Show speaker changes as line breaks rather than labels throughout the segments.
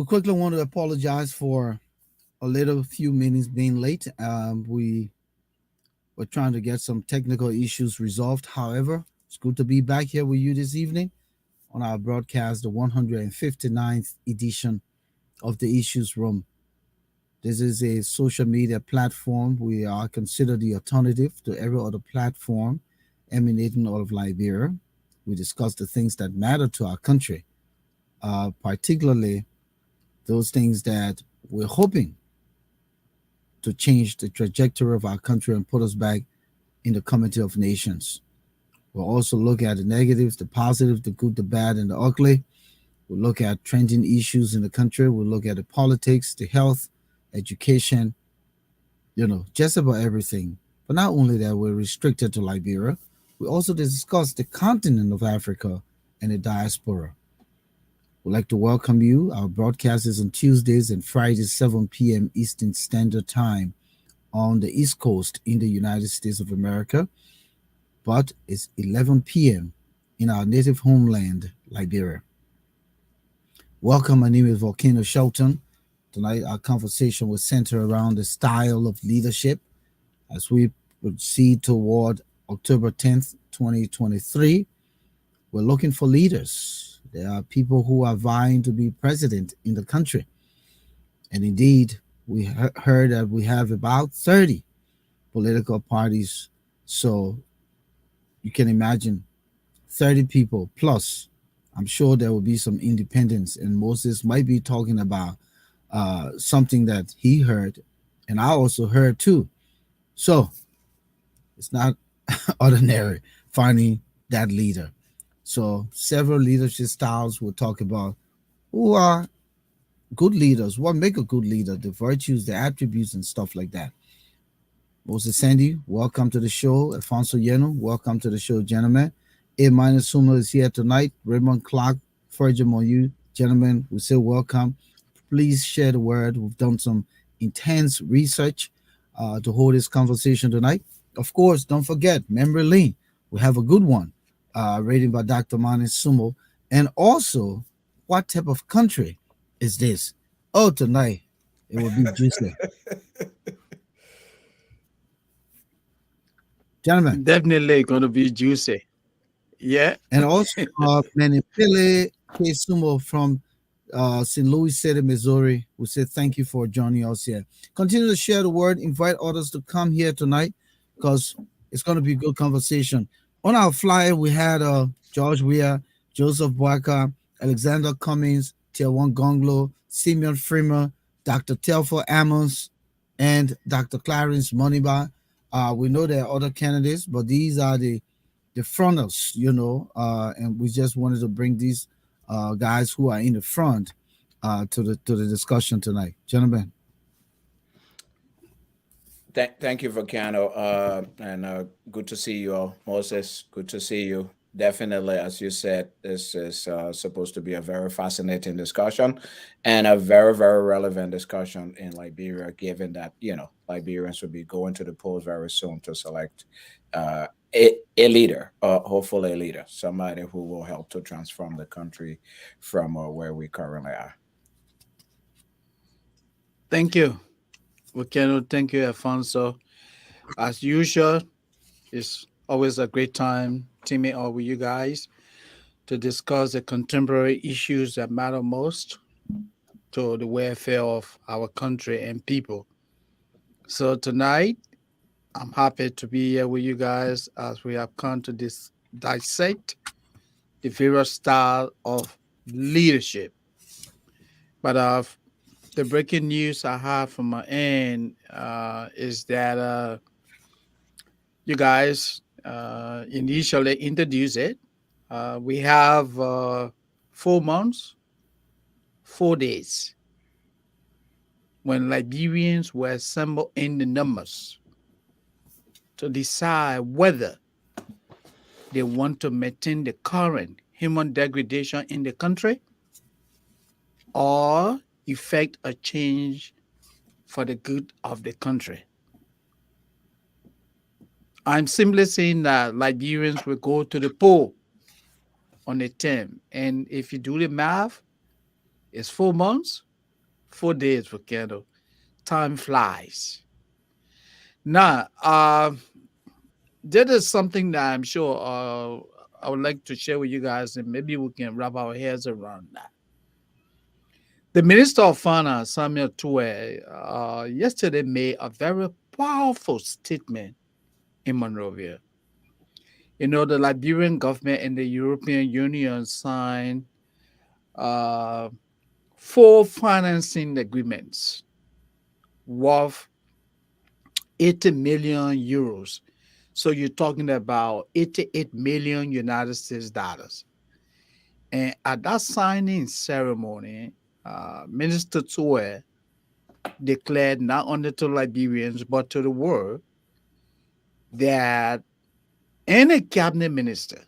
We quickly want to apologize for a little few minutes being late. We were trying to get some technical issues resolved. However, it's good to be back here with you this evening on our broadcast, the 159th edition of the Issues Room. This is a social media platform. We are considered the alternative to every other platform emanating out of Liberia. We discuss the things that matter to our country, particularly those things that we're hoping to change the trajectory of our country and put us back in the community of nations. We'll also look at the negatives, the positive, the good, the bad, and the ugly. We'll look at trending issues in the country. We'll look at the politics, the health, education, just about everything. But not only that, we're restricted to Liberia. We also discuss the continent of Africa and the diaspora. We'd like to welcome you. Our broadcast is on Tuesdays and Fridays, 7 p.m. Eastern Standard Time on the East Coast in the United States of America, but it's 11 p.m. in our native homeland, Liberia. Welcome, my name is Volcano Shelton. Tonight, our conversation will center around the style of leadership as we proceed toward October 10th, 2023. We're looking for leaders. There are people who are vying to be president in the country. And indeed, we heard that we have about 30 political parties. So you can imagine 30 people plus. I'm sure there will be some independents, and Moses might be talking about something that he heard, and I also heard too. So it's not ordinary finding that leader. So several leadership styles we'll talk about. Who are good leaders? What make a good leader? The virtues, the attributes, and stuff like that. Moses Sandy, welcome to the show. Alphonso Yeno, welcome to the show, gentlemen. A minus Sumo is here tonight. Raymond Clark, Fergie Monu, gentlemen, we say welcome. Please share the word. We've done some intense research to hold this conversation tonight. Of course, don't forget, Memory Lane. We have a good one, rated by Dr. Mane Sumo. And also, what type of country is this? Oh, tonight, it will be juicy. Gentlemen.
Definitely going to be juicy. Yeah.
And also, Menipele K. Sumo from St. Louis City, Missouri. We say thank you for joining us here. Continue to share the word. Invite others to come here tonight because it's going to be a good conversation. On our flyer, we had George Weah, Joseph Boaka, Alexander Cummings, Tiawan Gonglo, Simeon Freeman, Dr. Telfo Amos, and Dr. Clarence Moniba. We know there are other candidates, but these are the fronters, and we just wanted to bring these guys who are in the front to the discussion tonight, gentlemen.
Thank you, Volcano, and good to see you all. Moses, good to see you. Definitely, as you said, this is supposed to be a very fascinating discussion and a very, very relevant discussion in Liberia, given that, Liberians will be going to the polls very soon to select a leader, hopefully a leader, somebody who will help to transform the country from where we currently are.
Thank you, Volcano. Thank you, Alfonso. As usual, it's always a great time teaming up with you guys to discuss the contemporary issues that matter most to the welfare of our country and people. So tonight, I'm happy to be here with you guys as we have come to dissect the various style of leadership. But the breaking news I have from my end is that you guys initially introduced it. We have 4 months, 4 days when Liberians were assembled in the numbers to decide whether they want to maintain the current human degradation in the country or effect a change for the good of the country. I'm simply saying that Liberians will go to the poll on the 10th. And if you do the math, it's 4 months, 4 days, Volcano. Time flies. Now, there is something that I'm sure I would like to share with you guys, and maybe we can wrap our heads around that. The Minister of Finance, Samuel Tue, yesterday made a very powerful statement in Monrovia. You know, the Liberian government and the European Union signed uh, 4 financing agreements worth 80 million euros. So you're talking about 88 million United States dollars. And at that signing ceremony, Minister Tue declared not only to Liberians but to the world that any cabinet minister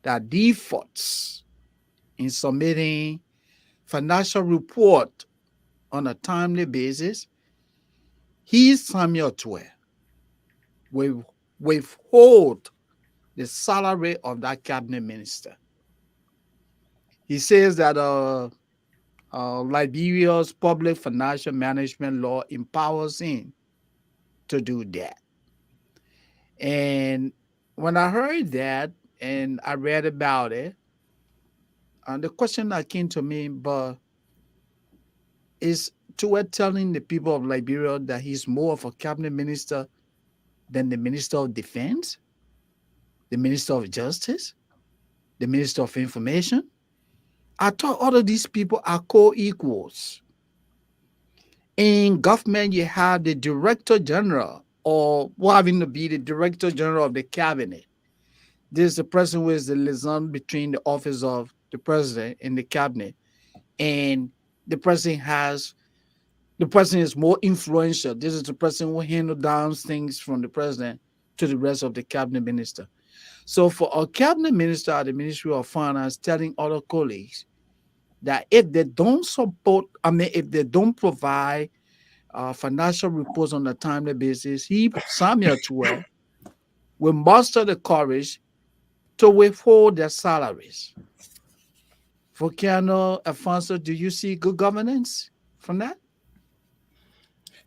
that defaults in submitting financial report on a timely basis, he, Samuel Tue, will withhold the salary of that cabinet minister. He says that Liberia's public financial management law empowers him to do that. And when I heard that and I read about it, the question that came to me, but is Tue telling the people of Liberia that he's more of a cabinet minister than the Minister of Defense, the Minister of Justice, the Minister of Information? I thought all of these people are co-equals. In government, you have the Director General, or having to be the Director General of the Cabinet. This is the person who is the liaison between the office of the President and the Cabinet. And the President is more influential. This is the person who handles down things from the President to the rest of the Cabinet Minister. So for a Cabinet Minister at the Ministry of Finance telling other colleagues that if they don't support, if they don't provide financial reports on a timely basis, he, Samuel Tue, will muster the courage to withhold their salaries. Volcano, Alphonso, do you see good governance from that?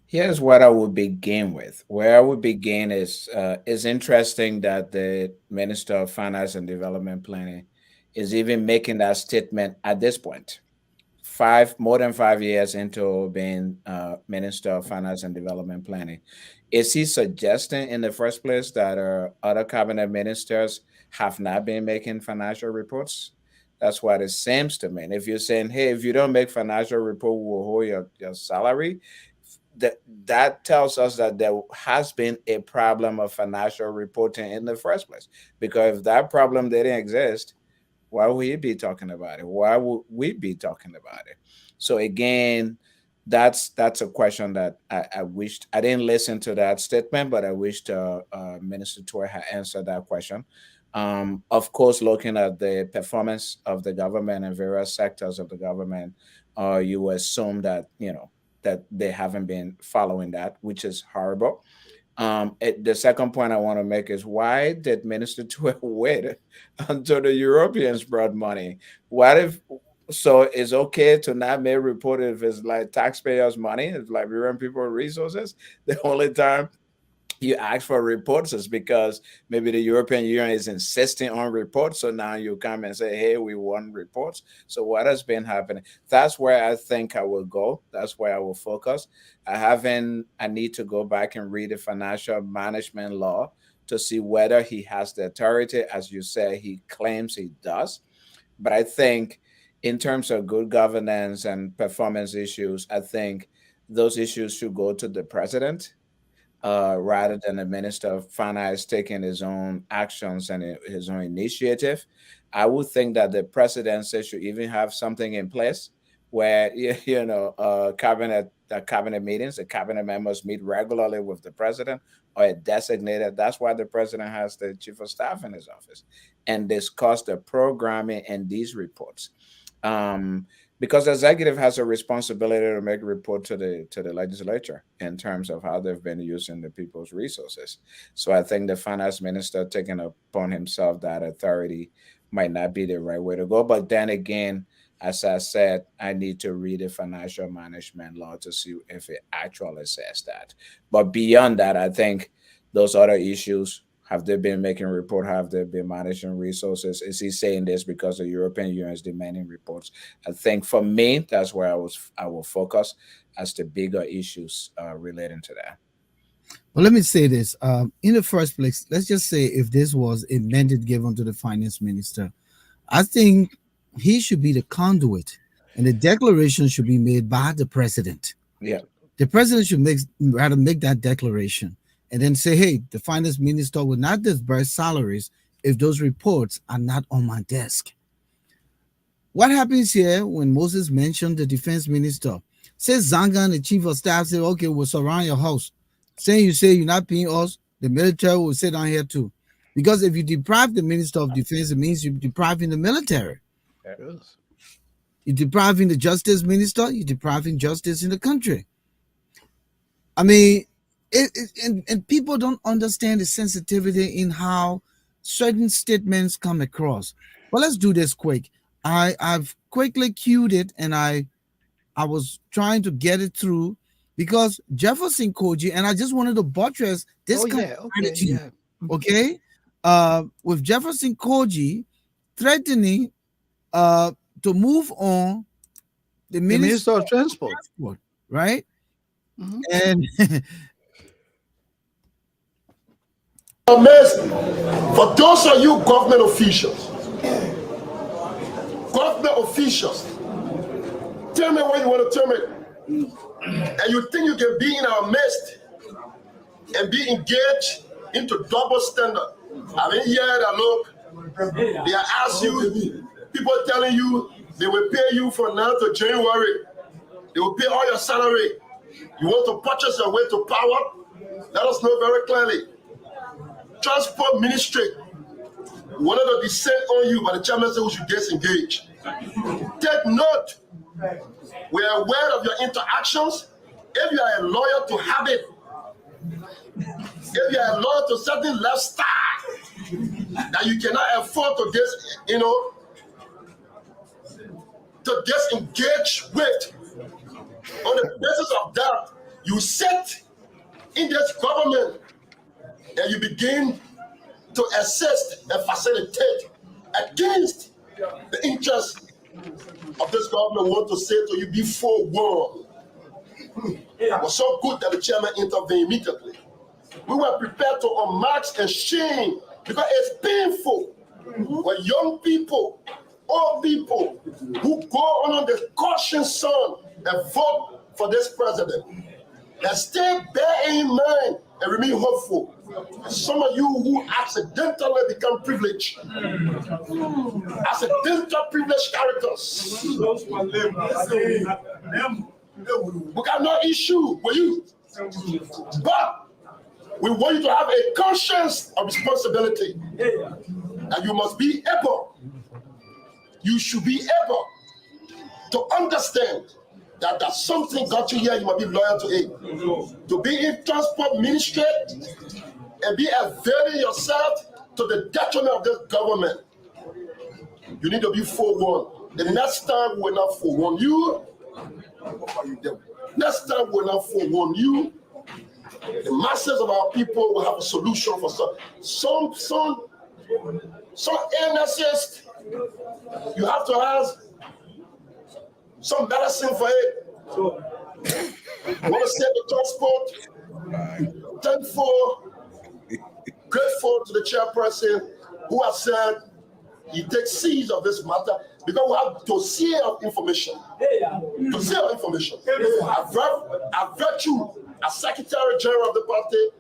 Here's what I would begin with. Where I would begin is interesting that the Minister of Finance and Development Planning is even making that statement at this point, more than 5 years into being Minister of Finance and Development Planning. Is he suggesting in the first place that other cabinet ministers have not been making financial reports? That's what it seems to mean. If you're saying, hey, if you don't make financial report, we'll hold your salary, that tells us that there has been a problem of financial reporting in the first place. Because if that problem didn't exist, why would we be talking about it? Why would we be talking about it? So again, that's a question that I wished I didn't listen to that statement, but I wished Minister Toy had answered that question. Of course, looking at the performance of the government and various sectors of the government, you assume that that they haven't been following that, which is horrible. The second point I want to make is, why did Minister Tue wait until the Europeans brought money? What if so it's okay to not make report if it's like taxpayers' money, it's Liberian people resources? The only time you ask for reports is because maybe the European Union is insisting on reports. So now you come and say, hey, we want reports. So what has been happening? That's where I think I will go. That's where I will focus. I need to go back and read the financial management law to see whether he has the authority, as you say, he claims he does. But I think in terms of good governance and performance issues, I think those issues should go to the president rather than the Minister of Finance taking his own actions and his own initiative. I would think that the presidency should even have something in place where cabinet meetings, the cabinet members meet regularly with the president or a designated. That's why the president has the chief of staff in his office and discuss the programming and these reports. Because the executive has a responsibility to make a report to the legislature in terms of how they've been using the people's resources. So I think the finance minister taking upon himself that authority might not be the right way to go. But then again, As I said, I need to read the financial management law to see if it actually says that. But beyond that, I think those other issues, have they been making report? Have they been managing resources? Is he saying this because the European Union is demanding reports? I think for me, that's where I will focus as the bigger issues relating to that.
Well, let me say this. In the first place, let's just say if this was a mandate given to the finance minister, I think he should be the conduit, and the declaration should be made by the president.
Yeah.
The president should rather make that declaration and then say, hey, the finance minister will not disburse salaries if those reports are not on my desk. What happens here when Moses mentioned the defense minister? Says Zangan, the chief of staff, said, okay, we'll surround your house. Saying you say you're not paying us, the military will sit down here too. Because if you deprive the minister of defense, it means you're depriving the military.
Yes.
You're depriving the justice minister, you're depriving justice in the country. I mean, and people don't understand the sensitivity in how certain statements come across. But let's do this quick. I've quickly queued it, and I was trying to get it through because Jefferson Koji, and I just wanted to buttress this kind of strategy. Okay, with Jefferson Koji threatening to move on the
Minister of Transport,
right? And
for those of you government officials, tell me what you want to tell me, and you think you can be in our midst and be engaged into double standard. I mean, here that look, they are asking you, people telling you they will pay you from now to January. They will pay all your salary. You want to purchase your way to power? Let us know very clearly. Transport Ministry wanted to descend on you, but the chairman said we should disengage. Take note. We are aware of your interactions. If you are a lawyer to habit, if you are a lawyer to certain lifestyle that you cannot afford to to disengage with, on the basis of that, you sit in this government and you begin to assist and facilitate against the interests of this government. Want to say to you, be forewarned. It was so good that the chairman intervened immediately. We were prepared to unmask and shame because it's painful when young people, old people who go on the caution son and vote for this president and stay bear in mind and remain hopeful. Some of you who accidentally become privileged, accidental privileged characters, we got no issue with you, but we want you to have a conscience of responsibility, and you must be able, you should be able to understand that something got you here. You must be loyal to it. To be in transport ministry and be availing yourself to the detriment of this government, you need to be forewarned. The next time we will not forewarn you. Next time we will not forewarn you. The masses of our people will have a solution for some illnesses. You have to ask some medicine for it. I want to say the transport. Grateful to the chairperson who has said he takes seize of this matter because we have dossier of information. Dossier of information. I've read you as Secretary General of the party,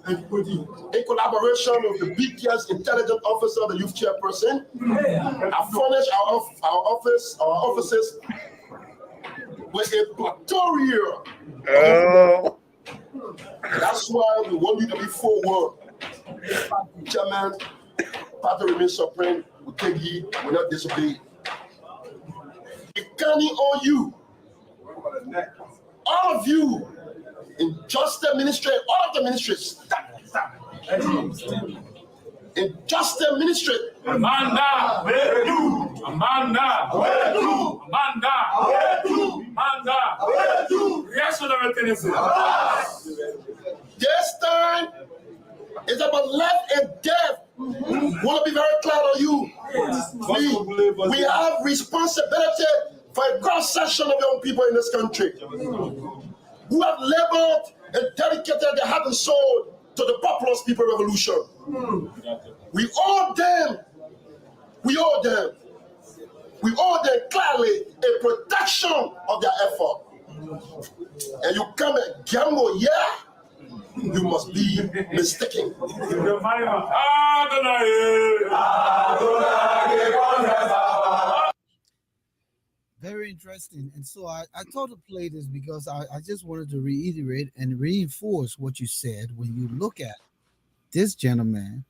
in collaboration with the BTS intelligence officer, the youth chairperson, I furnished our offices with a plethora. That's why we want you to be forward. Chairman, party remains supreme. We take heed, we not disobey. Depending on you, all of you in justice ministry, all of the ministries, in justice ministry, Amanda, where do? Amanda, where do? This time it's about life and death. Want to be very clear on you. We have responsibility for a cross section of young people in this country who have labored and dedicated their heart and soul to the populous people revolution. We owe them clearly a protection of their effort. And you come and gamble, you must be mistaken.
Very interesting. And so I thought to play this because I just wanted to reiterate and reinforce what you said when you look at this gentleman.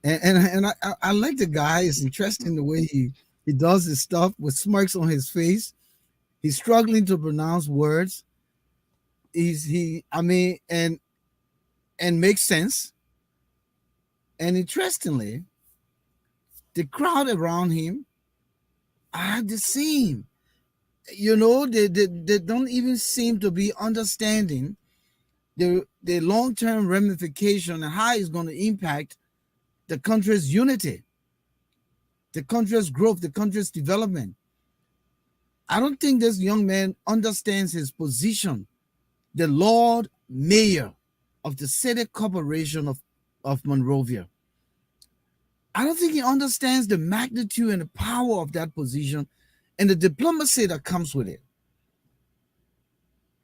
And I like the guy. It's interesting the way he does his stuff with smirks on his face. He's struggling to pronounce words. And makes sense. And interestingly, the crowd around him are the same. You know, they don't even seem to be understanding the long-term ramification and how it's going to impact the country's unity, the country's growth, the country's development. I don't think this young man understands his position, the Lord Mayor of the City Corporation of Monrovia. I don't think he understands the magnitude and the power of that position and the diplomacy that comes with it.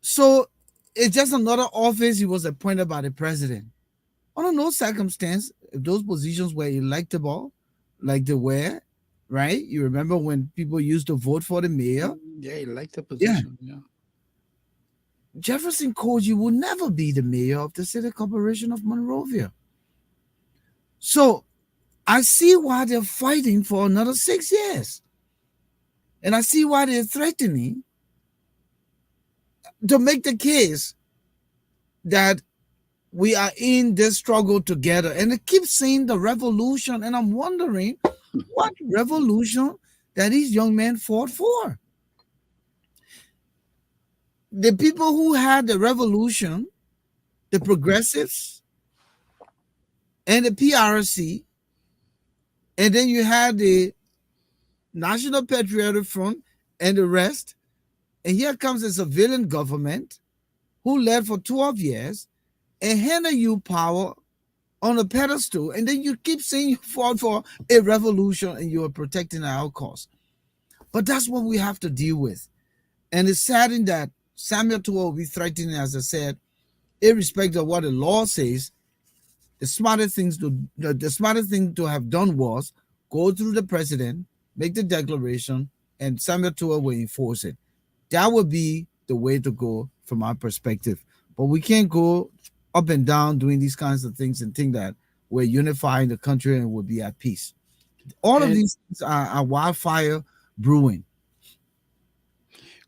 So it's just another office he was appointed by the president. Under no circumstance, if those positions were electable, like they were, right? You remember when people used to vote for the mayor?
Yeah, he liked the position. Yeah.
Jefferson Koji will never be the mayor of the City Corporation of Monrovia. So I see why they're fighting for another 6 years. And I see why they're threatening to make the case that we are in this struggle together. And they keep saying the revolution. And I'm wondering what revolution that these young men fought for. The people who had the revolution, the progressives and the PRC, and then you had the National Patriotic Front and the rest. And here comes a civilian government who led for 12 years and handed you power on a pedestal. And then you keep saying you fought for a revolution and you are protecting our cause. But that's what we have to deal with. And it's saddening that Samuel Tua will be threatening, as I said, irrespective of what the law says. The smartest thing to have done was go through the president, make the declaration, and Samuel Tua will enforce it. That would be the way to go from our perspective. But we can't go up and down doing these kinds of things and think that we're unifying the country and we'll be at peace. All of these things are wildfire brewing.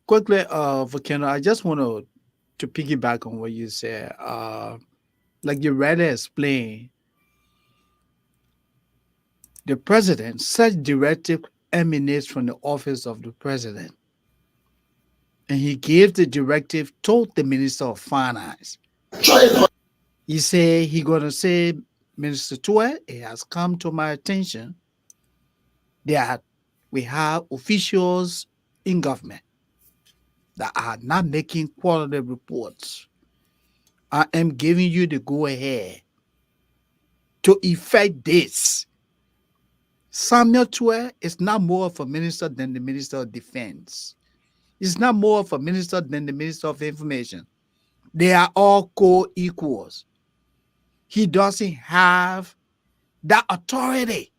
Quickly, Volcano, I just want to piggyback on what you said. Like you rather explain, the president, such directive emanates from the office of the president. And he gave the directive to the Minister of Finance. He said he gonna say, Minister Tua, it has come to my attention that we have officials in government that are not making quality reports. I am giving you the go-ahead to effect this. Samuel Tua is not more of a minister than the Minister of Defense. He's not more of a minister than the Minister of Information. They are all co-equals. He doesn't have that authority.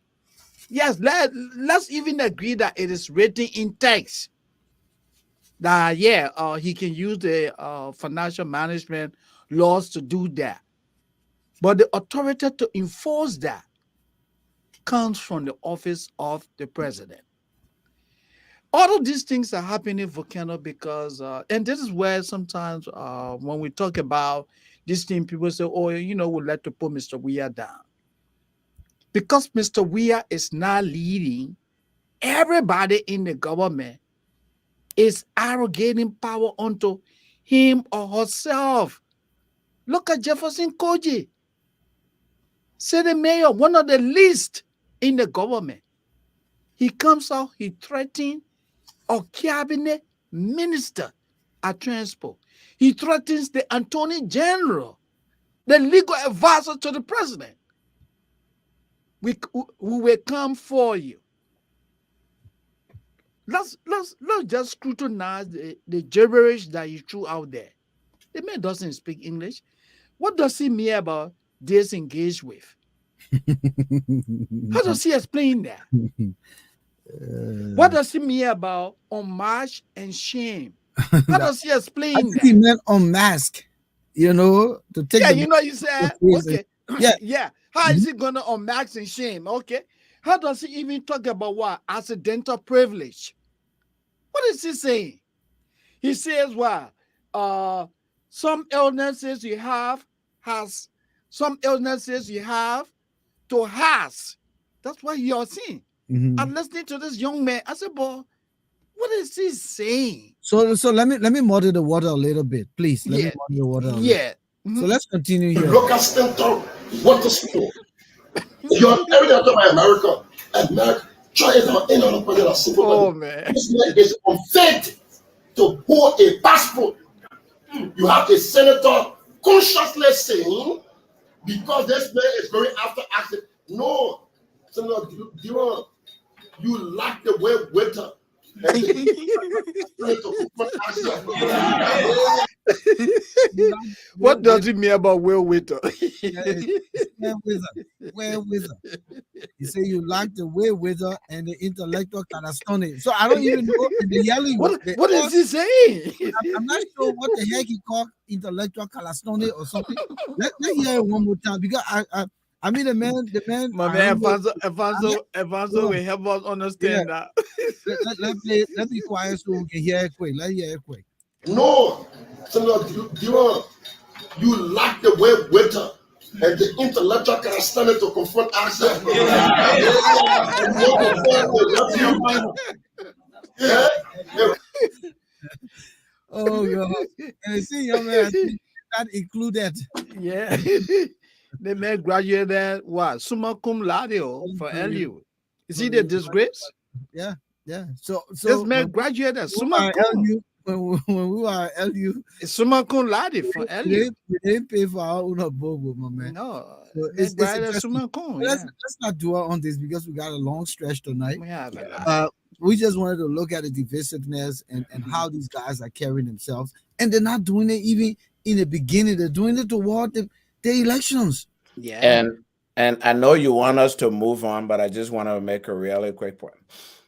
Yes, let's even agree that it is written in text that, he can use the financial management laws to do that. But the authority to enforce that comes from the office of the president. All of these things are happening in Volcano because, and this is where sometimes when we talk about this thing, people say, we'd like to put Mr. Weir down. Because Mr. Weir is not leading, everybody in the government is arrogating power onto him or herself. Look at Jefferson Koji. City mayor, one of the least in the government. He comes out, he threatens a cabinet minister at transport. He threatens the attorney general, the legal advisor to the president. We will come for you. Let's just scrutinize the gibberish that you threw out there. The man doesn't speak English. What does he mean about disengage with? How does he explain that? What does he mean about homage and shame? How does he explain that?
He meant unmask, to take
Yeah,
the
you said, okay.
Yeah.
Yeah. How is he going to unmask and shame? Okay. How does he even talk about what? Accidental privilege. What is he saying? He says what? Some illnesses you have has, some illnesses you have to has. That's what you're saying. I'm listening to this young man. I said, boy, what is he saying?
So let me muddy the water a little bit, please. Let me muddy the water a little.
Yeah.
So let's continue here.
Local center water school. You're everything about America. America try it out in on a simple.
Oh man.
This man is unfit to hold a passport. You have a senator consciously saying, because this man is going after action. No, Senator Duran, you lack the word waiter.
What does it mean about well waiter?
Well wizard. You say you like the way wizard and the intellectual catastonic. So I don't even know the yelling.
What is he saying?
I'm not sure what the heck he called intellectual catastonic or something. Let hear it one more time, because I mean the man.
My man Alphonso will help us understand that.
Let be quiet so we can hear it quick. Let's hear it quick.
No, Senator Duran, you lack the word waiter and the intellectual capacity to confront ourselves.
Oh God! And you see, young man, that included.
Yeah. The man graduated what? Summa cum laude for LU. Is he the disgrace?
Yeah. So
this man graduated summa cum.
When we were at LU,
it's summa cum laude for LU.
We didn't pay for our own bobo, my man.
No,
so it's
summa cum.
Let's not dwell on this because we got a long stretch tonight.
We have a lot.
We just wanted to look at the divisiveness and how these guys are carrying themselves, and they're not doing it even in the beginning. They're doing it toward the elections.
Yeah.
And I know you want us to move on, but I just want to make a really quick point.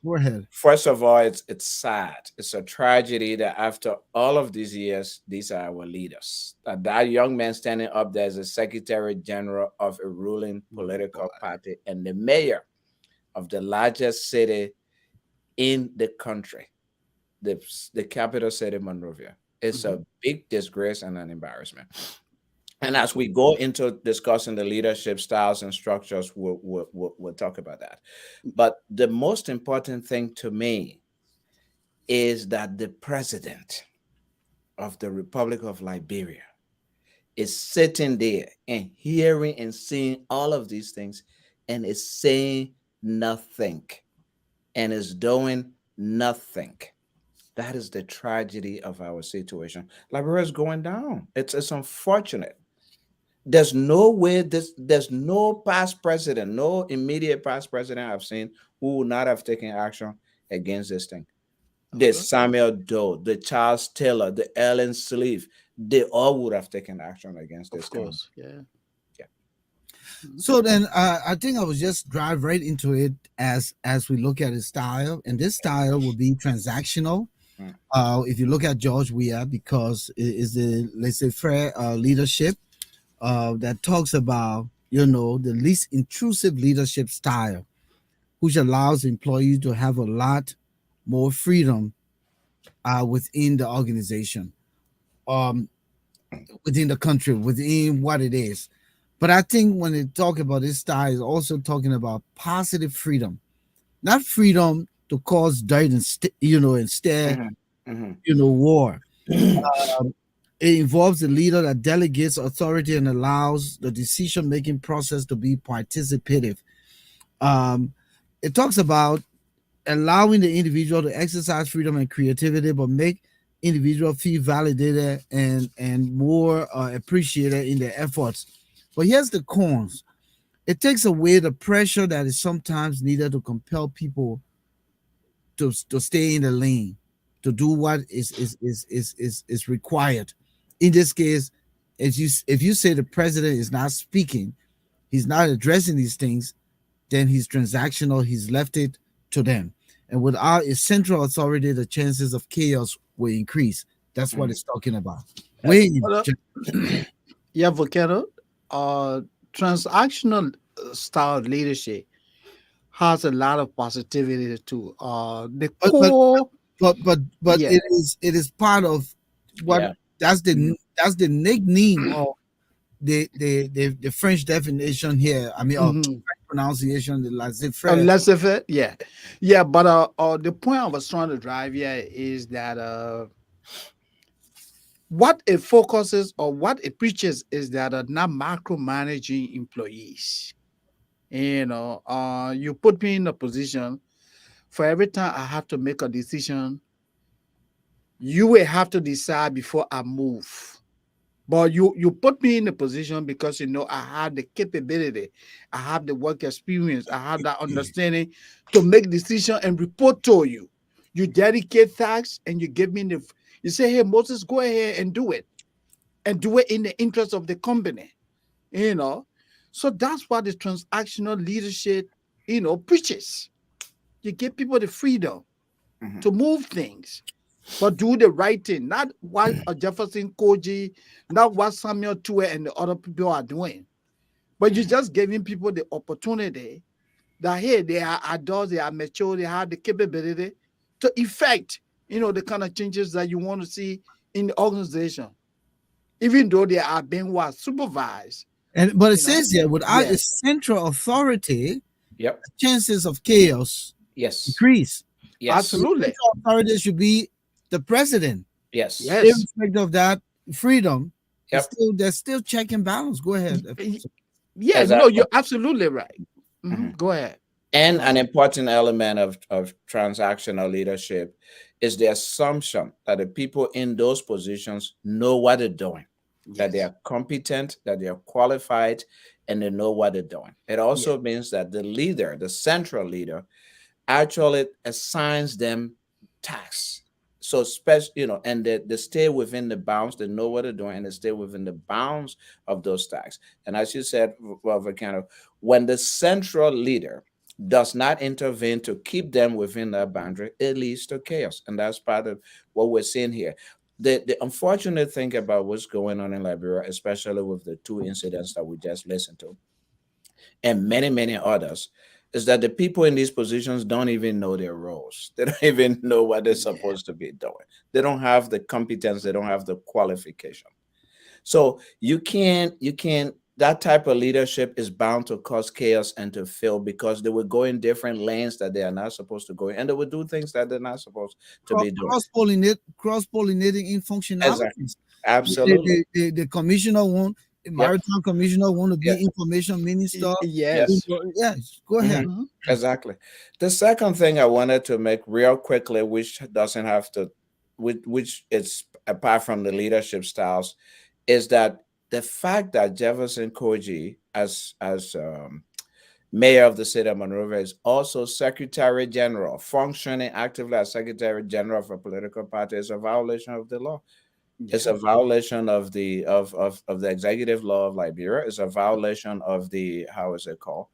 Go ahead.
First of all, it's sad. It's a tragedy that after all of these years, these are our leaders. That young man standing up there as a secretary general of a ruling political party and the mayor of the largest city in the country, the capital city, Monrovia. It's a big disgrace and an embarrassment. And as we go into discussing the leadership styles and structures, we'll talk about that. But the most important thing to me is that the president of the Republic of Liberia is sitting there and hearing and seeing all of these things and is saying nothing and is doing nothing. That is the tragedy of our situation. Liberia is going down. It's unfortunate. There's no way there's no past president, no immediate past president I've seen who would not have taken action against this thing. The Samuel Doe, the Charles Taylor, the Ellen Sleeve, they all would have taken action against this.
Of course, yeah.
So then I think I would just drive right into it as we look at his style, and this style will be transactional. If you look at George Weah, because it is the laissez-faire leadership that talks about, the least intrusive leadership style, which allows employees to have a lot more freedom within the organization, within the country, within what it is. But I think when they talk about this style, is also talking about positive freedom, not freedom to cause dirt and instead, war. It involves a leader that delegates authority and allows the decision-making process to be participative. Um, it talks about allowing the individual to exercise freedom and creativity, but make individual feel validated and more appreciated in their efforts. But here's the cons. It takes away the pressure that is sometimes needed to compel people to stay in the lane, to do what is required. In this case, if you say the president is not speaking, he's not addressing these things, then he's transactional, he's left it to them. And without a central authority, the chances of chaos will increase. That's what it's talking about. Wait,
Well, yeah, Volcano, transactional style leadership has a lot of positivity too. The
but
core, yeah,
it is part of what
Yeah.
that's the nickname of the French definition here. I mean, of
mhm.
French pronunciation, the laissez-faire.
Less of it, yeah, yeah. But the point I was trying to drive here is that what it focuses or what it preaches is that not micromanaging employees. You put me in a position for every time I have to make a decision, you will have to decide before I move. But you put me in a position because I have the capability, I have the work experience, I have that understanding to make decision and report to you. You dedicate tasks and you give me you say, hey Moses, go ahead and do it in the interest of the company. So that's what the transactional leadership preaches. You give people the freedom
Mhm.
to move things, but do the right thing, not what a Jefferson Koji, not what Samuel Tue and the other people are doing. But you're just giving people the opportunity that hey, they are adults, they are mature, they have the capability to effect, the kind of changes that you want to see in the organization, even though they are being supervised.
But it
You know,
says here, without
yeah,
a central authority,
Yep.
chances of chaos
Yes.
increase.
Yes.
The
absolutely,
central authority should be the president.
Yes.
yes.
Irrespective of that freedom,
Yep.
there's still check and balance. Go ahead.
Yeah, no,
Exactly.
you're absolutely right.
Mhm.
Go ahead.
And
Go
an
ahead.
important element of transactional leadership is the assumption that the people in those positions know what they're doing, that they
Yes.
are competent, that they are qualified, and they know what they're doing. It also
Yeah.
means that the leader, the central leader, actually assigns them tasks. So special, and they stay within the bounds, they know what they're doing, and they stay within the bounds of those tasks. And as you said, well, Volcano, when the central leader does not intervene to keep them within that boundary, it leads to chaos. And that's part of what we're seeing here. The unfortunate thing about what's going on in Liberia, especially with the two incidents that we just listened to, and many, many others, is that the people in these positions don't even know their roles. They don't even know what they're
Yeah.
supposed to be doing. They don't have the competence, they don't have the qualification. So you can't, that type of leadership is bound to cause chaos and to fail because they will go in different lanes that they are not supposed to go in, and they will do things that they're not supposed to be doing.
Cross pollinating in
Exactly.
functionalities.
Absolutely.
The commissioner won't, the
Yep.
maritime commissioner want to
Yeah.
be information minister.
Yes.
Yes.
Yes, go ahead.
Mhm.
Mhm.
Exactly. The second thing I wanted to make real quickly, which doesn't have to, which is apart from the leadership styles, is that the fact that Jefferson Koji, as mayor of the state of Monrovia, is also Secretary General, functioning actively as Secretary General of a political party, is a violation of the law. It's
Yeah.
a violation of the executive law of Liberia. It's a violation of the, how is it called?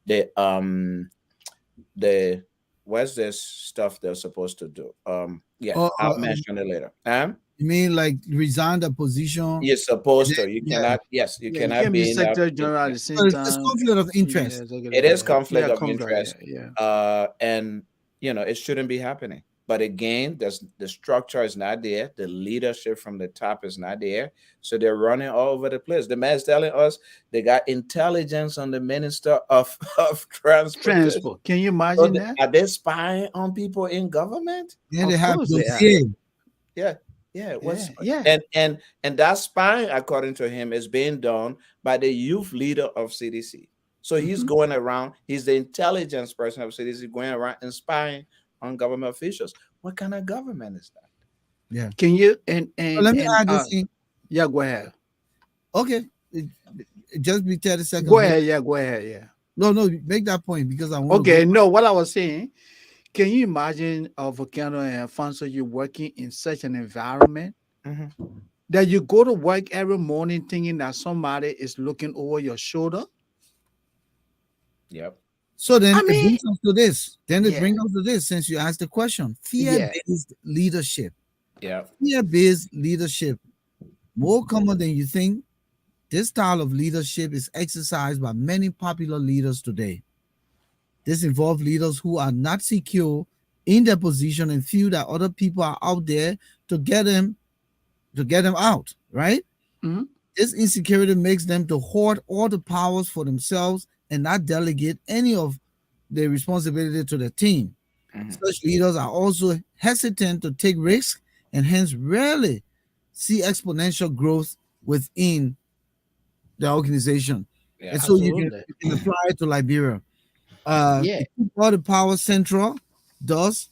The the what's this stuff they're supposed to do? Yeah,
Or
I'll mention it later.
you mean like resign the position?
You're supposed to. You
Yeah.
cannot. Yes, you
Yeah. You
cannot
can be
be in that.
secretary general at the
So
same
it's
time.
conflict of
Yeah.
interest.
It
Executive.
is
Yeah.
conflict
Yeah.
of
Conflict.
interest,
Yeah.
and it shouldn't be happening. But again, there's the structure is not there. The leadership from the top is not there. So they're running all over the place. The man's telling us they got intelligence on the minister of of transportation.
Transport. Can you
So
imagine that?
are they spying on people in government?
Then they
Of
have
course they are.
dossier.
Yeah, Yeah, what's
Yeah.
and that spying, according to him, is being done by the youth leader of CDC. So he's
Mhm.
going around, he's the intelligence person of CDC going around and spying on government officials. What kind of government is that?
Yeah.
Can you
So let me add this in.
yeah, go ahead.
Okay. Just be 30 seconds.
Go ahead, yeah, go ahead, yeah.
No, make that point because I want to
Okay,
go.
no, what I was saying, can you imagine Volcano and Alfonso, you working in such an environment
Mhm.
that you go to work every morning thinking that somebody is looking over your shoulder?
Yep.
So then
I
it
mean,
brings us to this. Then it
yeah,
brings us to this since you asked the question.
yeah.
Fear-based leadership.
Yep.
Fear-based leadership. More common than you think. This style of leadership is exercised by many popular leaders today. This involves leaders who are not secure in their position and feel that other people are out there to get them out, right?
Mhm.
This insecurity makes them to hoard all the powers for themselves and not delegate any of the responsibility to the team.
Mhm.
Such leaders are also hesitant to take risks and hence rarely see exponential growth within the organization.
Yeah.
And so
Absolutely.
you can apply it to Liberia.
Yeah.
To keep all the power central does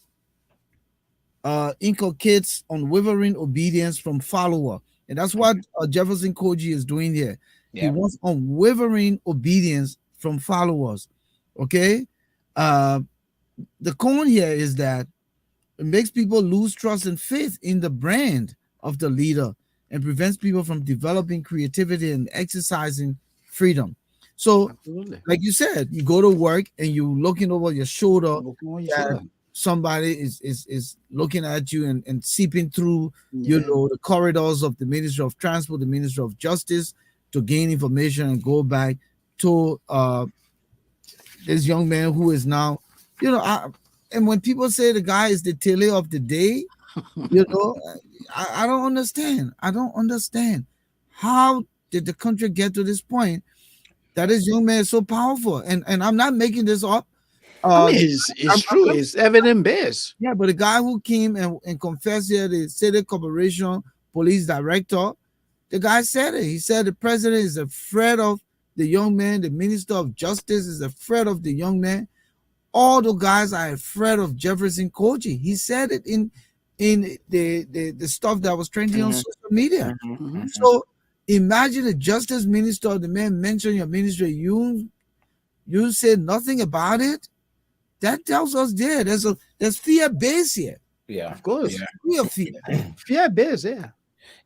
inculcates unwavering obedience from follower. And that's what Jefferson Koji is doing here. He
Yep.
wants unwavering obedience from followers. Okay. Uh, the con here is that it makes people lose trust and faith in the brand of the leader and prevents people from developing creativity and exercising freedom. So,
Absolutely.
like you said, you go to work and you looking over your shoulder
Looking on your
that
shoulder.
somebody is looking at you and seeping through,
Yeah.
the corridors of the Ministry of Transport, the Ministry of Justice to gain information and go back to this young man who is now, and when people say the guy is the tele of the day, you know, I don't understand. I don't understand. How did the country get to this point that this young man is so powerful? And I'm not making this up.
I mean,
Uh,
it's true. It's evidence based.
yeah, but the guy who came and confessed here, the City Corporation Police Director, the guy said it. He said the president is afraid of the young man. The Minister of Justice is afraid of the young man. All the guys are afraid of Jefferson Koji. He said it in the stuff that was trending on
Mhm.
social media.
Mhm.
Mhm.
Mhm.
So imagine the justice minister, the man mentioned your ministry, you said nothing about it. That tells us there's fear base here.
Yeah.
Of course.
Real fear.
Fear based, yeah.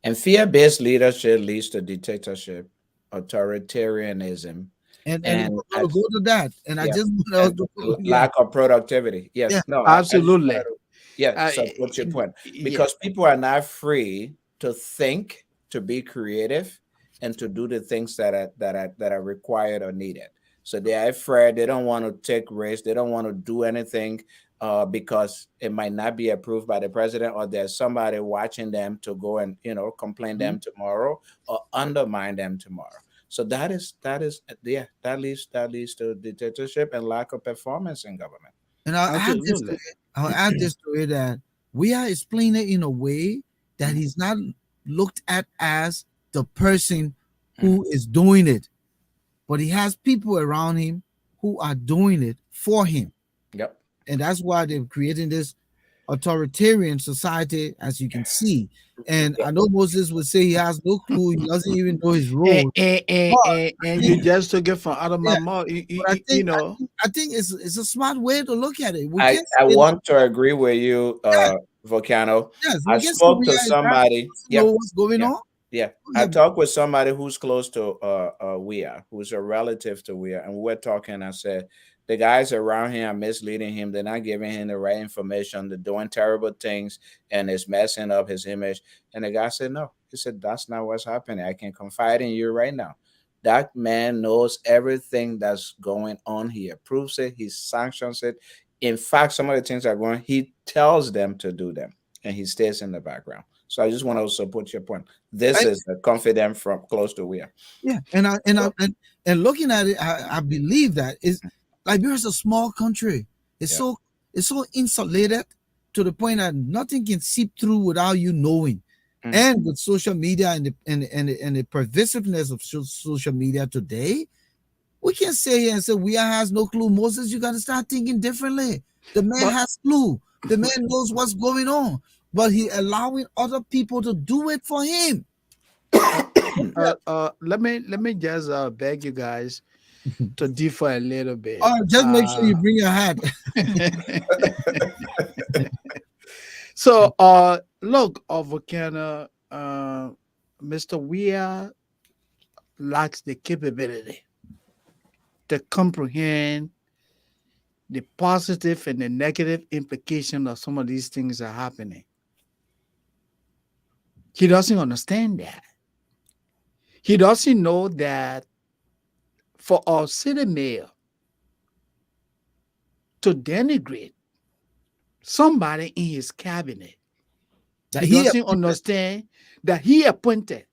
And fear-based leadership leads to dictatorship, authoritarianism,
And we're
and
gonna go to that. And I
yeah,
just
and
yeah,
lack of productivity. Yes,
yeah.
no, I just
Absolutely.
wanted to, yeah,
Uh,
support your point
yeah.
because people are not free to think, to be creative, and to do the things that are required or needed. So they are afraid. They don't want to take risks. They don't want to do anything because it might not be approved by the president, or there's somebody watching them to go and complain
Mhm.
them tomorrow or undermine them tomorrow. So that leads to dictatorship and lack of performance in government.
And
Absolutely.
I'll add this to it that we are explaining it in a way that
Mhm.
he's not looked at as the person who is doing it, but he has people around him who are doing it for him.
Yep.
And that's why they're creating this authoritarian society, as you can see. And I know Moses would say he has no clue, he doesn't even know his
And,
role.
and, and,
But
and,
I
and
think,
you just took it from out of my
yeah,
mouth.
but I think it's a smart way to look at it. We
I,
can't
I
say,
want to agree with you,
yeah,
Volcano.
yes,
I
we can say
spoke
we
to
are embarrassed,
somebody.
doesn't
Yeah,
know what's going
yeah,
on.
yeah.
Yeah,
I talked with somebody who's close to Weah, who's a relative to Weah, and we were talking. I said the guys around him are misleading him. They're not giving him the right information. They're doing terrible things, and it's messing up his image. And the guy said, "No." He said, "That's not what's happening. I can confide in you right now. That man knows everything that's going on. He approves it. He sanctions it. In fact, some of the things are going. He tells them to do them, and he stays in the background." So I just want to support your point. This
I,
is a confident from close to where.
yeah, and looking at it, I believe that is Liberia is a small country. It's
Yeah.
so it's so insulated to the point that nothing can seep through without you knowing. And with social media and the pervasiveness of social media today, we can say here and say we has no clue. Moses, you got to start thinking differently. The man
But
has clue. The man knows what's going on, but he allowing other people to do it for him.
let me just beg you guys to differ a little bit.
Just make sure you bring your hat.
So, look, Volcano, Mr. Weir lacks the capability to comprehend the positive and the negative implication of some of these things that are happening. He doesn't understand that. He doesn't know that for our city mayor to denigrate somebody in his cabinet,
That
he doesn't understand that he appointed.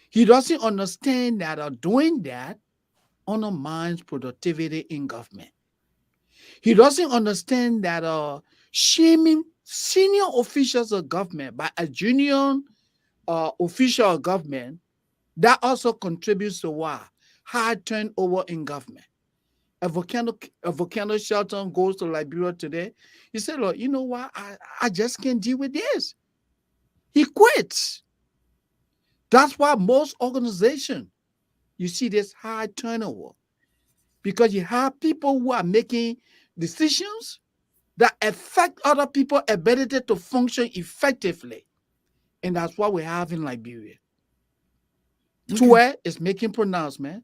He doesn't understand that doing that undermines productivity in government. He doesn't understand that shaming senior officials of government by a junior official of government, that also contributes to what? High turnover in government. A volcano Shelton goes to Liberia today. He said, look, you know what? I just can't deal with this. He quits. That's why most organizations, you see this high turnover, because you have people who are making decisions that affect other people's ability to function effectively. And that's what we have in Liberia. Tue is making pronouncement.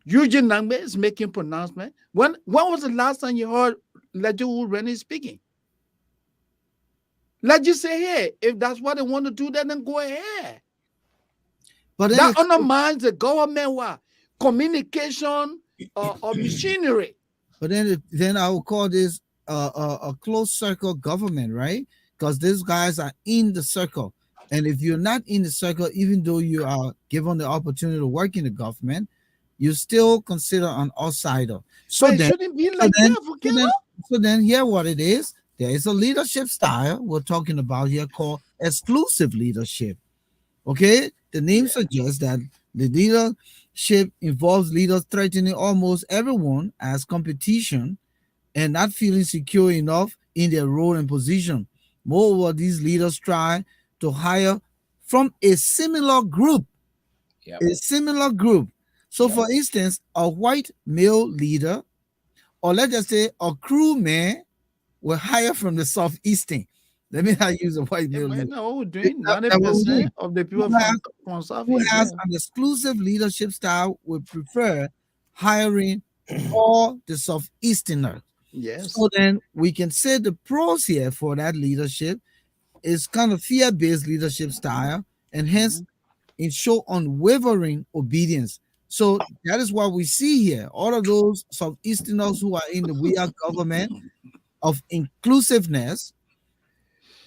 Eugene Nangbe is making pronouncement. When was the last time you heard Leju Rennie speaking? Let's just say, hey, if that's what they want to do, then go ahead. But that undermines the government communication or machinery.
But then I will call this a closed circle government, right? Because these guys are in the circle. And if you're not in the circle, even though you are given the opportunity to work in the government, you still consider an outsider. So
but it
then,
shouldn't be like that,
so then here what it is, there is a leadership style we're talking about here called exclusive leadership. Okay? The name suggests that the leadership involves leaders threatening almost everyone as competition and not feeling secure enough in their role and position. Moreover, these leaders try to hire from a similar group. A similar group. So, for instance, a white male leader, or let's just say a crewman, will hire from the Southeastern. Let me not use a white male leader.
No, 90% of the people from Southeast,
who has an exclusive leadership style would prefer hiring all the Southeasterners.
Yes.
So then we can say the pros here for that leadership is kind of fear-based leadership style, and hence it show unwavering obedience. So that is what we see here. All of those Southeasterners who are in the we are government of inclusiveness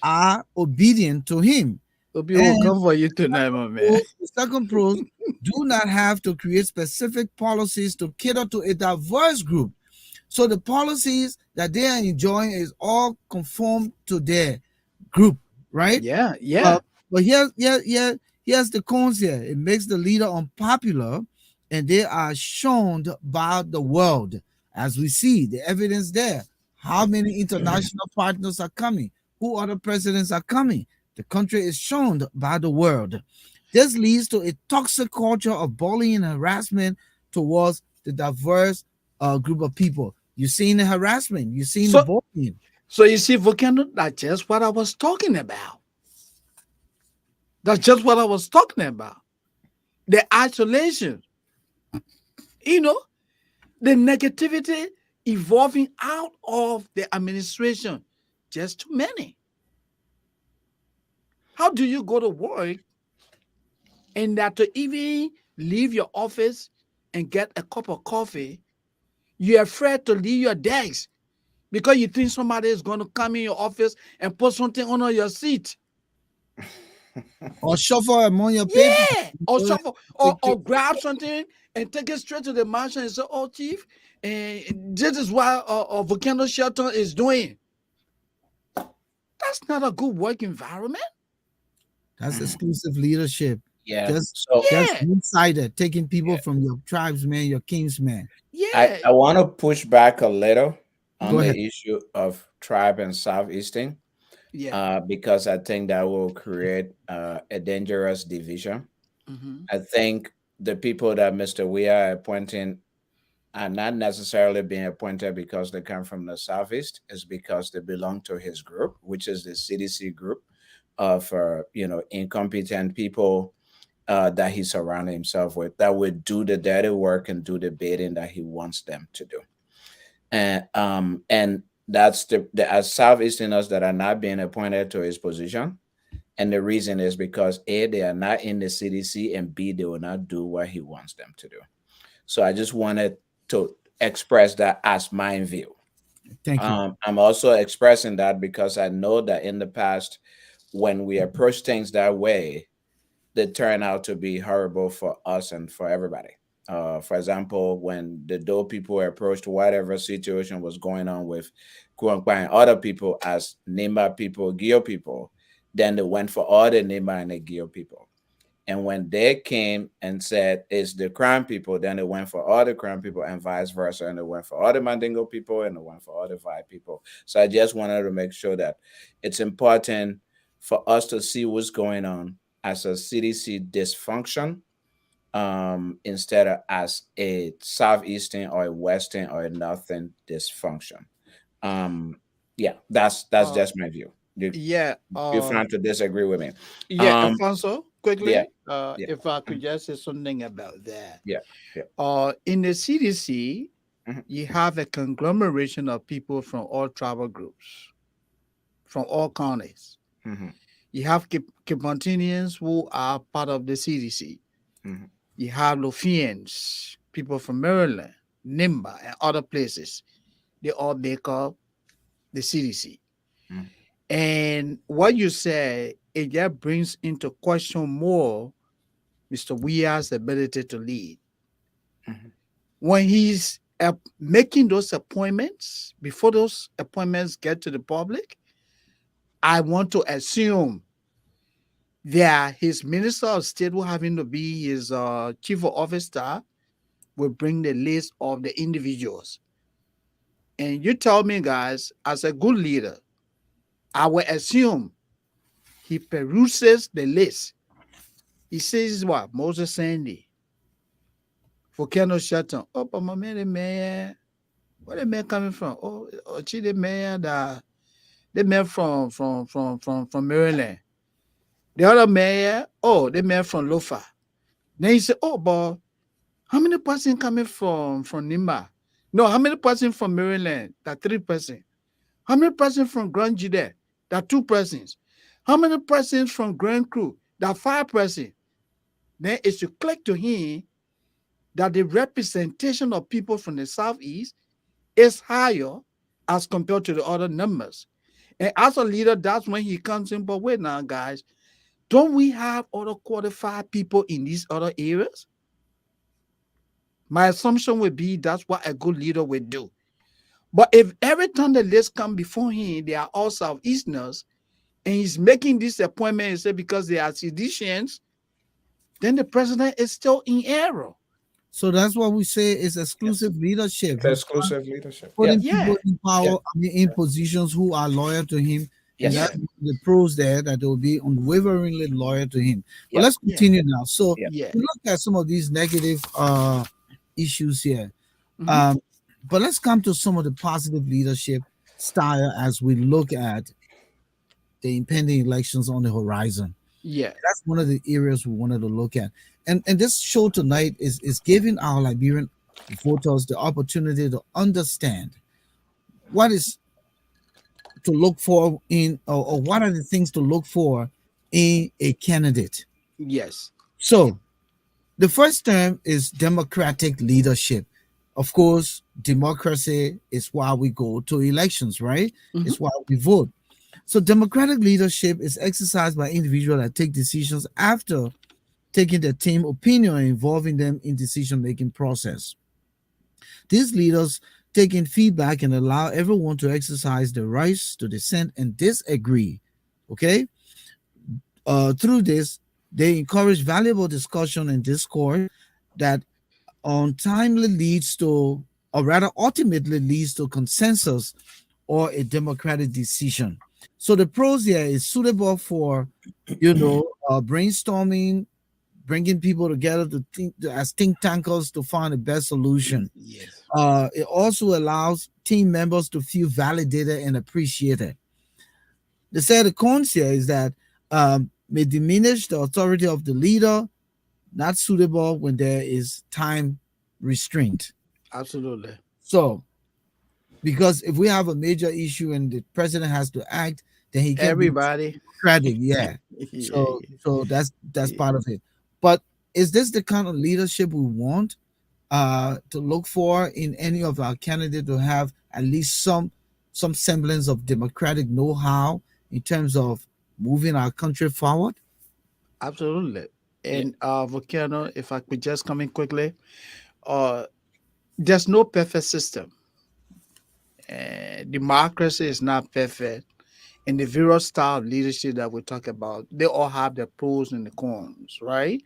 are obedient to him.
People will come for you tonight, my man.
The second pros do not have to create specific policies to cater to a diverse group. So the policies that they are enjoying is all conform to their group, right?
Yeah.
But here's the cons here. It makes the leader unpopular, and they are shunned by the world. As we see, the evidence there. How many international partners are coming? Who other presidents are coming? The country is shunned by the world. This leads to a toxic culture of bullying and harassment towards the diverse group of people. You've seen the harassment. You've seen the bullying.
So you see, Volcano, that's just what I was talking about. That's just what I was talking about. The isolation. The negativity evolving out of the administration. Just too many. How do you go to work and that to even leave your office and get a cup of coffee, you're afraid to leave your desk because you think somebody is going to come in your office and put something under your seat?
Or shuffle among your paper.
Yeah, or shuffle, or grab something and take it straight to the mansion and say, "Oh, chief, and this is what Volcano Shelter is doing." That's not a good work environment.
That's
Mhm.
exclusive leadership.
Yeah.
Just
So
just
Yeah,
insider, taking people
yeah,
from your tribesmen, your kingsmen.
I,
yeah,
I want to push back a little on
Go
the
ahead.
issue of tribe and Southeastern,
yeah.
because I think that will create a dangerous division.
Mm-hmm.
I think the people that Mr. We are appointing are not necessarily being appointed because they come from the Southeast. It's because they belong to his group, which is the CDC group of incompetent people that he surrounded himself with that would do the dirty work and do the bidding that he wants them to do. And that's the as Southeasterners that are not being appointed to his position. And the reason is because A, they are not in the CDC, and B, they will not do what he wants them to do. So I just wanted to express that as my view.
Thank you.
I'm also expressing that because I know that in the past, when we approach things that way, they turn out to be horrible for us and for everybody. For example, when the Doe people approached whatever situation was going on with Kuangba and other people as Nimba people, Gio people, then they went for all the Nimba and the Gio people. And when they came and said it's the Crown people, then they went for all the Crown people and vice versa. And they went for all the Mandingo people and they went for all the Vi people. So I just wanted to make sure that it's important for us to see what's going on as a CDC dysfunction, instead of as a southeastern or a western or a northern dysfunction. Um, yeah, that's
Uh,
just my view.
yeah.
You found to disagree with me.
Yeah,
Um,
Alfonso,
yeah,
quickly,
yeah,
if I could
mhm,
just say something about that.
yeah, yeah.
In the CDC,
Mhm,
you have a conglomeration of people from all tribal groups, from all counties.
mhm,
You have Kipontinians who are part of the CDC.
mhm,
You have Lofians, people from Maryland, Nimba, and other places. They all make up the CDC.
mhm,
And what you say, it just brings into question more Mr. Weir's ability to lead.
mhm,
When he's making those appointments, before those appointments get to the public, I want to assume that his minister of state, who having to be his chief of office staff, will bring the list of the individuals. And you tell me, guys, as a good leader, I will assume he peruses the list. He says, what? Moses Sandy, Volcano Shelton. Oh, but my man, the mayor, where the man coming from? Oh, the mayor, the man from Maryland. The other mayor, oh, the mayor from Lofa. Then he said, oh, but how many person coming from Nimba? No, how many person from Maryland? That 3 person. How many person from Grand Jude? That 2 persons. How many persons from Grand Crew? That 5 person. Then it should click to him that the representation of people from the southeast is higher as compared to the other numbers. And as a leader, that's when he comes in. But wait now, guys, don't we have other qualified people in these other areas? My assumption would be that's what a good leader would do. But if every time the list come before him, they are all Southeasterners, and he's making this appointment and say because they are seditious, then the president is still in error.
So that's what we say is
yes.
exclusive leadership.
It's
He's
exclusive leadership. Yeah,
putting
Yeah,
people in
yeah,
power, I mean, in positions who are loyal to him. And
yes,
yeah,
that's the pros there that they will be unwaveringly loyal to him. But
yeah,
let's
yeah,
continue now. So
yeah.
yeah.
we look at some of these negative issues here.
Mhm.
Um, but let's come to some of the positive leadership style as we look at the impending elections on the horizon.
Yeah,
That's one of the areas we wanted to look at. And this show tonight is giving our Liberian voters the opportunity to understand what is to look for in or what are the things to look for in a candidate.
yes.
So the first term is democratic leadership. Of course, democracy is why we go to elections, right?
Mhm.
It's why we vote. So democratic leadership is exercised by individuals that take decisions after taking their team opinion and involving them in decision making process. These leaders take in feedback and allow everyone to exercise their rights to dissent and disagree. Okay, Through this, they encourage valuable discussion and discourse that untimely leads to, or rather ultimately leads to consensus or a democratic decision. So the pros here is suitable for, brainstorming, bringing people together to think as think tankers to find the best solution.
Yes,
It also allows team members to feel validated and appreciated. The cons here is that may diminish the authority of the leader, not suitable when there is time restraint.
absolutely.
So, because if we have a major issue and the president has to act, then he can be
Everybody.
democratic. Yeah.
Yeah,
So that's
yeah.
part of it. But is this the kind of leadership we want to look for in any of our candidates, to have at least some semblance of democratic know-how in terms of moving our country forward?
Absolutely.
Yeah.
And Volcano, if I could just come in quickly, uh, there's no perfect system. Democracy is not perfect. And the various style of leadership that we talk about, they all have their pros and the cons, right?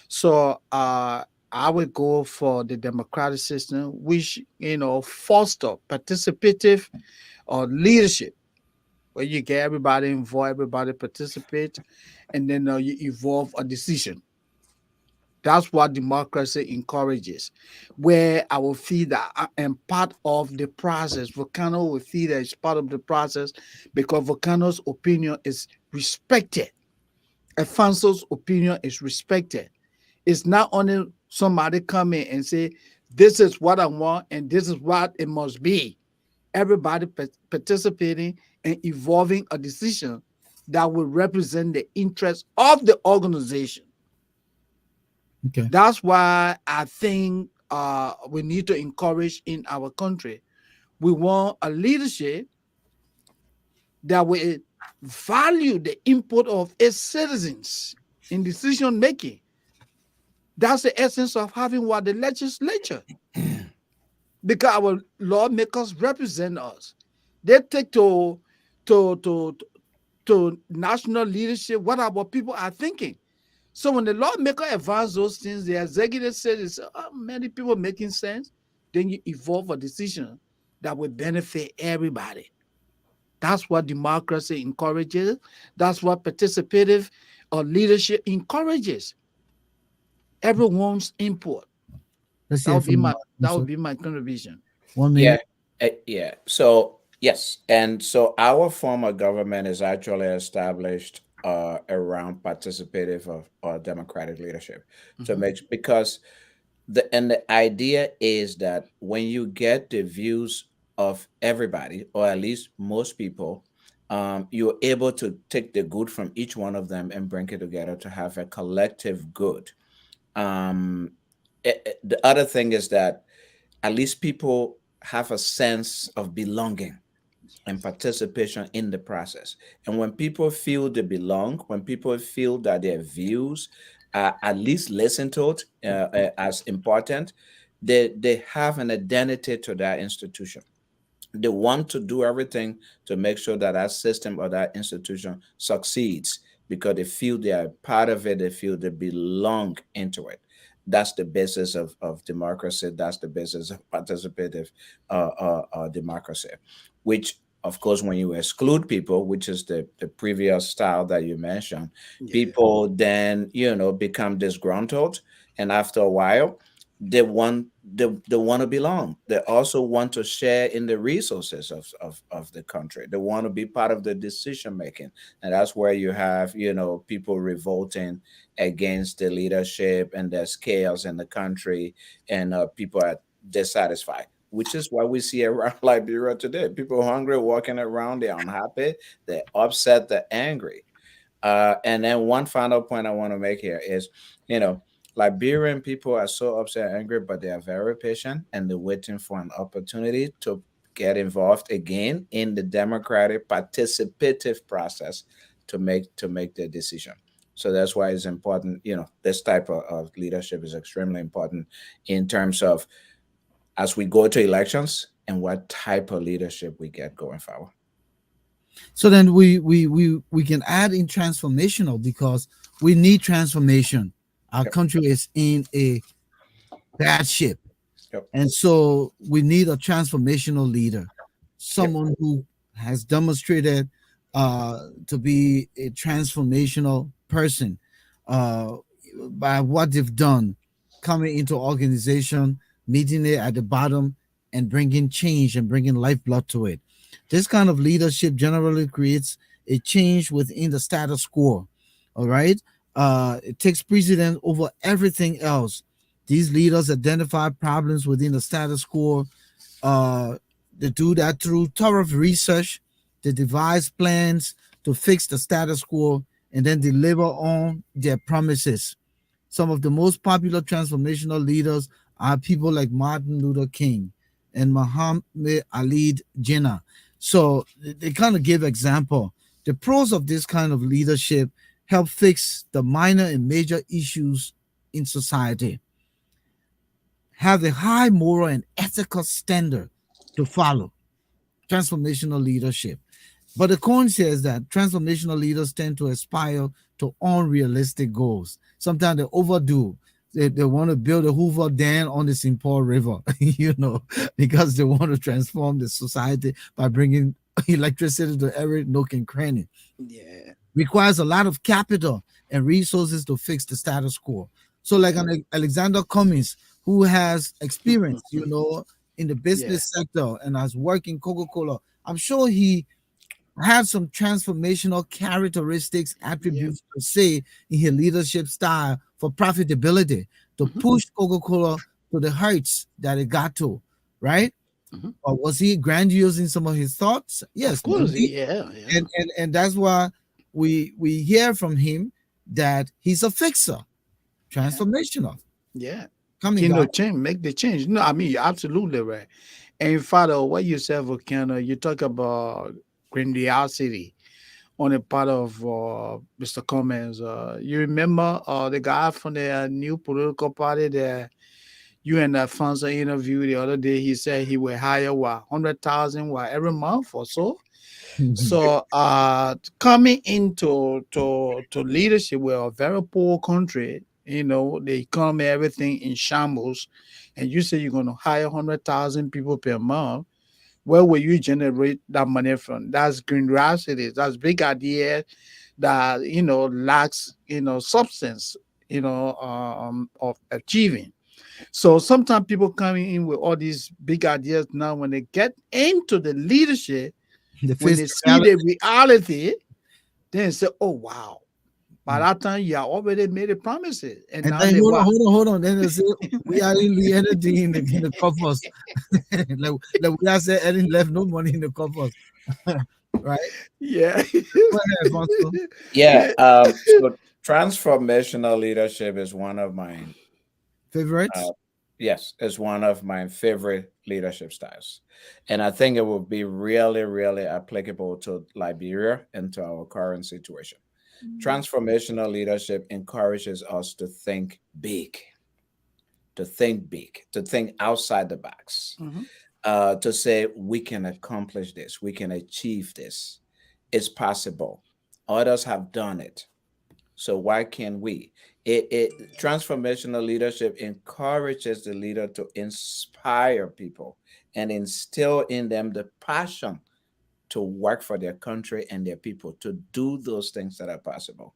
So I would go for the democratic system, which foster participative or leadership, where you get everybody involved, everybody participate, and then you evolve a decision. That's what democracy encourages, where I will feel that I am part of the process. Volcano will feel that it's part of the process because Volcano's opinion is respected. Alfonso's opinion is respected. It's not only somebody come in and say, this is what I want and this is what it must be. Everybody participating and evolving a decision that will represent the interest of the organization.
Okay.
That's why I think we need to encourage in our country. We want a leadership that will value the input of its citizens in decision making. That's the essence of having what the legislature, because our lawmakers represent us. They take to to to national leadership what our people are thinking. So when the lawmaker advance those things, the executive says, oh, many people making sense, then you evolve a decision that will benefit everybody. That's what democracy encourages. That's what participative or leadership encourages. Everyone's input.
Let's
That
hear
would be
from
my
you.
that would
So
be my contribution.
Yeah,1
minute.
yeah. So yes, and so our form of government is actually established around participative or democratic leadership to
Mhm.
make, because the idea is that when you get the views of everybody, or at least most people, you're able to take the good from each one of them and bring it together to have a collective good. Um, the other thing is that at least people have a sense of belonging and participation in the process. And when people feel they belong, when people feel that their views are at least listened to as important, they have an identity to that institution. They want to do everything to make sure that that system or that institution succeeds because they feel they are part of it, they feel they belong into it. That's the basis of democracy. That's the basis of participative democracy, which, of course, when you exclude people, which is the previous style that you mentioned,
Yeah,
people then, become disgruntled. And after a while, they want to belong. They also want to share in the resources of the country. They want to be part of the decision making. And that's where you have, people revolting against the leadership, and there's chaos in the country, and people are dissatisfied, which is what we see around Liberia today. People hungry, walking around, they're unhappy, they're upset, they're angry. And then one final point I want to make here is, you know, Liberian people are so upset and angry, but they are very patient and they're waiting for an opportunity to get involved again in the democratic participative process to make their decision. So that's why it's important, this type of leadership is extremely important in terms of as we go to elections and what type of leadership we get going forward.
So then we can add in transformational because we need transformation. Our
Yep.
country is in a bad ship.
Yep.
And so we need a transformational leader,
Yep.
someone who has demonstrated to be a transformational person uh, by what they've done, coming into organization, meeting it at the bottom, and bringing change and bringing lifeblood to it. This kind of leadership generally creates a change within the status quo. All right, it takes precedence over everything else. These leaders identify problems within the status quo. Uh, they do that through thorough research. They devise plans to fix the status quo and then deliver on their promises. Some of the most popular transformational leaders are people like Martin Luther King and Muhammad Ali Jinnah. So they kind of give example. The pros of this kind of leadership help fix the minor and major issues in society, have a high moral and ethical standard to follow. Transformational leadership. But the coin says that transformational leaders tend to aspire to unrealistic goals. Sometimes they overdo. They want to build a Hoover Dam on the St. Paul River, because they want to transform the society by bringing electricity to every nook and cranny.
Yeah.
Requires a lot of capital and resources to fix the status quo. So, like an Alexander Cummings, who has experience, in the
Yeah.
business sector and has worked in Coca-Cola, I'm sure he has some transformational characteristics,
Yeah.
attributes to say in his leadership style for profitability to
Mhm.
push Coca-Cola to the heights that it got to, right?
Mhm.
Or was he grandiose in some of his thoughts?
Of
Yes,
course.
maybe.
Yeah. Yeah.
And that's why we hear from him that he's a fixer,
Yeah.
transformational.
Yeah.
Coming,
Can
guy.
the change make the change? No, I mean you're absolutely right. And in fact, what you said, Volcano, you talk about grandiosity on the part of Mr. Cummings. You remember the guy from the new political party that you and Alphonso interviewed the other day? He said he will hire 100,000 every month or so. So coming into to leadership with a very poor country, the economy, everything in shambles, and you say you're gonna hire 100,000 people per month. Where will you generate that money from? That's grandiosity. That's big idea that lacks substance, of achieving. So sometimes people coming in with all these big ideas now, when they get into the leadership,
The
when
face
they
the
see
reality.
the reality, then they say, "Oh wow!" By
Mm.
that time, you have already made the promises, and
And
now
then
they
hold on,
what?
hold on, hold on. Then they say we are in the energy in the coffers. like we are saying, Eddie left no money in the coffers. Right?
Yeah,
Go ahead, Alfonso.
Yeah.
yeah,
So transformational leadership is one of mine.
Favorites?
Yes, it's one of my favorite leadership styles. And I think it will be really, really applicable to Liberia and to our current situation. Transformational leadership encourages us to think outside the box,
Mhm.
to say we can accomplish this, we can achieve this. It's possible. Others have done it. So why can't we? It transformational leadership encourages the leader to inspire people and instill in them the passion to work for their country and their people, to do those things that are possible.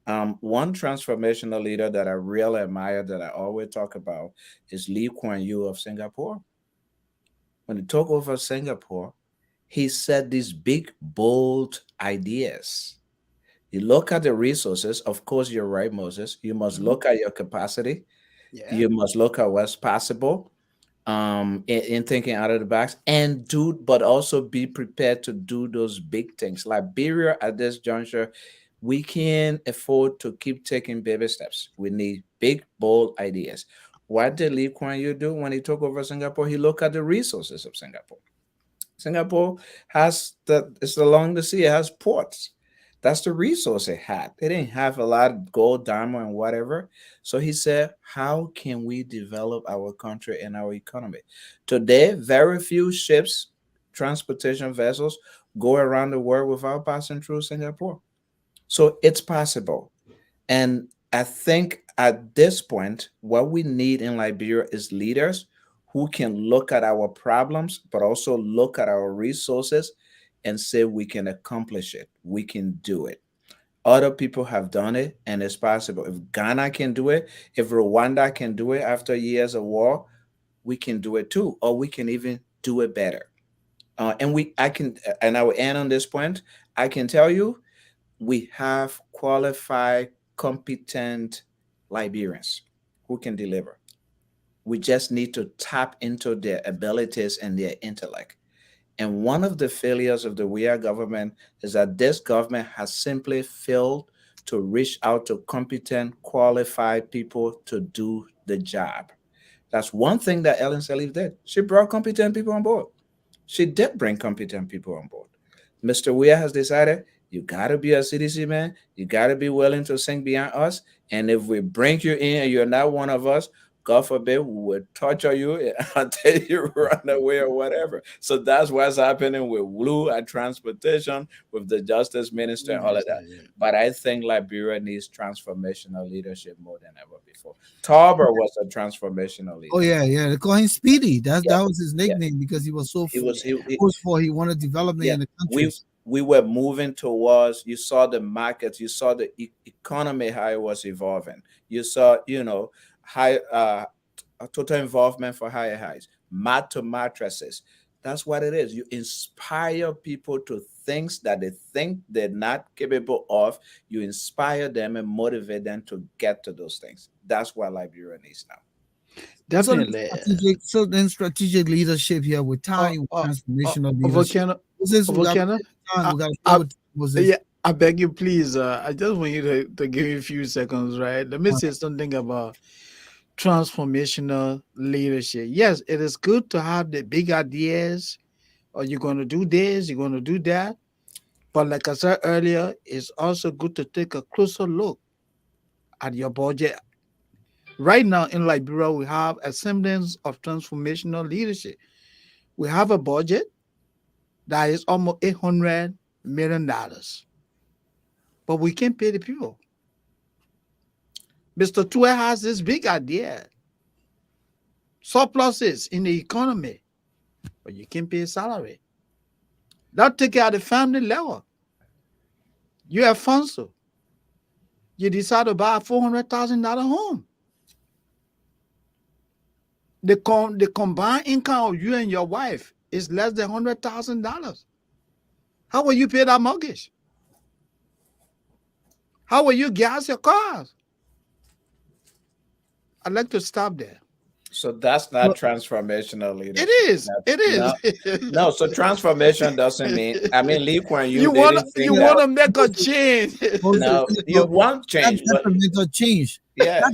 One transformational leader that I really admire, that I always talk about, is Lee Kuan Yew of Singapore. When he took over Singapore, he said these big, bold ideas. You look at the resources. Of course, you're right, Moses. You must
Mhm.
look at your capacity.
Yeah,
You must look at what's possible, in thinking out of the box, and but also be prepared to do those big things. Liberia at this juncture, we can afford to keep taking baby steps. We need big, bold ideas. What did Lee Kuan Yew do when he took over Singapore? He looked at the resources of Singapore. Singapore it's along the sea, it has ports. That's the resource it had. They didn't have a lot of gold, diamond, and whatever. So he said, how can we develop our country and our economy? Today, very few ships, transportation vessels go around the world without passing through Singapore. So it's possible. And I think at this point, what we need in Liberia is leaders who can look at our problems, but also look at our resources and say we can accomplish it. We can do it. Other people have done it and it's possible. If Ghana can do it, if Rwanda can do it after years of war, we can do it too, or we can even do it better. And I will end on this point. I can tell you, we have qualified, competent Liberians who can deliver. We just need to tap into their abilities and their intellect. And one of the failures of the WEA government is that this government has simply failed to reach out to competent, qualified people to do the job. That's one thing that Ellen Sirleaf did. She brought competent people on board. She did bring competent people on board. Mr. Weir has decided you got to be a CDC man. You got to be willing to sing beyond us. And if we bring you in and you're not one of us, God forbid, we would torture you until you run away or whatever. So that's what's happening with Blue at transportation, with the justice minister and all of that. But I think Liberia needs transformational leadership more than ever before. Tauber was a transformational leader.
Oh yeah. They call him Speedy. That
Yeah.
was his nickname because he was so
He
wanted development in the country.
We were moving towards, you saw the markets, you saw the economy, how it was evolving. You saw, high total involvement for higher highs, mat to mattresses. That's what it is. You inspire people to things that they think they're not capable of. You inspire them and motivate them to get to those things. That's what Liberia needs now.
Definitely.
So then strategic leadership here with time, transformational leadership.
Volcano. Yeah, I beg you, please. I just want you to give me a few seconds, right? Let me say something about transformational leadership. Yes, it is good to have the big ideas, or you're going to do this, you're going to do that. But like I said earlier, it's also good to take a closer look at your budget. Right now in Liberia, we have a semblance of transformational leadership. We have a budget that is almost $800 million. But we can't pay the people. Mr. Tue has this big idea. Surpluses in the economy, but you can't pay salary. That take it at the family level. You Alphonso, you decide to buy a $400,000 home. The combined income of you and your wife is less than $100,000. How will you pay that mortgage? How will you gas your cars? I'd like to stop there.
So that's not transformational leadership.
It is. It is.
No, so transformation doesn't mean, Lee Kuan Yew
you want to make a change.
No, you want change.
That's a mental change.
Yeah.
I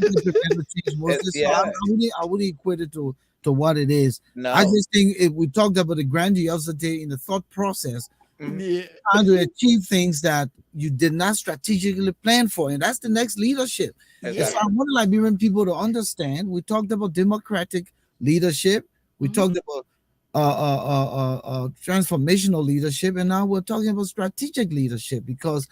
wouldn't equate it to what it is.
No.
I just think we talked about the grandiosity in the thought process,
Yeah.
trying to achieve things that you did not strategically plan for, and that's the next leadership.
Exactly.
So I want Liberian people to understand. We talked about democratic leadership. We talked about transformational leadership, and now we're talking about strategic leadership. Because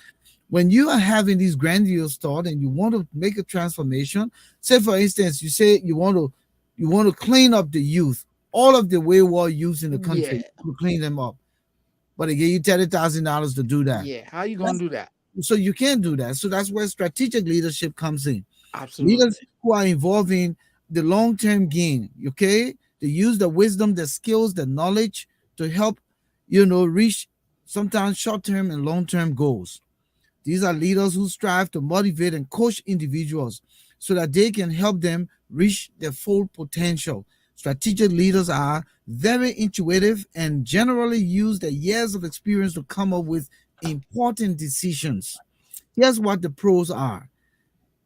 when you are having these grandiose thoughts and you want to make a transformation, say for instance, you say you want to clean up the youth, all of the wayward youth in the country, to clean them up, but they give you $30,000 to do that.
Yeah, how you gonna do that?
So you can't do that. So that's where strategic leadership comes in.
Absolutely.
Leaders who are involving the long-term gain, okay? They use the wisdom, the skills, the knowledge to help, reach sometimes short-term and long-term goals. These are leaders who strive to motivate and coach individuals so that they can help them reach their full potential. Strategic leaders are very intuitive and generally use their years of experience to come up with important decisions. Here's what the pros are.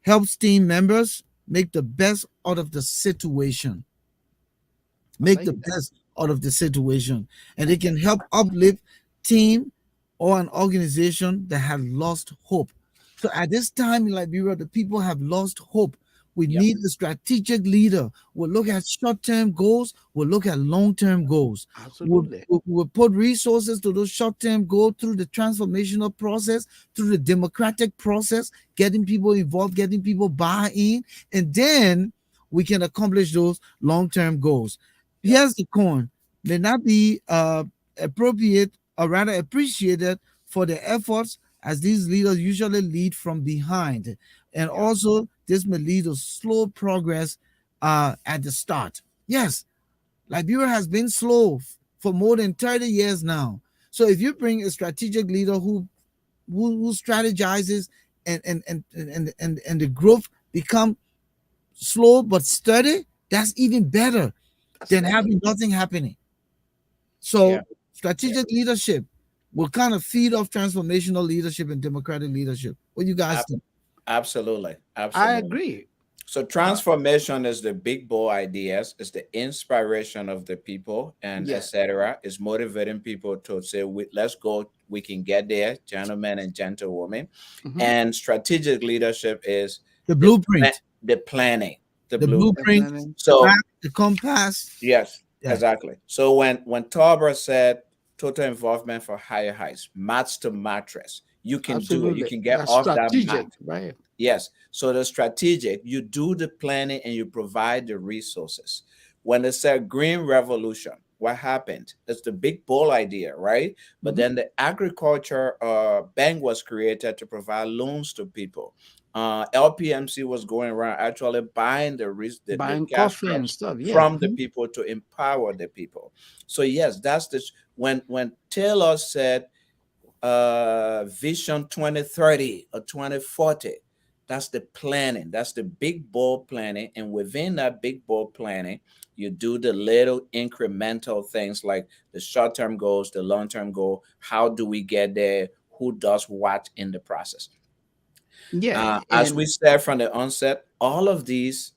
Helps team members make the best out of the situation. Best out of the situation. And they can help uplift team or an organization that have lost hope. So at this time in Liberia, the people have lost hope. We
Yeah.
need a strategic leader. We'll look at short-term goals. We'll look at long-term goals.
Absolutely.
We'll put resources to those short-term goals through the transformational process, through the democratic process, getting people involved, getting people buy-in, and then we can accomplish those long-term goals.
Yeah.
Here's the corn. May not be appropriate or rather appreciated for their efforts, as these leaders usually lead from behind. And
Yeah.
also, this may lead to slow progress at the start. Yes, Liberia has been slow for more than 30 years now. So if you bring a strategic leader who strategizes and the growth become slow but steady, that's even better than having nothing happening. So
Yeah.
strategic leadership will kind of feed off transformational leadership and democratic leadership. What do you guys
Ab-
think?
Absolutely.
I
Absolutely.
agree.
So transformation is the big bold ideas, is the inspiration of the people, and
Yeah.
etc. Is motivating people to say, let's go, we can get there, gentlemen and gentlewomen.
Mhm.
And strategic leadership is
The
the
blueprint,
the planning, the
the
blueprint.
blueprint,
Planning.
the
So
map, the compass.
yes,
Yeah.
exactly. So when Tauber said total involvement for higher heights, mats to mattress, you can do it. You
Absolutely.
can get
That's
off that mat.
strategic, right?
Yes. So the strategic, you do the planning and you provide the resources. When they said green revolution, what happened? It's the big bold idea, right? But
Mhm.
then the agriculture bank was created to provide loans to people. LPMC was going around actually buying the
Buying
cash
coffee and
crops
stuff. Yeah.
from the people to empower the people. So yes, that's this. When Taylor said Vision 2030 or 2040, that's the planning, that's the big bold planning, and within that big bold planning you do the little incremental things like the short-term goals, the long-term goal, how do we get there, who does what in the process.
Yeah.
As we
And
said from the onset, all of these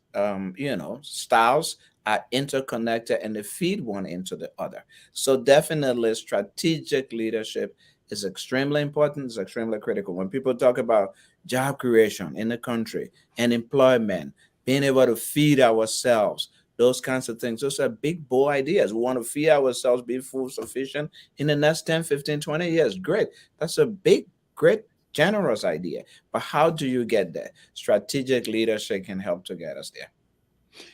styles are interconnected and they feed one into the other. So definitely strategic leadership is extremely important, it's extremely critical. When people talk about job creation in the country and employment, being able to feed ourselves, those kinds of things, those are big bold ideas. We want to feed ourselves, be food sufficient in the next 10, 15, 20 years. Great. That's a big, great, generous idea. But how do you get there? Strategic leadership can help to get us there.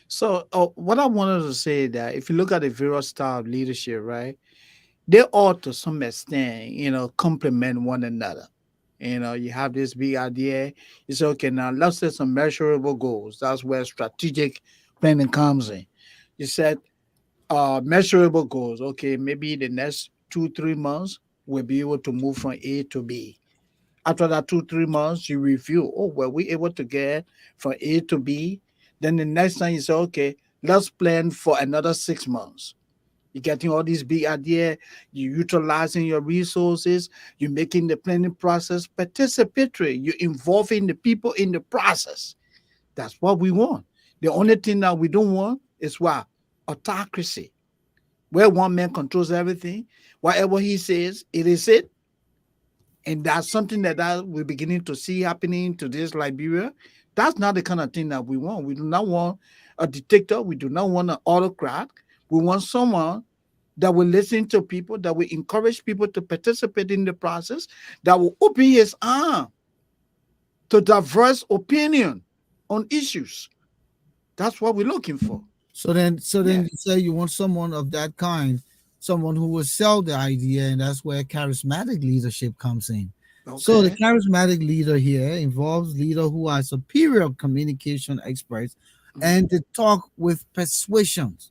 so what I wanted to say that if you look at the various style of leadership, right, they all to some extent, complement one another. You have this big idea. You say, okay, now let's set some measurable goals. That's where strategic planning comes in. You said measurable goals. Okay, maybe the next 2, 3 months we'll be able to move from A to B. After that 2, 3 months, you review. Oh, were we able to get from A to B? Then the next time you say, okay, let's plan for another 6 months. You're getting all these big ideas, you're utilizing your resources, you're making the planning process participatory, you're involving the people in the process. That's what we want. The only thing that we don't want is what? Autocracy, where one man controls everything. Whatever he says, it is it. And that's something that we're beginning to see happening to this Liberia. That's not the kind of thing that we want. We do not want a dictator. We do not want an autocrat. We want someone that will listen to people, that will encourage people to participate in the process, that will open his arm to diverse opinion on issues. That's what we're looking for.
So then
Yeah.
you say you want someone of that kind, someone who will sell the idea, and that's where charismatic leadership comes in. So the
Okay.
charismatic leader here involves leader who are superior communication experts
Mhm.
and they talk with persuasions.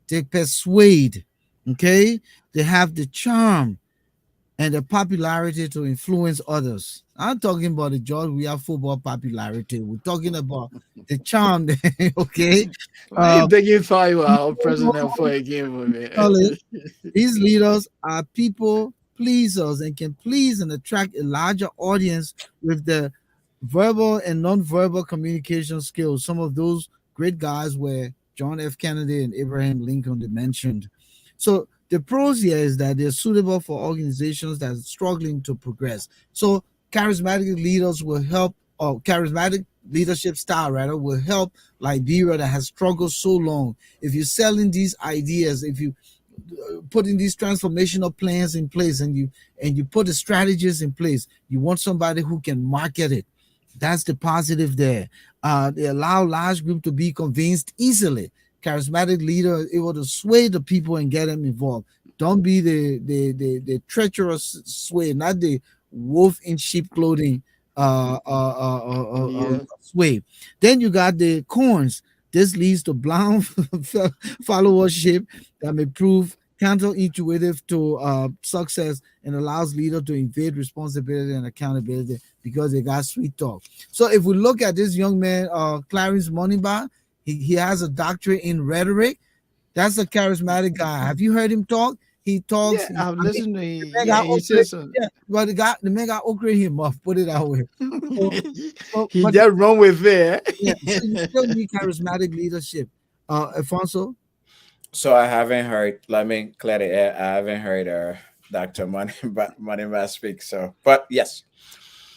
They persuade, okay? They have the charm and the popularity to influence others. I'm talking about the George Weah football popularity. We're talking about the charm, okay?
Why are you
Uh,
begging for our president for a game with
Knowledge.
me?
These leaders are people pleasers and can please and attract a larger audience with their verbal and non-verbal communication skills. Some of those great guys were John F. Kennedy and Abraham Lincoln they mentioned. So the pros here is that they're suitable for organizations that are struggling to progress. So charismatic leaders will help, or charismatic leadership style rather will help Liberia that has struggled so long. If you're selling these ideas, if you putting these transformational plans in place, and you put the strategies in place, you want somebody who can market it. That's the positive there. They allow large group to be convinced easily. Charismatic leader is able to sway the people and get them involved. Don't be the treacherous sway, not the wolf in sheep clothing
Yeah.
sway. Then you got the corns. This leads to blind followership that may prove counterintuitive to success and allows leader to evade responsibility and accountability because they got sweet talk. So if we look at this young man, Clarence Moneybar, he has a doctorate in rhetoric. That's a charismatic guy. Have you heard him talk? He talks.
Yeah, I've
I mean,
listened to
the
him.
man
Yeah,
got
he
upgrade,
says
yeah, but the man got upgrade him off. Put it that way. So,
he
but
just run with
yeah, so you
it.
still need charismatic leadership. Alfonso.
So I haven't heard. Let me clear the air. I haven't heard Dr. Moneyman speak. So, but yes.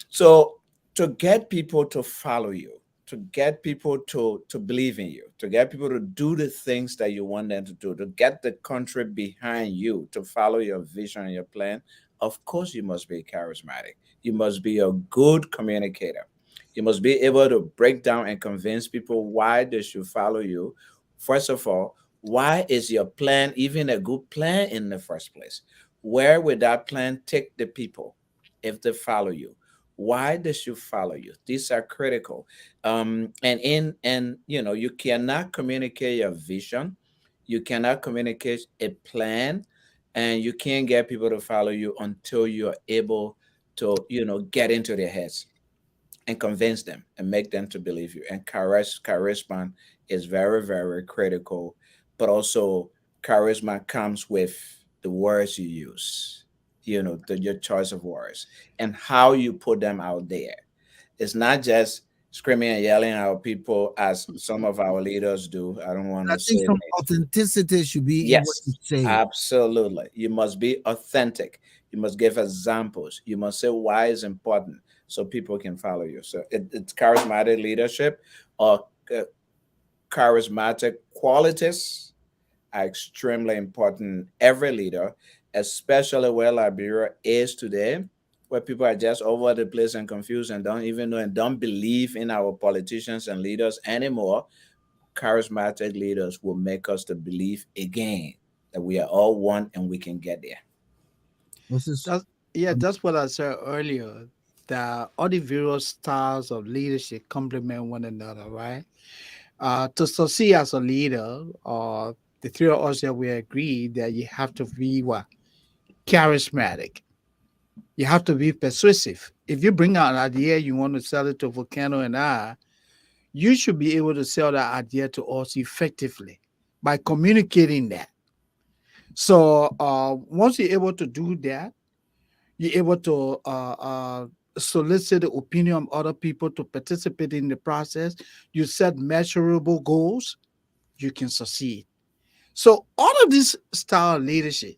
So to get people to follow you, to get people to believe in you, to get people to do the things that you want them to do, to get the country behind you, to follow your vision and your plan, of course you must be charismatic. You must be a good communicator. You must be able to break down and convince people why they should follow you. First of all, why is your plan even a good plan in the first place? Where will that plan take the people if they follow you? Why they should follow you? These are critical. And you cannot communicate your vision, you cannot communicate a plan, and you can't get people to follow you until you're able to get into their heads and convince them and make them to believe you. And charisma is very, very critical. But also, charisma comes with the words you use, your choice of words and how you put them out there. It's not just screaming and yelling at people as some of our leaders do. I don't want
I
to say
think some
names.
authenticity should be in what you
Yes,
say.
absolutely. You must be authentic. You must give examples. You must say why it's important so people can follow you. So it's charismatic leadership or charismatic qualities are extremely important in every leader, especially where Liberia is today, where people are just over the place and confused and don't even know and don't believe in our politicians and leaders anymore. Charismatic leaders will make us to believe again that we are all one and we can get there.
This is
That's yeah, that's what I said earlier. That all the various styles of leadership complement one another, right? To succeed as a leader, the three of us that we agree that you have to be what charismatic. You have to be persuasive. If you bring out an idea, you want to sell it to Volcano and I, you should be able to sell that idea to us effectively by communicating that. So once you're able to do that, you're able to solicit the opinion of other people to participate in the process. You set measurable goals, you can succeed. So all of this style of leadership,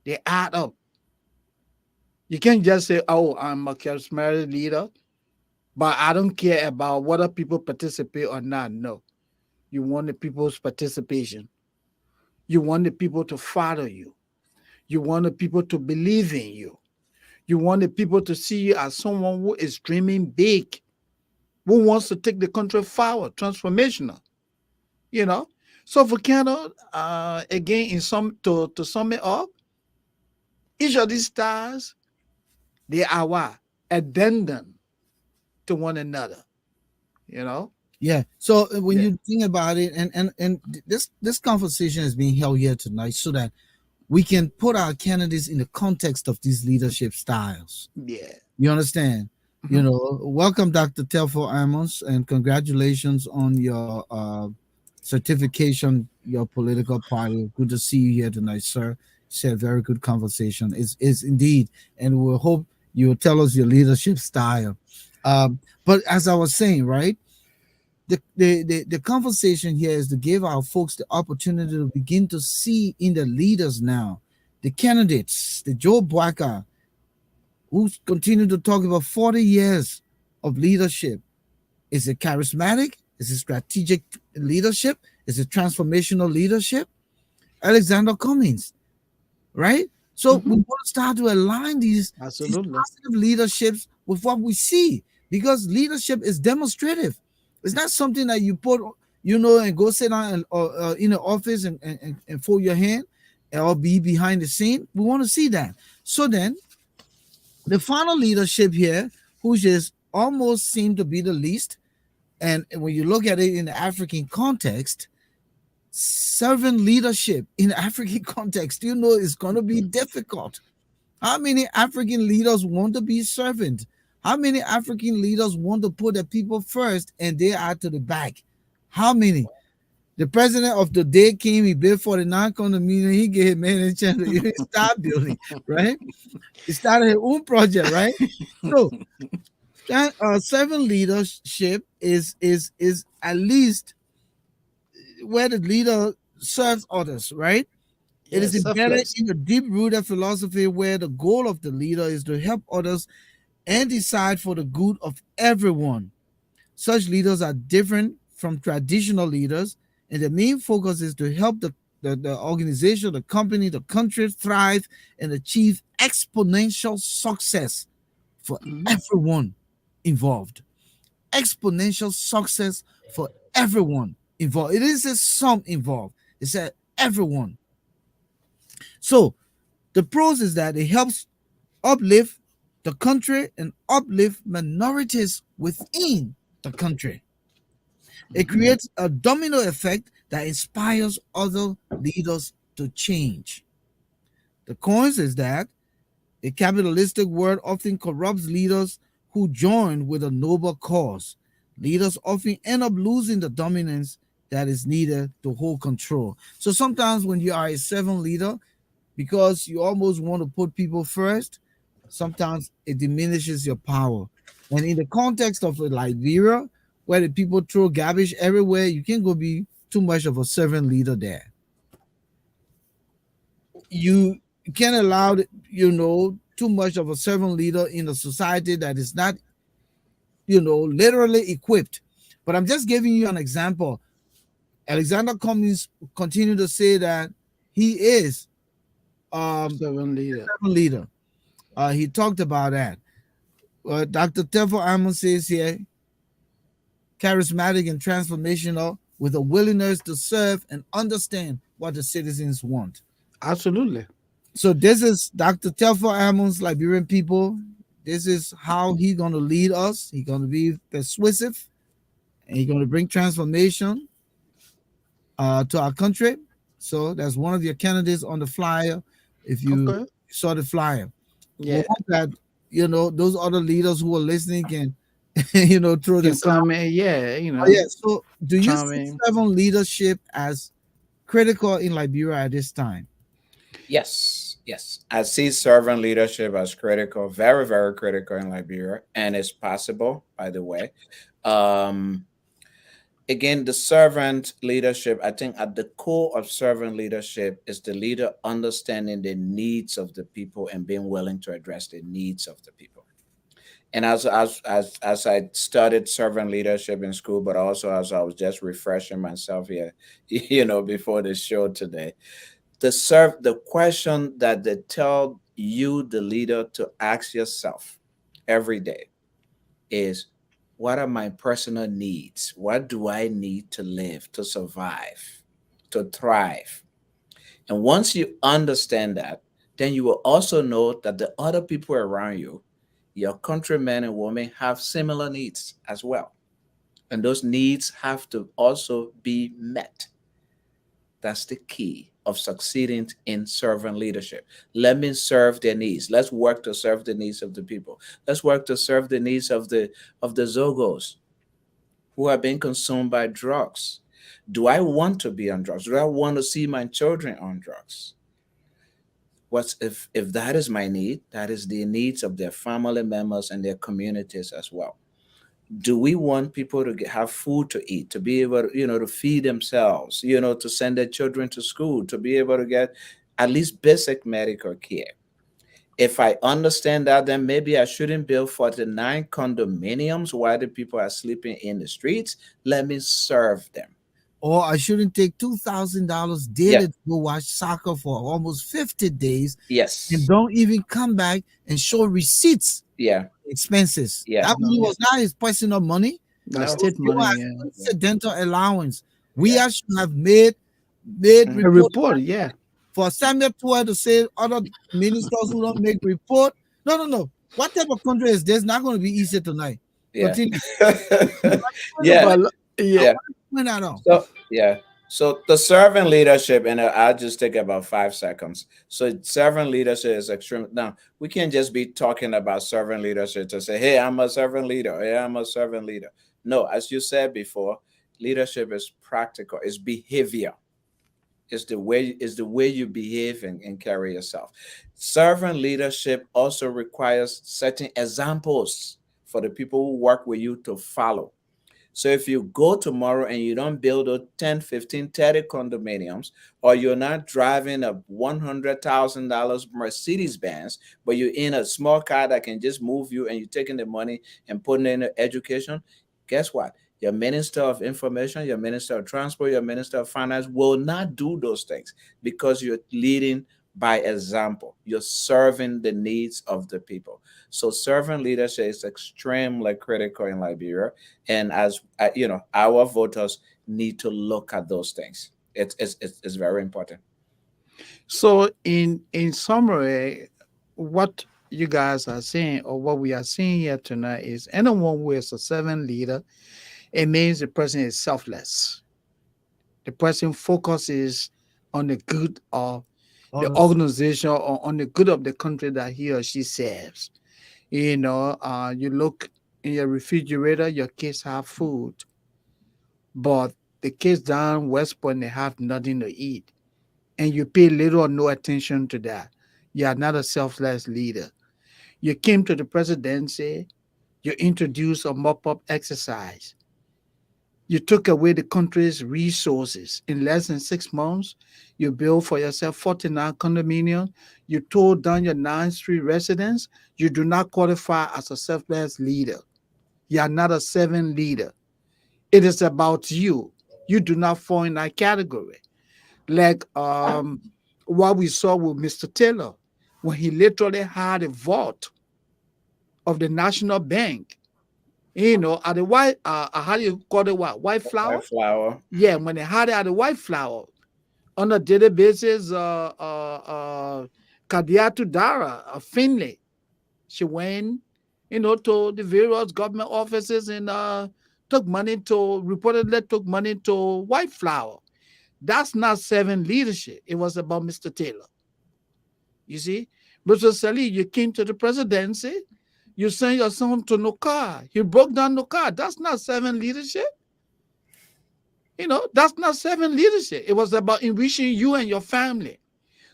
they add up. You can't just say, "Oh, I'm a charismatic leader, but I don't care about whether people participate or not." No, you want the people's participation. You want the people to follow you. You want the people to believe in you. You want the people to see you as someone who is dreaming big, who wants to take the country forward, transformational. You know. So Volcano, again, in some to sum it up, each of these stars, they are what? Addendum to one another. You know?
yeah. So when
Yeah.
you think about it, and this conversation is being held here tonight, so that we can put our candidates in the context of these leadership styles.
Yeah.
You understand?
Mhm.
Welcome, Dr. Telfo Amos, and congratulations on your certification, your political party. Good to see you here tonight, sir. It's a very good conversation. It's indeed, and we'll hope you will tell us your leadership style. But as I was saying, right, the conversation here is to give our folks the opportunity to begin to see in the leaders now, the candidates, the Joe Boaca, who's continued to talk about 40 years of leadership, Is it charismatic? Is it strategic leadership? Is it transformational leadership? Alexander Cummings, right? So we
Mhm.
want to start to align these
Absolutely.
positive leaderships with what we see, because leadership is demonstrative. It's not something that you put, and go sit down or in an office and fold your hand or be behind the scene. We want to see that. So then the final leadership here, which is almost seem to be the least, and when you look at it in the African context, servant leadership in the African context, is going to be difficult. How many African leaders want to be servant? How many African leaders want to put the people first and they are to the back? How many? The president of the day came, he built 49 condominium, he gave man a chance to start building, right? He started his own project, right? So that servant leadership is at least where the leader serves others, right? It
Yeah,
is embedded
selfless.
in a deep rooted philosophy where the goal of the leader is to help others and decide for the good of everyone. Such leaders are different from traditional leaders, and the main focus is to help the organization, the company, the country thrive and achieve exponential success for
Mhm.
everyone involved. Exponential success for everyone involved. It isn't some involved, it's that everyone. So the pros is that it helps uplift the country and uplift minorities within the country. It
Mhm.
creates a domino effect that inspires other leaders to change. The cons is that a capitalistic world often corrupts leaders who join with a noble cause. Leaders often end up losing the dominance that is needed to hold control. So sometimes when you are a servant leader, because you almost want to put people first, sometimes it diminishes your power. And in the context of Liberia, where the people throw garbage everywhere, you can't go be too much of a servant leader there. You can't allow, too much of a servant leader in a society that is not, literally equipped. But I'm just giving you an example. Alexander Cummings continued to say that he is
Servant
a
leader.
servant leader. He talked about that. Dr. Tefo Amon says here, charismatic and transformational with a willingness to serve and understand what the citizens want.
Absolutely.
So this is Dr. Tefo Amon's Liberian people. This is how he's going to lead us. He's going to be persuasive and he's going to bring transformation to our country. So that's one of your candidates on the flyer. If you
Okay.
saw the flyer, we
Yeah.
hope that those other leaders who are listening can throw
Can
this out.
come in. Yeah.
Oh, yeah. So do you
Chime
see
in.
servant leadership as critical in Liberia at this time?
Yes, yes. I see servant leadership as critical, very, very critical in Liberia, and it's possible, by the way. Um, Again, the servant leadership, I think at the core of servant leadership is the leader understanding the needs of the people and being willing to address the needs of the people. And as I studied servant leadership in school, but also as I was just refreshing myself here, before the show today, the question that they tell you, the leader, to ask yourself every day is, what are my personal needs? What do I need to live, to survive, to thrive? And once you understand that, then you will also know that the other people around you, your countrymen and women, have similar needs as well. And those needs have to also be met. That's the key of succeeding in servant leadership. Let me serve their needs. Let's work to serve the needs of the people. Let's work to serve the needs of the Zogos who are being consumed by drugs. Do I want to be on drugs? Do I want to see my children on drugs? What's if that is my need, that is the needs of their family members and their communities as well. Do we want people to have food to eat, to be able to, to feed themselves, to send their children to school, to be able to get at least basic medical care? If I understand that, then maybe I shouldn't build 49 condominiums while the people are sleeping in the streets. Let me serve them.
Or I shouldn't take $2,000
Yeah.
daily to go watch soccer for almost 50 days and
Yes.
don't even come back and show receipts
Yeah.
expenses.
Yeah.
That
No,
money was not his personal money.
that's
No.
state
You
money.
as
Yeah.
incidental allowance. We
Yeah.
should have made
Mhm.
A
report
report. Yeah.
for Samuel Tour to say other ministers who don't make report. No, no, no. What type of country is this? Not going to be easy tonight.
Yeah.
Continue.
Yeah.
But yeah.
Yeah.
Point that out.
So yeah. So the servant leadership, and I'll just take about 5 seconds. So servant leadership is extreme. Now we can't just be talking about servant leadership to say, "Hey, I'm a servant leader. Hey, I'm a servant leader." No, as you said before, leadership is practical. It's behavior. It's the way you behave and carry yourself. Servant leadership also requires certain examples for the people who work with you to follow. So if you go tomorrow and you don't build a 10, 15, 30 condominiums, or you're not driving a $100,000 Mercedes Benz, but you're in a small car that can just move you and you're taking the money and putting it in education, guess what? Your Minister of Information, your Minister of Transport, your Minister of Finance will not do those things because you're leading by example. You're serving the needs of the people. So servant leadership is extremely critical in Liberia, and as our voters need to look at those things. It's very important.
So in summary, what you guys are saying or what we are seeing here tonight is anyone who is a servant leader, it means the person is selfless. The person focuses on the good of the
Others.
organization or on the good of the country that he or she serves. You look in your refrigerator, your kids have food, but the kids down West Point they have nothing to eat, and you pay little or no attention to that. You are not a selfless leader. You came to the presidency, you introduced a mop-up exercise. You took away the country's resources. In less than 6 months, you built for yourself 49 condominiums. You tore down your 9th Street residence. You do not qualify as a selfless leader. You are not a servant leader. It is about you. You do not fall in that category. Like what we saw with Mr. Taylor, when he literally had a vault of the National Bank, at the white, how do you call it? What? White flower?
White flower.
Yeah, when they had it at the white flower on a daily basis, Kadiatu Dara of Finley, she went, to the various government offices and reportedly took money to white flower. That's not servant leadership. It was about Mr. Taylor. You see, Mr. Sali, you came to the presidency, you sent your son to Nokar. He broke down Nokar. That's not servant leadership. That's not servant leadership. It was about enriching you and your family.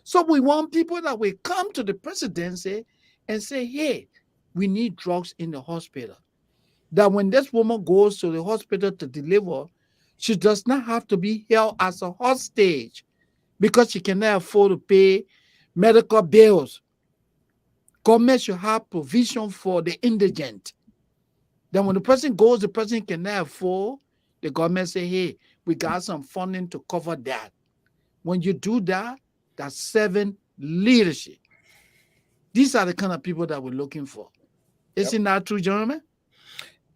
So we want people that will come to the presidency and say, hey, we need drugs in the hospital. That when this woman goes to the hospital to deliver, she does not have to be held as a hostage because she cannot afford to pay medical bills. Government should have provision for the indigent. Then when the person goes, the person cannot afford, the government say, hey, we got some funding to cover that. When you do that, that's servant leadership. These are the kind of people that we're looking for.
Yep.
Isn't that true, gentlemen?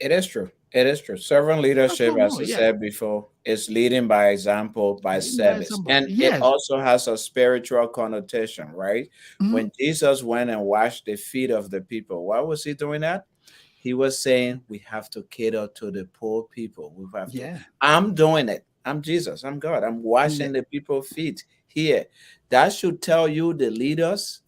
It is true. It is true. Servant leadership, as I
Yeah.
said before, is leading by example, by service. And it
Yes.
also has a spiritual connotation, right?
Mhm.
When Jesus went and washed the feet of the people, why was he doing that? He was saying we have to cater to the poor people. We have to.
Yeah.
I'm doing it. I'm Jesus. I'm God. I'm washing the people's feet here. That should tell you, the leaders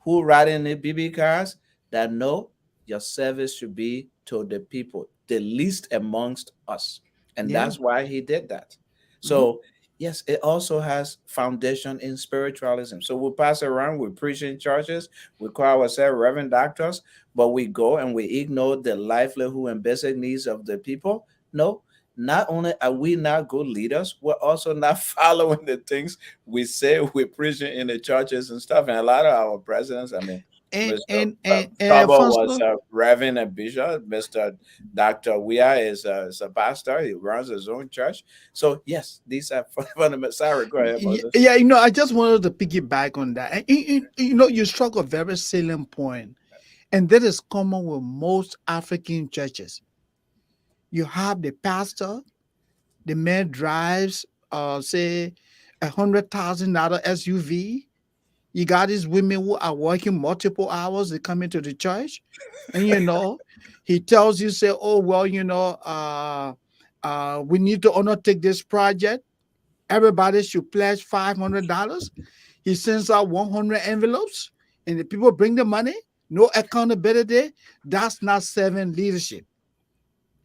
who ride in the BB cars, that no, your service should be to the people, the least amongst us. And
Yeah.
that's why he did that. So, yes, it also has foundation in spiritualism. So we pass around, we preach in churches, we call ourselves Reverend Doctors, but we go and we ignore the livelihood and basic needs of the people. No, not only are we not good leaders, we're also not following the things we say we're preaching in the churches and stuff. And a lot of our presidents, I mean, Mr.
and
Trouble was
Alfonso,
a reverend and bishop. Mr. Dr. Weah is a pastor. He runs his own church. So yes, these are fundamental. Sorry, go ahead, Moses.
yeah, I just wanted to piggyback on that. And you struck a very salient point, and that is common with most African churches. You have the pastor, the man drives, say, $100,000 SUV. You got these women who are working multiple hours. They come into the church, and he tells you, say, "Oh well, we need to undertake this project. Everybody should pledge $500." He sends out 100 envelopes, and the people bring the money. No accountability. That's not servant leadership,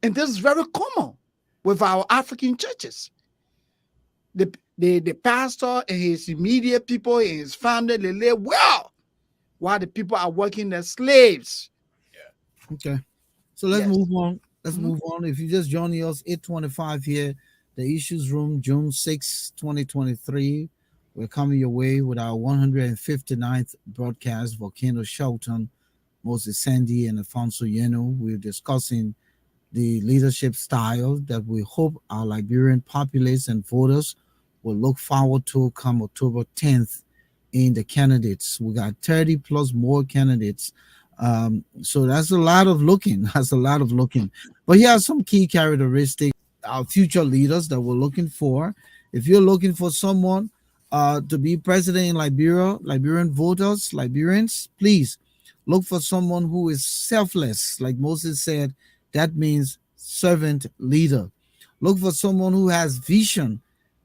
and this is very common with our African churches. The pastor and his immediate people and his family, they live well, while the people are working as slaves.
Okay. So let's
Yes.
move on. Let's
Mhm.
move on. If you just joining us, 8:25 here, the Issues Room, June 6, 2023. We're coming your way with our 159th broadcast, Volcano Shelton, Moses Sandy, and Alfonso Yeno. We're discussing the leadership style that we hope our Liberian populace and voters will look forward to come October 10th in the candidates. We got 30 plus more candidates. So that's a lot of looking. That's a lot of looking. But here are some key characteristics our future leaders that we're looking for. If you're looking for someone to be president in Liberia, Liberian voters, Liberians, please look for someone who is selfless. Like Moses said, that means servant leader. Look for someone who has vision.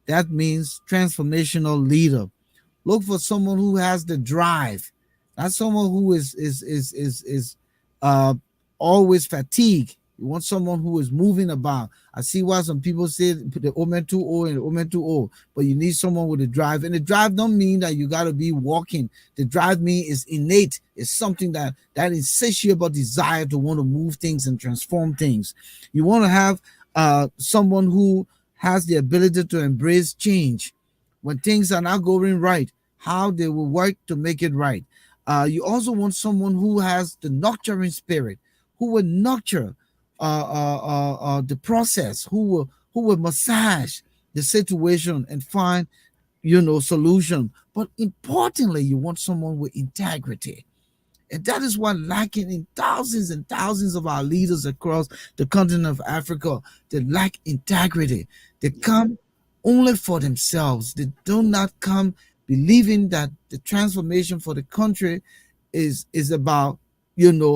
That means transformational leader. Look for someone who has the drive. Not someone who is uh always fatigued. You want someone who is moving about. I see why some people say the omen too old and the omen too old, but you need someone with a drive. And the drive don't mean that you got to be walking. The drive mean is innate. It's something that insatiable desire to want to move things and transform things. You want to have someone who has the ability to embrace change when things are not going right, how they will work to make it right. You also want someone who has the nurturing spirit, who will nurture the process, who will massage the situation and find solution. But importantly, you want someone with integrity. And that is what lacking in thousands and thousands of our leaders across the continent of Africa. They lack integrity. They come only for themselves. They do not come believing that the transformation for the country is about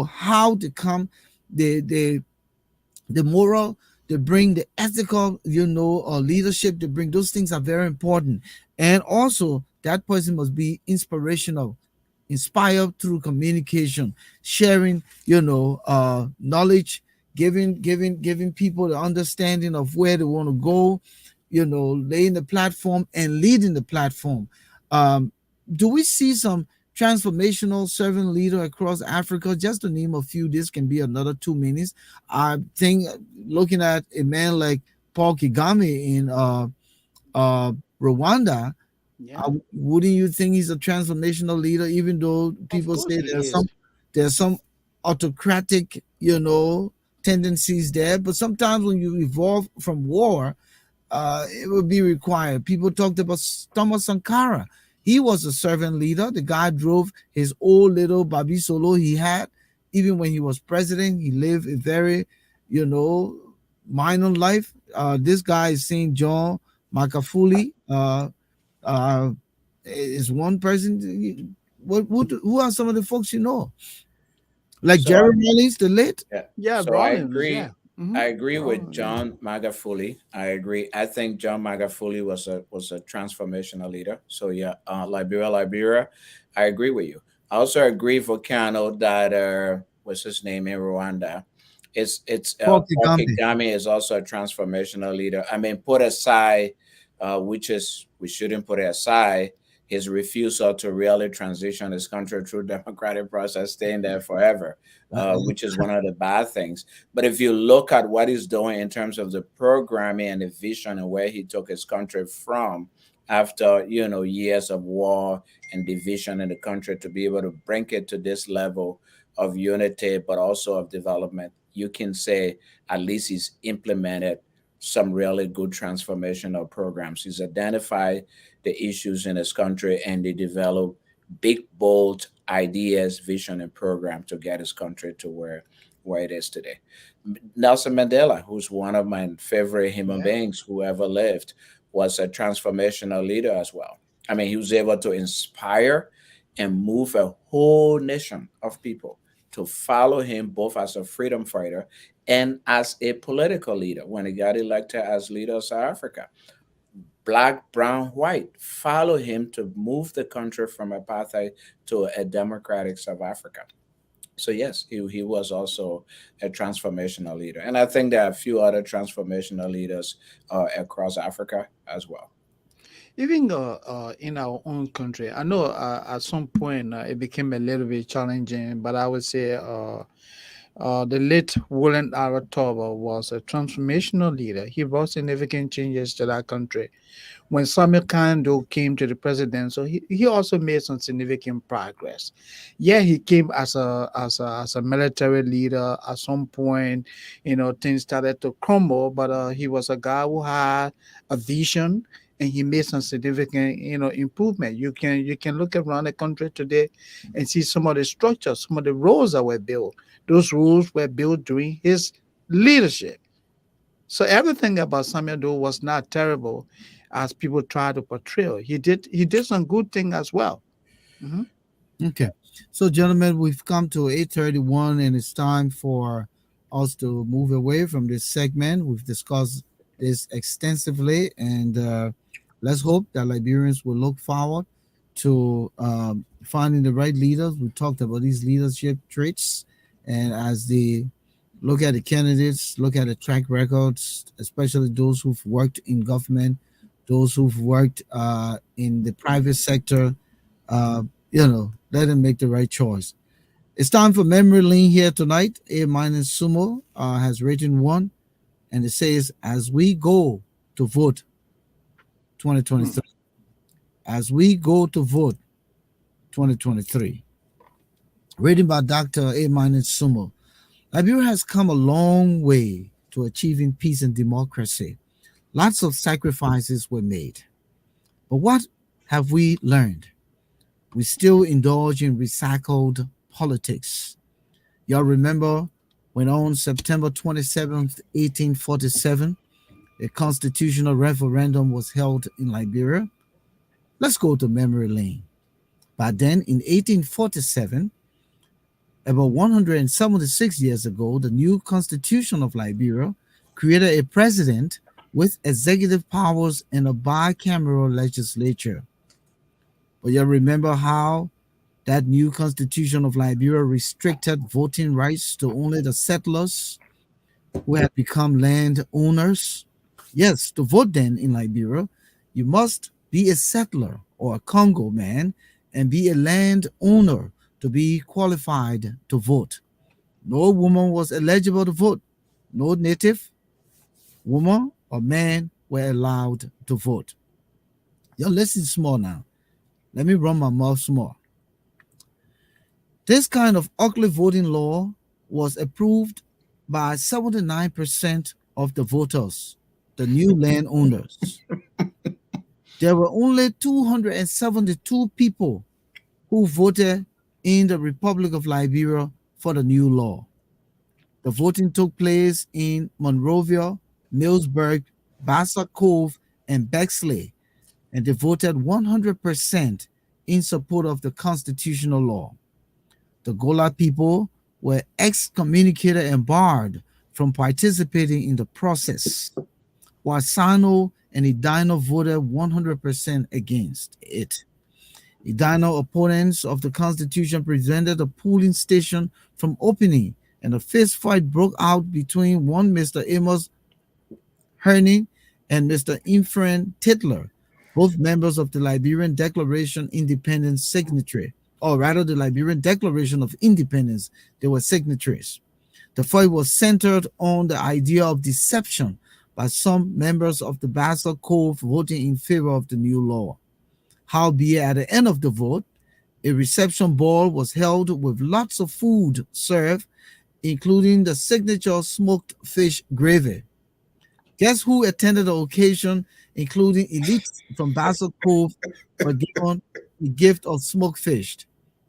how to come the moral, they bring the ethical, or leadership, they bring those things are very important. And also that person must be inspirational, inspired through communication, sharing, knowledge, giving people the understanding of where they want to go, laying the platform and leading the platform. Do we see some transformational servant leader across Africa? Just to name a few, this can be another 2 minutes. I think looking at a man like Paul Kagame in uh, Rwanda,
Yeah,
wouldn't you think he's a transformational leader? Even though
of
people
course
say
he is.
there's some autocratic, tendencies there, but sometimes when you evolve from war, it would be required. People talked about Thomas Sankara. He was a servant leader. The guy drove his old little Babi Solo he had. Even when he was president, he lived a very, minor life. This guy is Saint John Makafuli. Uh, is one person. Who are some of the folks you know? Like
So I,
Jerry Mullis, the late.
yeah,
Yeah,
so I
Rawlins. Yeah.
agree. I agree with
Rawlins, yeah.
John Magafuli. I agree. I think John Magafuli was a transformational leader. So yeah, Liberia. I agree with you. I also agree, Volcano, that what's his name in Rwanda?
Paul
Paul
Kagame.
Kagame is also a transformational leader. I mean, put aside, which is we shouldn't put it aside, his refusal to really transition his country through democratic process, staying there forever, which is one of the bad things. But if you look at what he's doing in terms of the programming and the vision and where he took his country from, after, years of war and division in the country, to be able to bring it to this level of unity, but also of development. You can say at least he's implemented some really good transformational programs. He's identified the issues in his country, and they develop big, bold ideas, vision, and program to get his country to where it is today. Nelson Mandela, who's one of my favorite human beings who ever lived, was a transformational leader as well. I mean, he was able to inspire and move a whole nation of people to follow him, both as a freedom fighter and as a political leader when he got elected as leader of South Africa. Black, brown, white follow him to move the country from apartheid to a democratic South Africa. So yes, he was also a transformational leader, and I think there are a few other transformational leaders across Africa as well.
Even in our own country, I know at some point it became a little bit challenging, but I would say the late Roland Aratoba was a transformational leader. He brought significant changes to that country. When Samuel Kando came to the president, so he also made some significant progress. Yeah, he came as a military leader. At some point, things started to crumble, but he was a guy who had a vision, and he made some significant improvement. You can look around the country today and see some of the structures, some of the roads that were built. Those rules were built during his leadership. So everything about Samuel Doe was not terrible, as people try to portray. He did some good thing as well. Mhm.
Okay. So, gentlemen, we've come to 8:31, and it's time for us to move away from this segment. We've discussed this extensively, and let's hope that Liberians will look forward to finding the right leaders. We talked about these leadership traits, and as they look at the candidates, look at the track records, especially those who've worked in government, those who've worked in the private sector, let them make the right choice. It's time for memory lane here tonight. A minus Sumo has written one, and it says, "As we go to vote 2023, as we go to vote 2023." Written by Dr. A minus Sumo. Liberia has come a long way to achieving peace and democracy. Lots of sacrifices were made. But what have we learned? We still indulge in recycled politics. Y'all remember when on September 27th, 1847, a constitutional referendum was held in Liberia? Let's go to memory lane. By then, in 1847, about 176 years ago, the new Constitution of Liberia created a president with executive powers and a bicameral legislature. But you remember how that new Constitution of Liberia restricted voting rights to only the settlers who had become landowners? Yes, to vote then in Liberia, you must be a settler or a Congo man and be a landowner to be qualified to vote. No woman was eligible to vote. No native woman or man were allowed to vote. Yo, listen small now. Let me run my mouth small. This kind of ugly voting law was approved by 79% of the voters, the new landowners. There were only 272 people who voted in the Republic of Liberia for the new law. The voting took place in Monrovia, Millsburg, Bassa Cove, and Bexley, and they voted 100% in support of the constitutional law. The Gola people were excommunicated and barred from participating in the process, while Sano and Edina voted 100% against it. Edina opponents of the Constitution prevented the polling station from opening, and a fist fight broke out between one Mr. Amos Herning and Mr. Infren Titler, both members of the Liberian Declaration Independence signatory, or rather the Liberian Declaration of Independence. They were signatories. The fight was centered on the idea of deception by some members of the Basel Cove voting in favor of the new law. Howbeit, at the end of the vote, a reception ball was held with lots of food served, including the signature smoked fish gravy. Guess who attended the occasion, including elites from Basel Cove, were given the gift of smoked fish.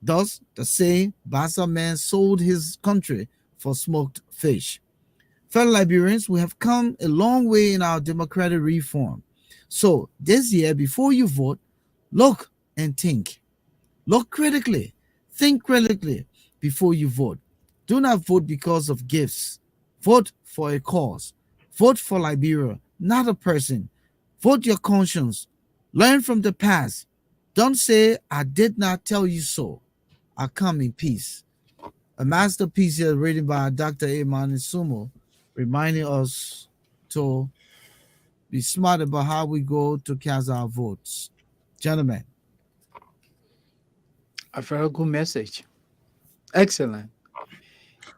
Thus, the same Basel man sold his country for smoked fish. Fellow Liberians, we have come a long way in our democratic reform. So, this year, before you vote, look and think. Look critically. Think critically before you vote. Do not vote because of gifts. Vote for a cause. Vote for Liberia, not a person. Vote your conscience. Learn from the past. Don't say, I did not tell you so. I come in peace. A masterpiece here written by Dr. Eman Sumo, reminding us to be smart about how we go to cast our votes. Gentlemen.
A very good message. Excellent.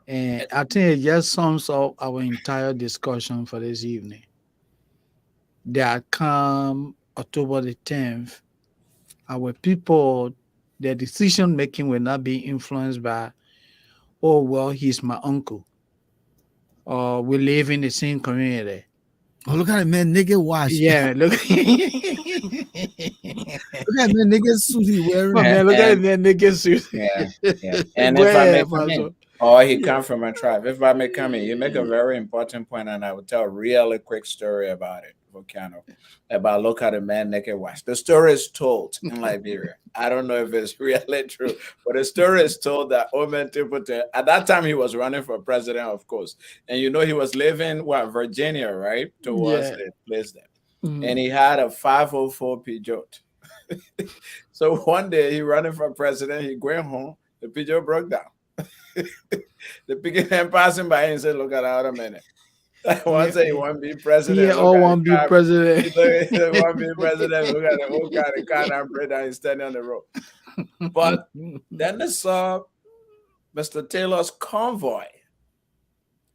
And I think it just sums up our entire discussion for this evening. That come October the 10th, our people, their decision making will not be influenced by, oh, well, he's my uncle, or we live in the same community.
Oh, look at that man, nigga wash.
Yeah, look.
Look at that nigga suit he wearing.
My man, look at that nigga suit.
Yeah, yeah. And
Go
if I may
ahead,
come
Pastor.
in, or he come from a tribe, if I may come in, you make a very important point, and I will tell a really quick story about it, Volcano, about look at a man naked wash. The story is told in Liberia. I don't know if it's really true, but the story is told that Omen Tipote, at that time he was running for president, of course, and you know he was living Virginia, right, towards
Yeah.
the place there,
Mhm.
and he had a 504 Peugeot. So one day he running for president, he going home, the Peugeot broke down. The big man passing by and said, "Look at that, a minute." One say he want to be president.
Yeah,
look
all
at
want to
the
be
car.
president.
He want to be president. Look at the whole car, the car and break down. He's standing on the road. But then they saw Mr. Taylor's convoy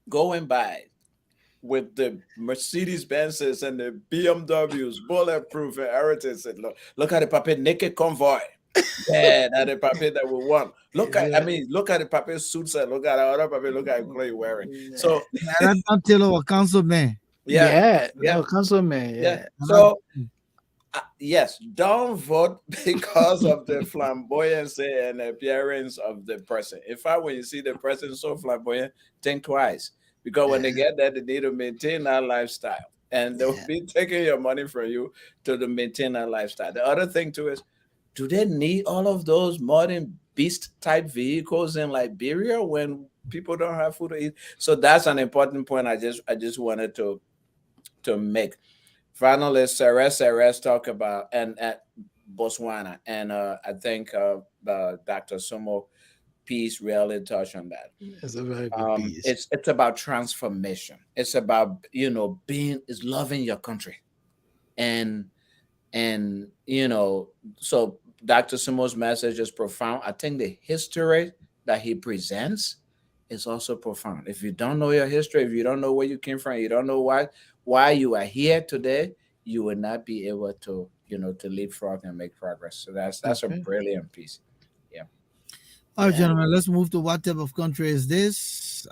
going by with the Mercedes Benzes and the BMWs, bulletproof and everything. Said, look at the puppet naked convoy. Yeah, that's the puppet that we want. Look at the puppet suits and look at the other puppet, look at the clothes you're wearing. So
That's not Taylor, a council man.
yeah.
No, councilman. Yeah.
So yes, don't vote because of the flamboyancy and appearance of the person. In fact, when you see the person so flamboyant, think twice. Because when they get there, they need to maintain that lifestyle. And they'll be taking your money from you to maintain that lifestyle. The other thing too is, do they need all of those modern beast type vehicles in Liberia when people don't have food to eat? So that's an important point I just wanted to make. Finally, Ceres talk about and at Botswana, and I think Dr. Sumo piece really touched on that.
It's a very good piece.
It's about transformation. It's about loving your country, and so Dr. Sumo's message is profound. I think the history that he presents is also profound. If you don't know your history, if you don't know where you came from, you don't know why you are here today, you will not be able to to leapfrog and make progress. So that's a brilliant piece. Yeah.
All right, gentlemen, let's move to what type of country is this?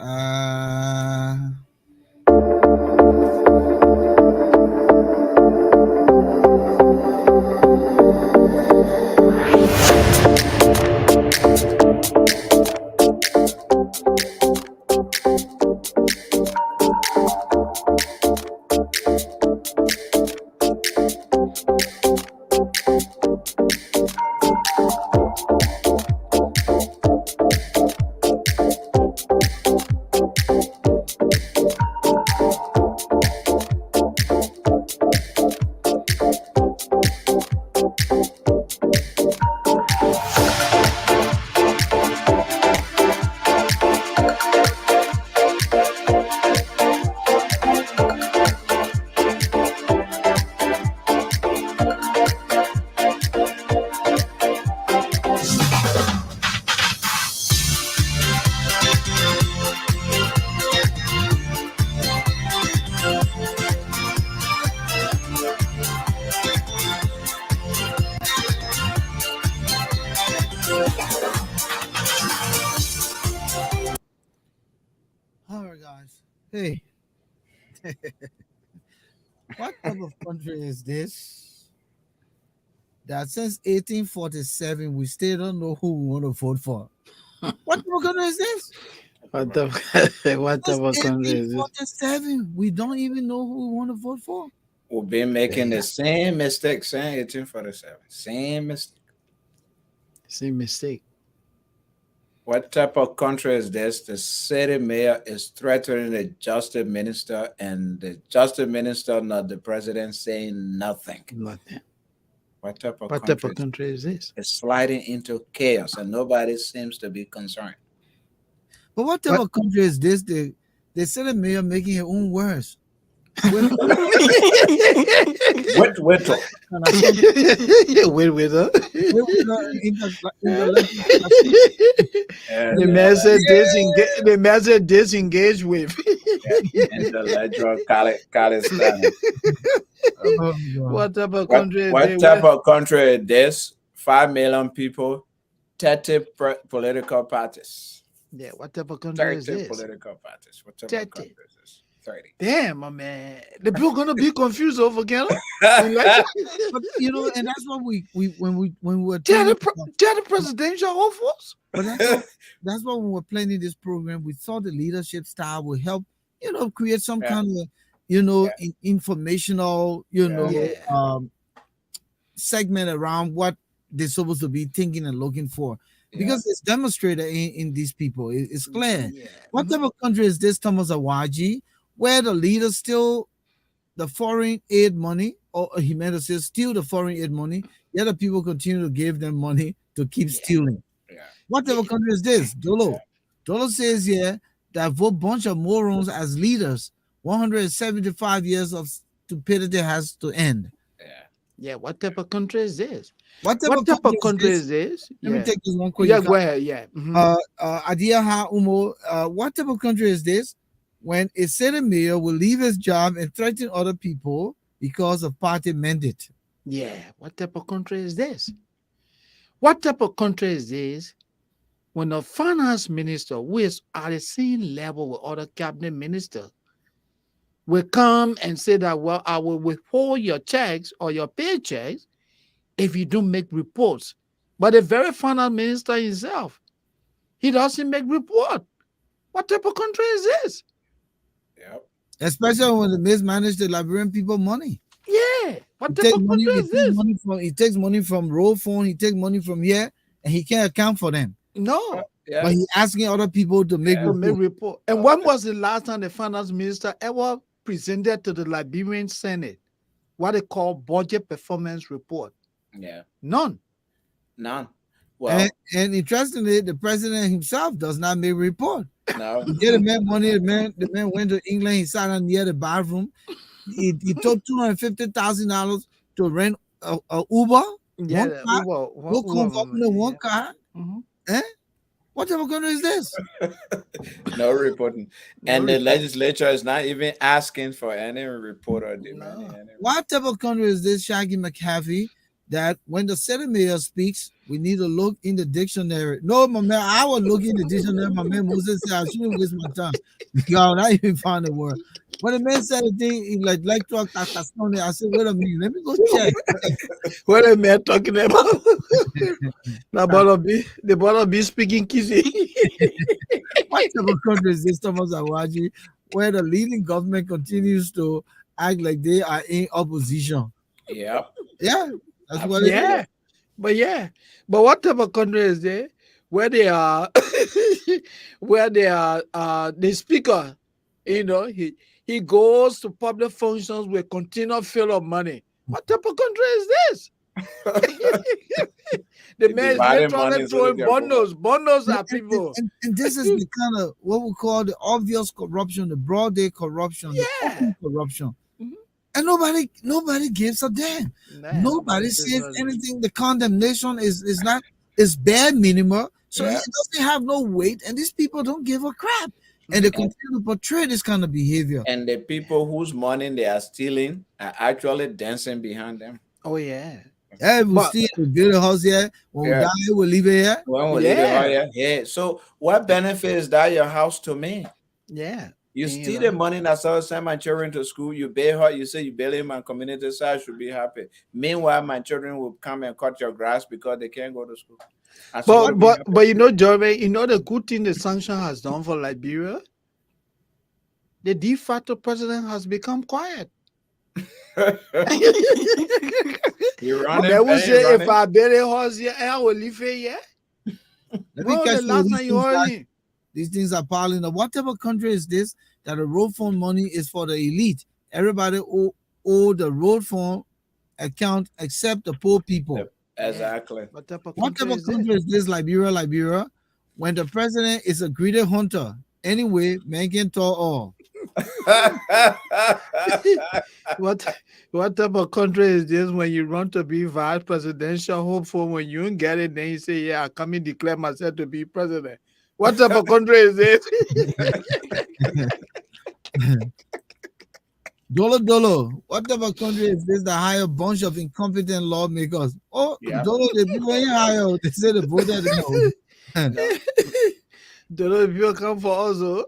Hey, what type of country is this? That since 1847 we still don't know who we want to vote for. What type of country is this?
What the what
Since
type of country is this?
1847 we don't even know who we want to vote for.
We've been making the same mistake since 1847. Same mistake.
Same mistake.
What type of country is this? The city mayor is threatening the justice minister, and the justice minister, not the president, saying nothing.
Nothing.
What type of
What
country
type of country is this?
is sliding into chaos, and nobody seems to be concerned?
But what type of country is this? They said the mayor making it own worse.
Wait,
Wait, huh?
and,
The man said disengage. The man said disengage with.
intellectual kaleidoscope.
What type of country is
What
this?
type of country is this? 5 million people, 30 political parties.
Yeah, what type of country is
30
this?
political parties. What type
30.
of country is this? 30.
Damn, my man. The people gonna be confused over Volcano.
But you know, and that's what we when we were
They're
talking
the presidential hopefuls.
but that's why when we were planning this program, we thought the leadership style would help, create some kind of, informational,
Yeah.
segment around what they're supposed to be thinking and looking for. Because it's demonstrated in these people. It's clear.
Yeah.
What type of country is this, Thomas Awaji, where the leaders still the foreign aid money, or humanitarian steal the foreign aid money, the other people continue to give them money to keep stealing?
Yeah.
What type of country is this? Dolo. Dolo says here that for a bunch of morons as leaders, 175 years of stupidity has to end.
Yeah, what type of country is this?
What type
of country is this?
Let me take this one quick.
Yeah, go ahead. Yeah. Mhm.
Adiaha Umo, what type of country is this when a city mayor will leave his job and threaten other people because of party mandate?
Yeah, what type of country is this? What type of country is this when the finance minister, who is at the same level with other cabinet ministers, will come and say that, well, I will withhold your checks or your paychecks if you don't make reports. But the very finance minister himself, he doesn't make report. What type of country is this?
Yep.
Especially when they mismanage the Liberian people money.
Yeah. What type of country is this?
He takes money from road phone, he takes money from here, and he can't account for them.
No.
Yeah.
But he's asking other people to make
report. And when was the last time the finance minister ever presented to the Liberian Senate what they call budget performance report?
Yeah.
None.
Well,
and interestingly, the president himself does not make a report.
no.
He gave the man money. The man went to England. He sat on near the bathroom. He took $250,000 to rent a Uber.
Yeah,
one car.
Mm-hmm.
What type of country is this?
No reporting. And the legislature is not even asking for any report or demanding any.
What type of country is this, Shaggy McAfee, that when the city mayor speaks, we need to look in the dictionary? No, my man, I will look in the dictionary. My man Moses said I shouldn't waste my time. God, I even found the word. When the man said a thing, he like talk, I said, wait a minute, let me go check.
What a man talking about? The bottle be speaking kizzy.
What type of country is this, Thomas Awaji, where the leading government continues to act like they are in opposition?
Yep.
Yeah, that's what it is.
But what type of country is there where they are the speaker, he goes to public functions with continual fill of money? What type of country is this? The man is literally throwing bundles at people.
And this is the kind of what we call the obvious corruption, the broad day corruption, the open corruption.
Mhm.
And nobody gives a damn. Nobody says anything. The condemnation is bare minimum. So it doesn't have no weight, and these people don't give a crap. And they continue to portray this kind of behavior.
And the people whose money they are stealing are actually dancing behind them.
Oh, yeah.
Yeah, we build a house here. When we die, we'll leave it here.
When we leave it here. Yeah. So what benefit is that your house to me?
Yeah.
You
And,
steal the money that I send my children to school. You bail her. You say you bail him, and community side should be happy. Meanwhile, my children will come and cut your grass because they can't go to school. And so
but
we'll be
but
happy.
but you know, Jeremy, you know the good thing the sanction has done for Liberia. The de facto president has become quiet.
You
But
running,
they will
paying,
say if
running.
I bury a horse here, I will leave it here.
Let
When
me
was
catch
the
you.
last time you heard him?
These things are piling up. What type of country is this that the road fund money is for the elite? Everybody owe the road fund account except the poor people.
Exactly.
What type of
What
country
type of
is this?
country is this? Liberia, when the president is a greedy hunter. Anyway, man can talk all.
What type of country is this when you run to be vice presidential hopeful, when you don't get it, then you say, yeah, I come and declare myself to be president. What type of country is this?
Dolo, what type of country is this that hire a bunch of incompetent lawmakers? Oh,
Yeah.
Dolo, the people ain't hire. They say the voted no.
Don't know if you come for us. Oh.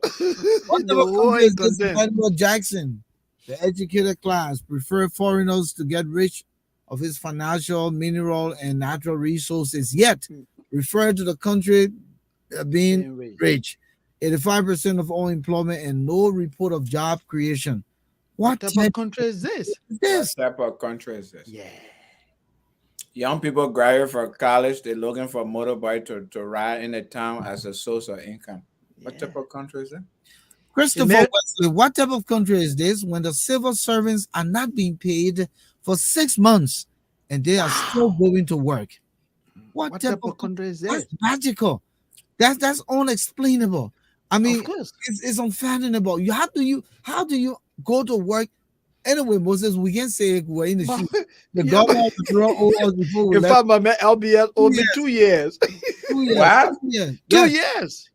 What
The
type of
war
country
is
is this?
content.
Emmanuel Jackson, the educated class, prefer foreigners to get rich of his financial, mineral, and natural resources, yet refer to the country being
Being rich.
rich. 85% of all employment and no report of job creation.
What
What
type of country is this?
is
What
this?
type of country is this?
Yeah.
Young people graduate from college, they're looking for a motorbike to ride in the town as a source of income. What type of country is that?
Christopher
Amen.
Wesley, what type of country is this when the civil servants are not being paid for 6 months and they are still going to work?
What type of country is
That's
this?
magical. That's unexplainable. I mean,
Of course.
it's unfathomable. How do you go to work? Anyway, Moses, we can say we're in the
But-
shoe. The
yeah,
government of the world owed us before we
in
left.
fact, my man LBS owed me 2 years.
2 years.
What?
2 years.
2
Yes.
years.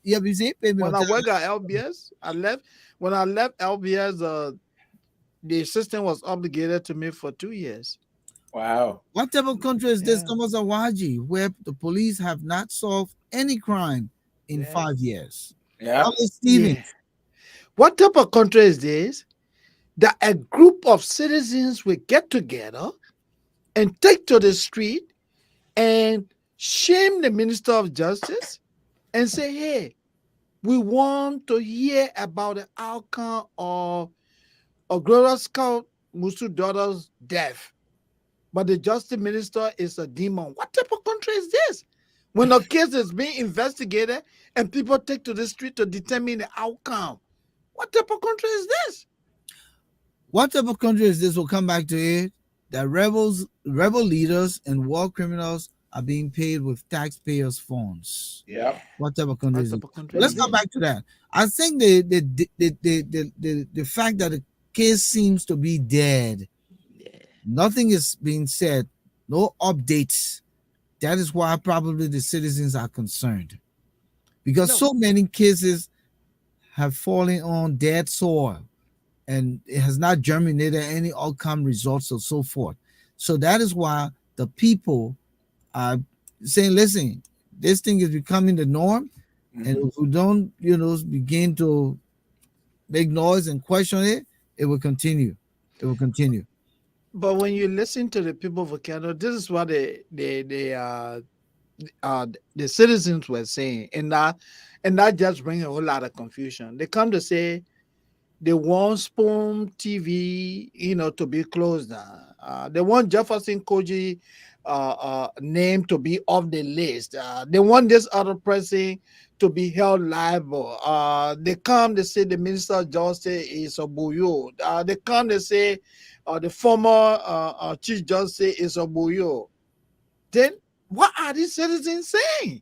Yeah, you see, pay me
When
on
I
time.
work at LBS, when I left LBS, the assistant was obligated to me for 2 years.
Wow.
What type of country is this,
Yeah.
Thomas Awaji, where the police have not solved any crime in
Yeah.
5 years?
Yeah.
Thomas Stevens.
Yeah. What type of country is this? That a group of citizens will get together and take to the street and shame the Minister of Justice and say, hey, we want to hear about the outcome of Gloria Scout Musu daughter's death. But the Justice Minister is a demon. What type of country is this? When the case is being investigated and people take to the street to determine the outcome. What type of country is this?
What type of country is this? We'll come back to it. That rebel leaders, and war criminals are being paid with taxpayers' funds.
Yeah.
What type of country
What
is it?
type of country
Let's
is
come
this?
back to that. I think the fact that the case seems to be dead, nothing is being said, no updates. That is why probably the citizens are concerned, because
No.
so many cases have fallen on dead soil and it has not germinated any outcome results or so forth. So that is why the people are saying, listen, this thing is becoming the norm. And if we don't, begin to make noise and question it, it will continue. It will continue.
But when you listen to the people of Volcano, this is what the citizens were saying, and that just brings a whole lot of confusion. They come to say they want Spoon TV, to be closed down. They want Jefferson Koji name to be off the list. They want this other person to be held liable. They come, they say the Minister of Justice is a buyo. They come, they say the former Chief Justice is a buyo. Then what are these citizens saying?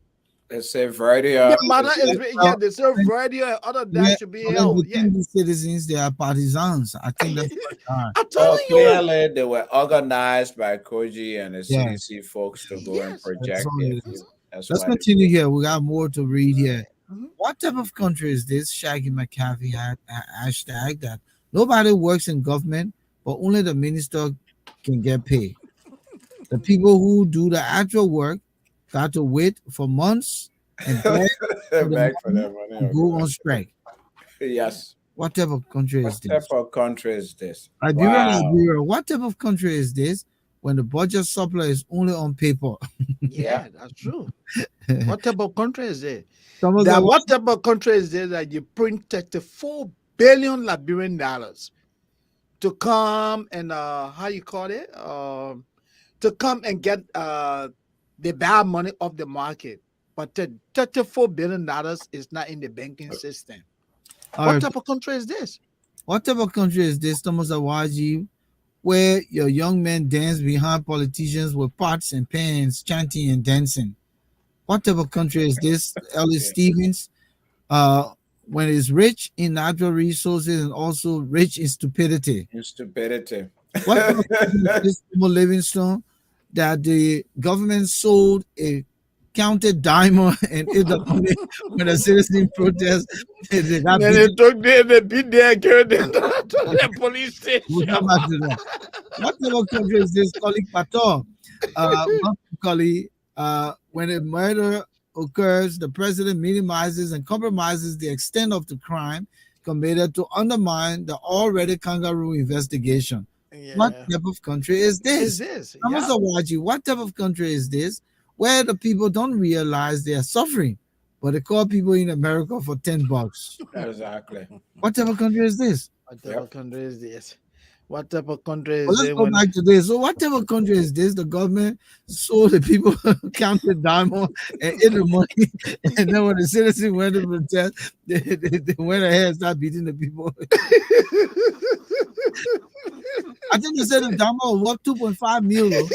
They say variety
The
of
matter is, they say variety and other that should be held.
Within the citizens, they are partisans. I think that's what they are.
I'm telling you.
clearly they were organized by Koji and the
Yes.
CDC folks to go and
Yes.
project
That's all
their
it
view.
is.
That's
Let's
why
continue here. We got more to read here.
Mhm.
What type of country is this? Shaggy McAfee had hashtag that nobody works in government, but only the minister can get paid. The people who do the actual work got to wait for months and beg
they
for the
beg for
money
their money.
and go on strike.
Yes.
What type of country is
What type
this?
of country is this?
Liberia,
Wow.
Liberia. What type of country is this when the budget supply is only on paper?
Yeah, that's true. What type of country is it?
Thomas,
That what type of country is there that you print 34 billion Liberian dollars to come and how you call it? To come and get the bad money off the market. But $34 billion is not in the banking system. What type of country is this?
What type of country is this, Thomas Awaji, where your young men dance behind politicians with pots and pans, chanting and dancing? What type of country is this, Ellis Stevens? When it's rich in natural resources and also rich in stupidity.
Stupidity.
What type of country is this, Livingstone, that the government sold a counted diamond and hid the money when a citizen protest? They got
Then they took them, they beat their carried them to the police station.
We'll come back to that. What type of country is this, colleague Pato? Colleague, when a murder occurs, the president minimizes and compromises the extent of the crime committed to undermine the already kangaroo investigation.
Yeah.
What type of country is this? Thomas Awaji, what type of country is this where the people don't realize they are suffering, but they call people in America for $10?
Exactly.
What type of country is this?
What type of country is this? What type of country is
Well, let's go back to this. So what type of country is this? The government sold the people counted diamond and hid the money. And then when the citizens went to protest, they went ahead and started beating the people. I think they said the diamond was worth 2.5 million.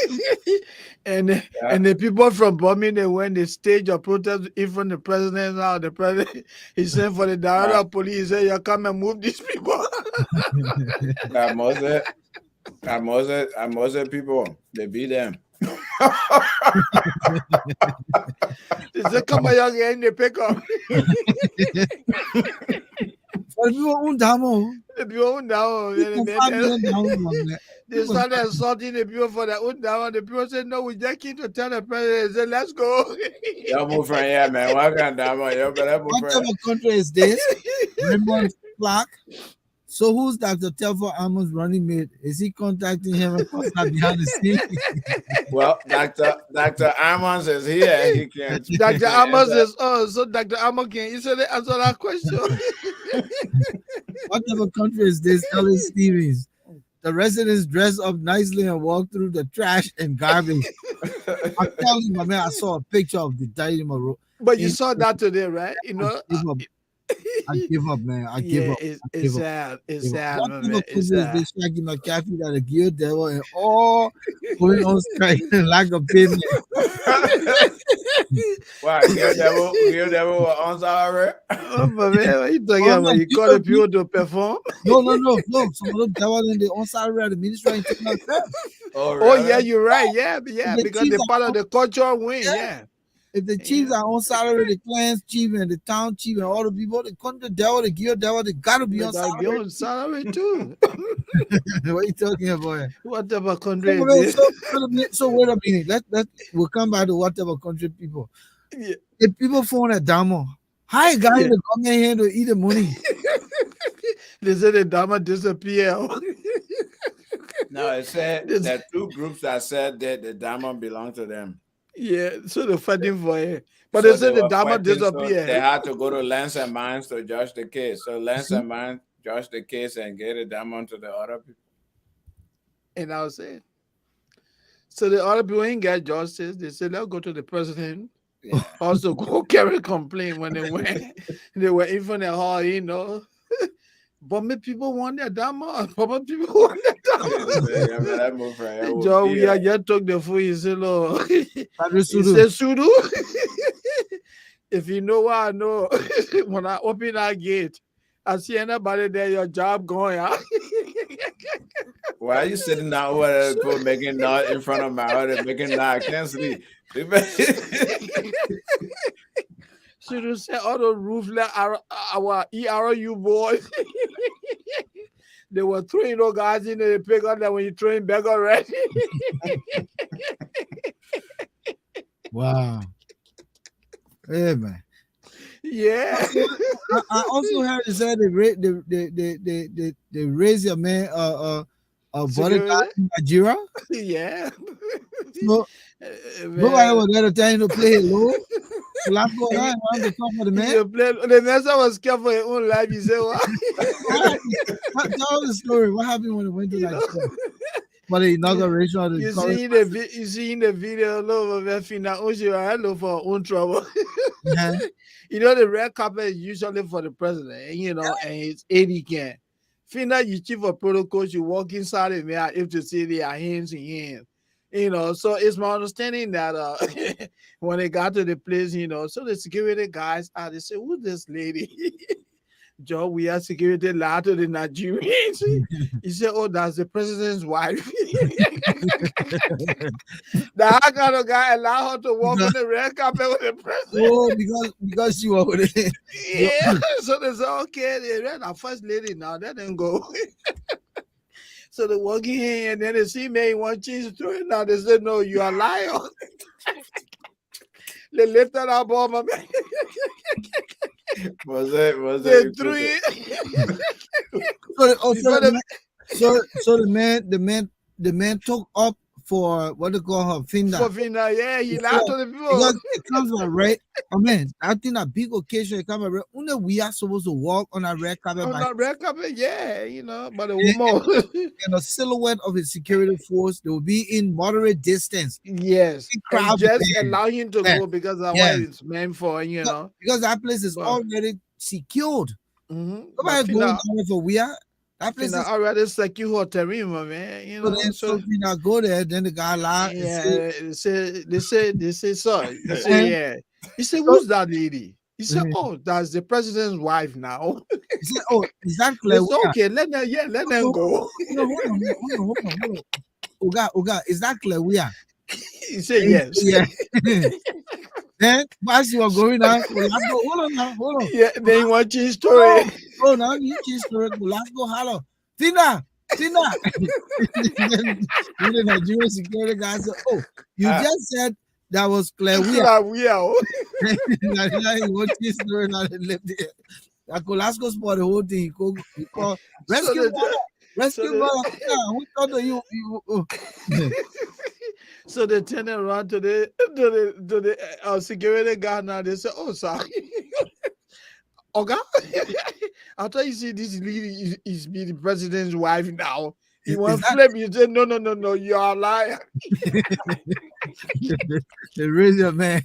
And the people from Burma, they went the stage of protest in front of the president's house. The president, he sent for the director of police. He said, "You come and move these people."
Moses people, they beat them.
They said, "Come on, young man, they pick up."
For people own diamond.
They started assaulting the people for their own down. The people said, "No, we just came to tell the president." He said, "Let's go."
Y'all move from here, man. What kind of
What type of country is this? Rainbow Flag. So who's Dr. Telford Amon's running mate? Is he contacting him behind the scene?
Well, Dr. Amos is here. He can.
Dr. Amos is so Dr. Amos can easily answer that question.
What type of country is this, Ellis Stevens? The residents dress up nicely and walk through the trash and garbage. I'm telling you, my man, I saw a picture of the dynamo.
But you saw that today, right? You know,
I give up, man. I give up.
It's sad. It's sad,
What
man.
type of
It's
country is
sad.
this, Shaggy McCaffrey, that a gear devil and all going on strike like a pavement?
Why? Give devil on sorry.
Oh, but man, what you talking about? You call the people to perform?
No. Some of them devil in the on side of the ministry and taking out that.
Oh,
Oh,
really?
yeah, you're right. Yeah,
The
because they're
chiefs
part
are
of the cultural wing.
Yeah.
Yeah.
If the chiefs are on salary, the clans chief and the town chief and all the people, the country devil, the gear devil, they gotta be
They
on
gotta be
salary.
on salary too.
What are you talking about?
Whatever country is this?
So wait a minute. We'll come back to whatever country people.
Yeah.
If people phone at Damo, hi guys,
Yeah.
they come in here to eat the money.
They said the Dama disappear.
No, it said there are two groups that said that the diamond belonged to them.
Yeah, so they're fighting for it. But
So
they said
they
the
were
Dama
fighting, so
disappear.
they had to go to Lance and Mines to judge the case. So Lance and Mines judged the case and gave the diamond to the other people.
And I was saying, so the other people ain't got justice. They said, let's go to the president.
Yeah.
Also go carry a complaint when they went. They were in front of the hall, you know. But people want their Dama. But people want their Dama. Joe, we are just took the food. He said, "Lord." He said, "Sudu." If you know what I know, when I open that gate, I see anybody there, your job going out.
Why are you sitting down over there people making noise in front of my house? Making noise. I can't sleep.
Should have said all the roofless our ERU boys. They were throwing those guys in the pickup that when you throw him back already.
Wow. Hey man.
Yeah.
I also heard it said they raise a man a bodyguard
Security.
in Nigeria.
Yeah.
So nobody was there to tell him to play it low. So let's go around and to talk for the man.
You play, the master was careful for his own life. You say what?
Tell the story. What happened when it went to Nigeria? For the inauguration of the
You
current
see in the video, love of Fina Oshio, hello for own trouble.
Yeah.
You know, the red carpet is usually for the president, you know, and it's 80 can. Fina, you chief of protocol, you walk inside and there if to see their hands in hands. You know, so it's my understanding that when they got to the place, you know, so the security guys they say, who's this lady? Joe, we are security lied to the Nigerians. He said, oh, that's the president's wife. That kind of guy allowed her to walk on the red carpet with the president.
Oh, because she was with it.
Yeah. So they said, okay, they read our first lady now, let them go. So they walk in and then they see me one cheese through it. Now they said, no, you are a liar. They lifted our bomb, my man.
Was it?
They threw it.
So the man took up for what they call her Finda.
For Fina, yeah, he lied to the people.
Because it comes with red. I mean, I think a big occasion it comes with red. Only we are supposed to walk on a red carpet.
On that red carpet, yeah, you know, but a woman.
And a silhouette of a security force, they will be in moderate distance.
Yes.
Crowd
And just
there.
allow him to go because that's what it's meant for, you know.
Because that place is
But-
already secured.
Mm-hmm.
Nobody going down there for we are. That place is
already secure her terrain, my man. You know,
so if we not go there, then the guy lied.
yeah, they say, sorry. They say, yeah. He said, who's that lady? He said, oh, that's the president's wife now.
He said, oh, is that
It's
clear?
okay, let them go.
No, hold on. Oga, is that clear? We are.
He said, yes.
Yeah. Then, whilst you are going on, hold on.
Yeah, they want your story.
Oh, now you just let's go. Hello, Tina. Then the Nigerian security guy said, "Oh, you just said that was Claire. We are." What his story now? They left there. I could ask us for the whole thing. He called rescue brother. Rescue brother. Who thought of you?
So they turn around to the security guard now. They say, "Oh, sorry, okay." After you see this lady is be the president's wife now, he want to flip. You say, "No, you are a liar."
They raise your man.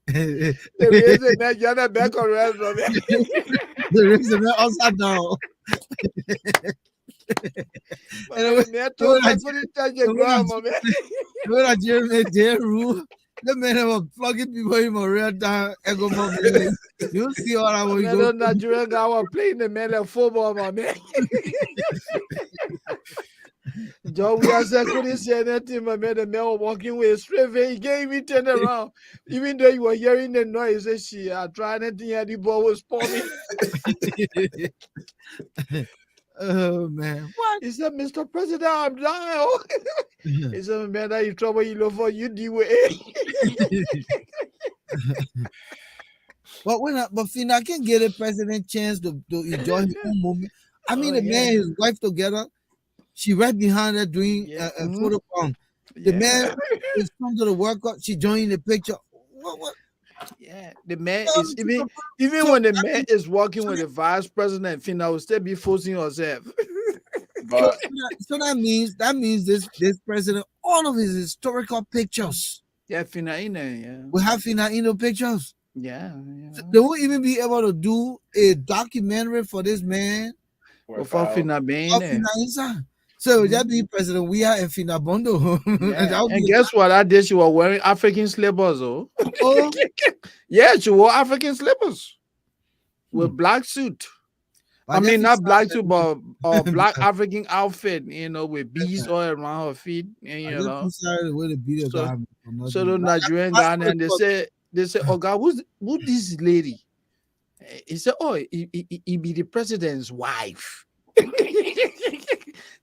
They raise the man. You're not back on rest, man.
They raise the man upside down. The man was plugging people in a real time. You see all I want to go.
Nigerian guy was playing the man like football, my man. John, we couldn't say anything, my man. The man was walking with straight face. He gave me turn around. Even though you were hearing the noise, he said, she tried anything and the ball was falling.
Oh man, what?
He said, Mr. President, I'm dying. He said, man, that you trouble you look for, you deal with it.
But Fina can get a president chance to enjoy his own moment. I mean, the man and his wife together, she right behind her doing a photo bomb. The man is come to the workout, she joined the picture. What?
Yeah, the man is even when the man is working with the vice president, Fina will still be forcing herself.
But
So that means this president, all of his historical pictures.
Yeah, Fina in there, yeah.
We have Fina in the pictures.
Yeah.
So they won't even be able to do a documentary for this man.
Without Fina being
Of
there.
Fina inside. So that be President We are and Fina Bondo.
Yeah. And guess what? That day she was wearing African slippers, oh.
Oh.
Yeah, she wore African slippers with black suit. I mean, not black suit, but black African outfit, you know, with beads all around her feet, and you know. So the Nigerian guy, and they say, oh God, who's this lady? He said, oh, he be the president's wife.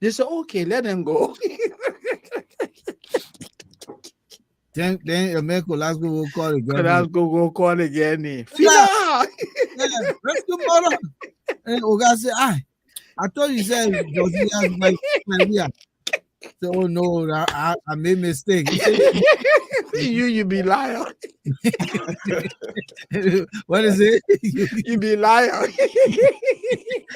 They said, okay, let them go.
Then America Glasgow will call again.
Glasgow will call again. Fina!
rescue mother. And Oga said, I thought you said Josiah's my idea. So, oh no, I made mistake. He said,
you be liar.
what is it?
You be liar.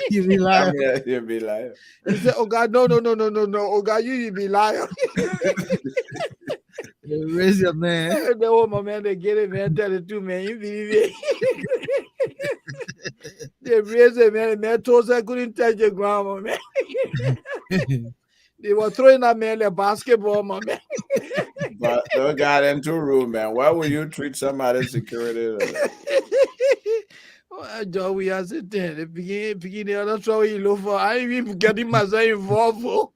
You be lying.
You'll be like,
He said, oh God, no. Oh God, you be liar.
Raise your man.
The old man, they get it, man. Tell it to man. You believe it. They raise it, man. Man told I couldn't touch the ground, man. They were throwing that man like basketball, my man.
but they got into room, man. Why would you treat somebody's security like that?
Joe, we are sitting. The begin the other show you look for. I ain't even getting myself involved for.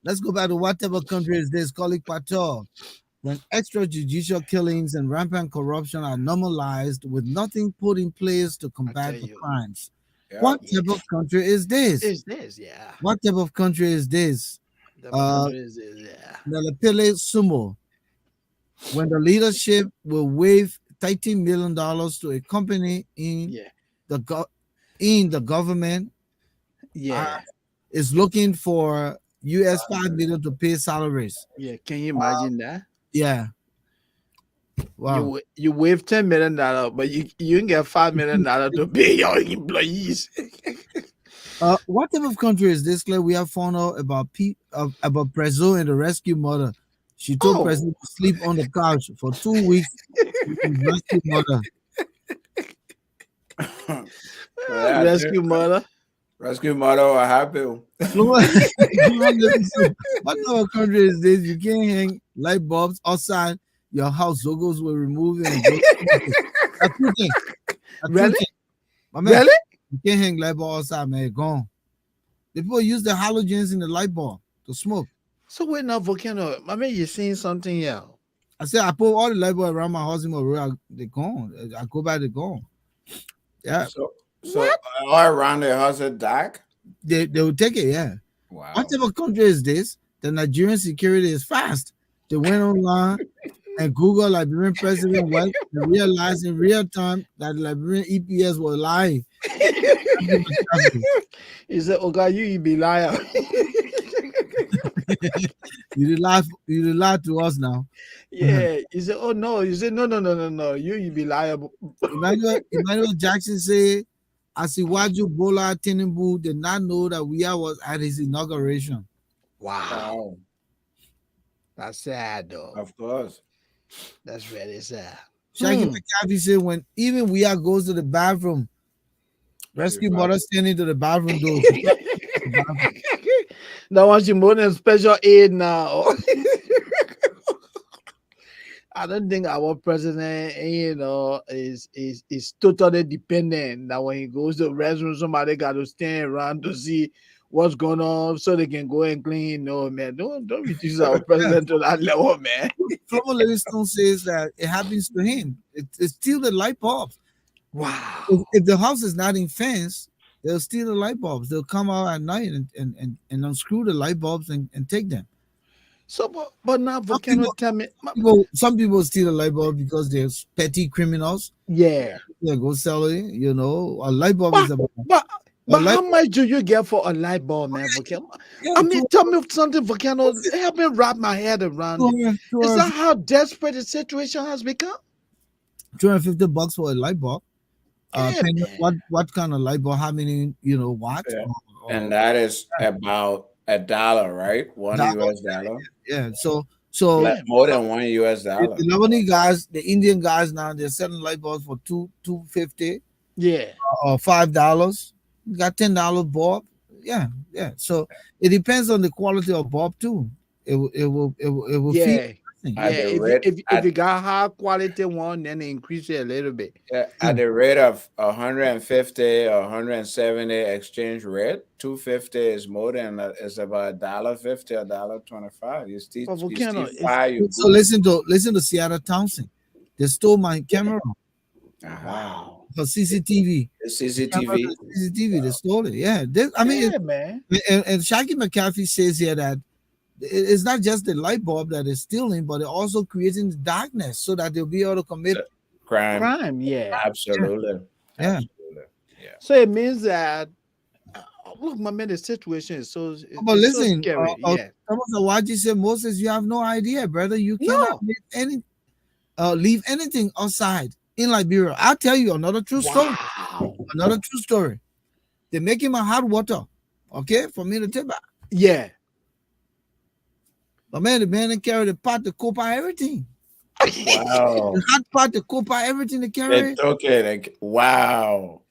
Let's go back to whatever country is this, call it Qatar. When extrajudicial killings and rampant corruption are normalized with nothing put in place to combat the crimes.
Yeah.
What type of country is this?
Is this, yeah.
What type of country is this?
Yeah.
Nelepele Sumo. When the leadership will waive $13 million to a company in the government is looking for US $5 million to pay salaries.
Yeah, can you imagine that?
Yeah. Wow.
You waive $10 million, but you can get $5 million to pay your employees.
What type of country is this, Claire? We have found out about Brazil and the rescue mother. She told Brazil to sleep on the couch for 2 weeks with his rescue mother.
Rescue mother.
Rescue mother or happy.
What type of country is this? You can't hang light bulbs outside your house. Zogos will remove it.
Really?
My man,
Really?
you can't hang light bulb outside, man. Gone. The people use the halogens in the light bulb to smoke.
So wait now, Volcano. I mean, you're seeing something here.
I said I put all the light bulb around my house in my room. They're gone. I go back, they're gone. Yeah.
So all around the house is dark?
They will take it, yeah.
Wow.
What type of country is this? The Nigerian security is fast. They went online and Google Liberian president went and realized in real time that the Liberian EPS was lying.
He said, oh God, you be liar.
You did lie to us now.
Yeah. He said, oh no. You said, no. You be liable.
Emmanuel Jackson said, Asiwaju Bola Tinubu did not know that was at his inauguration.
Wow. That's sad, though.
Of course.
That's really sad.
Shaggy McCaffrey said, when even goes to the bathroom, rescue mother standing to the bathroom door.
That was your more than special aid now. I don't think our president, is totally dependent that when he goes to the restroom, somebody got to stand around to see what's going on so they can go and clean. No, man, don't reduce our president to that level, man.
Flomo Livingstone says that it happens to him. It's still the light bulbs.
Wow.
If the house is not in fence, they'll steal the light bulbs. They'll come out at night and unscrew the light bulbs and take them.
So, but now, Volcano, tell me.
Some people steal the light bulb because they're petty criminals.
Yeah.
They go sell it, a light bulb is about.
But how much do you get for a light bulb, man, Volcano? I mean, tell me something, Volcano. Help me wrap my head around it. Is that how desperate the situation has become?
$250 for a light bulb.
Yeah,
what kind of light bulb? How many, watts?
Yeah. And that is about $1, right? $1 US.
Yeah. So
more than $1 US.
The Lebanese guys, the Indian guys now, they're selling light bulbs for $2.50.
Yeah.
Or $5. You got $10 bulb. Yeah. So it depends on the quality of bulb too. It will feed.
Yeah, if you got high quality one, then increase it a little bit.
Yeah, at the rate of 150 or 170 exchange rate, 250 is more than it's about $1.50 or $1.25. You still
so listen to Seattle Townsend. They stole my camera.
Wow.
For CCTV.
CCTV.
They stole it. Yeah.
Man.
And Shaggy McCaffrey says here that it's not just the light bulb that is stealing, but it also creating the darkness so that they'll be able to commit
crime. Yeah.
Absolutely.
Yeah.
Absolutely. Yeah.
So it means that look, my man, the situation is so
But
it's so
listen,
scary. Yeah.
some of the Waji said, Moses, you have no idea, brother. You cannot
No.
leave anything outside in Liberia. I'll tell you another true story.
Wow.
Another true story. They make him a hot water, okay, for me to take back.
Yeah.
But man, the man they carry the pot, the copa, everything.
Wow.
The hot pot, the copa, everything they
They
carry.
took it. Wow.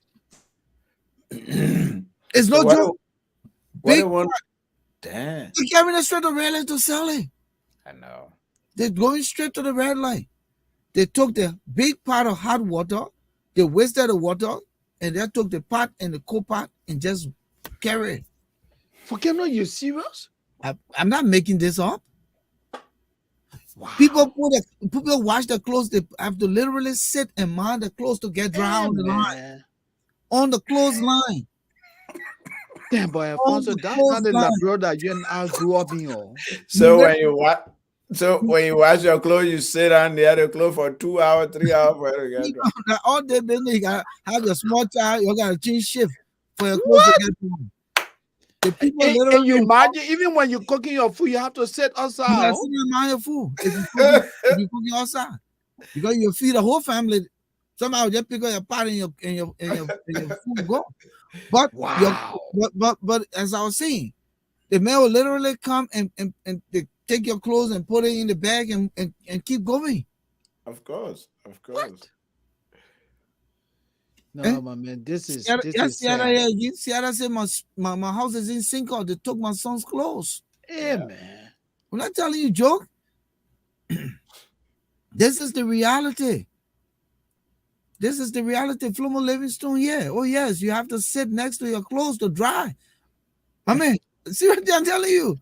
It's
So
no joke.
what
Big
they want? Damn.
They're carrying it straight to the red light to sell it.
I know.
They're going straight to the red light. They took the big pot of hot water, they wasted the water, and they took the pot and the co-pot and just carry it.
Volcano, you serious?
I'm not making this up.
Wow.
People wash their clothes. They have to literally sit and mind the clothes to get dry on the line. On the clothesline.
Damn, boy, Alphonso, that's not the Labrador that you and I grew up in. Oh.
So when you wash your clothes, you sit on the other clothes for 2 hours, 3 hours for it to get dry.
All day business, you gotta have your small child, you gotta change shift for your clothes to get dry. The people
And you imagine, even when you're cooking your food, you have to sit outside.
You gotta sit and mind your food if you're cooking outside. Because you feed the whole family. Somehow just pick up your pot and your food go. But
wow.
But as I was saying, the man will literally come and they take your clothes and put it in the bag and keep going.
Of course.
What? No, my man, this is
sad.
sad.
Said my house is in sinkhole. They took my son's clothes.
Yeah, man.
I'm not telling you joke. This is the reality. This is the reality. Flomo Livingstone, yeah. Oh, yes, you have to sit next to your clothes to dry. I mean, see what I'm telling you?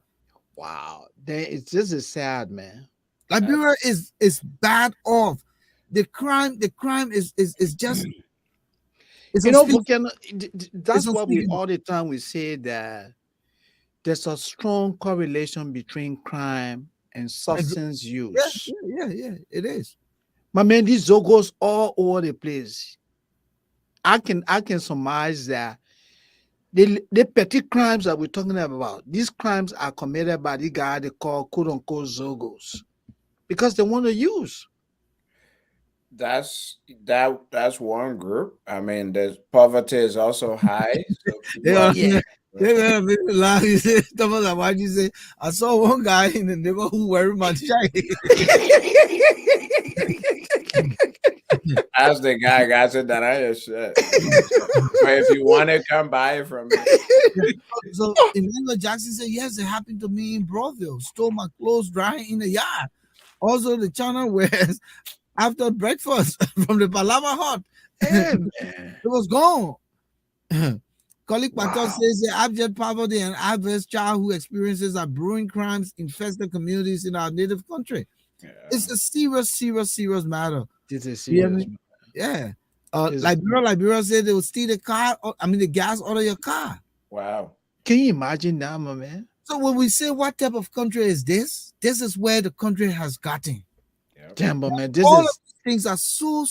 Wow. This is sad, man.
Liberia is bad off. The crime is just
Volcano, that's why we all the time we say that there's a strong correlation between crime and substance use.
Yeah, it is.
My man, these zogos all over the place. I can surmise that the petty crimes that we're talking about, these crimes are committed by the guy they call quote unquote zogos because they want to use.
That's one group. I mean, the poverty is also high. So
They're gonna laugh. You say, why'd you say? I saw one guy in the neighborhood wearing my jacket.
As the guy got it that I just said. But if you want to come buy it from me.
So Emmanuel Jackson said, yes, it happened to me in Broadville. Stole my clothes drying in the yard. Also, the channel wears after breakfast from the Palava Hut. It was gone. Colleague Patel says the abject poverty and adverse childhood experiences are brewing crimes infested communities in our native country. Yeah. It's a serious matter.
This is serious.
Yeah. Liberia said they would steal the gas out of your car.
Wow.
Can you imagine that, my man?
So when we say what type of country is this is where the country has gotten.
Yep. Damn, but man,
All of these things are so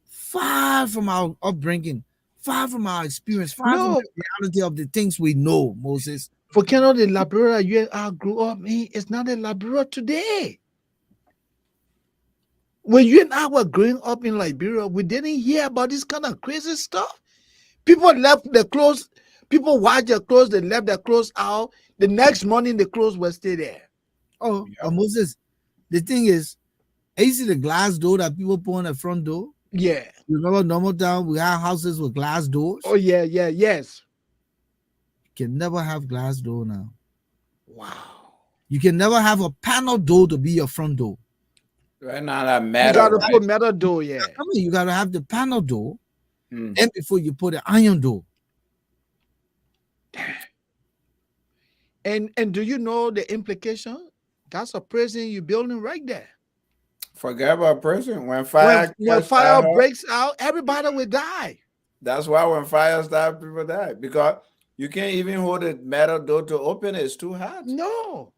far from our upbringing, far from our experience, far from the reality of the things we know, Moses.
Volcano, the Liberia you and I grew up in, it's not a Liberia today. When you and I were growing up in Liberia, we didn't hear about this kind of crazy stuff. People left their clothes, people washed their clothes, they left their clothes out. The next morning, the clothes were still there.
Oh, Moses, the thing is, you see the glass door that people put on the front door?
Yeah.
You remember normal town, we have houses with glass doors?
Oh, yes.
You can never have glass door now.
Wow.
You can never have a panel door to be your front door.
Right now, that metal.
You gotta put metal door, yeah.
I mean, you gotta have the panel door, and before you put the iron door.
And do you know the implication? That's a prison you're building right there.
Forget about prison. When fire
breaks out, everybody will die.
That's why when fire starts, people die. Because you can't even hold a metal door to open it. It's too hot.
No.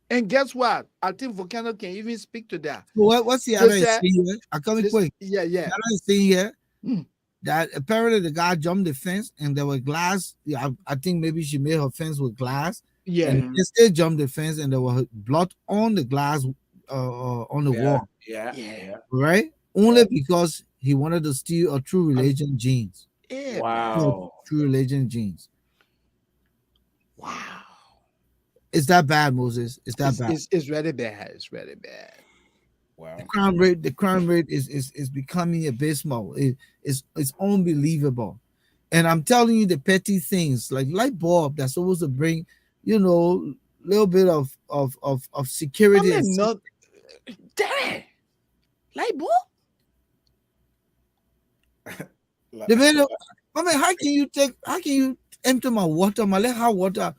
And guess what? I think Volcano can even speak to that.
What's the
They
other
said-
thing here? I'm coming quick.
Yeah.
The other thing here
Mm.
that apparently the guy jumped the fence and there were glass. Yeah, I think maybe she made her fence with glass.
Yeah.
And they still jumped the fence and there was blood on the glass on the wall.
Yeah.
Right? Only because he wanted to steal a true religion genes.
Yeah.
Wow.
True religion genes.
Wow.
It's that bad, Moses. It's that bad.
It's really bad. It's really bad.
Wow.
The crime rate is becoming abysmal. It's unbelievable. And I'm telling you the petty things like light bulb that's supposed to bring, little bit of security.
I mean, not damn. Light bulb?
The man, I mean, how can you empty my water, my let hot water?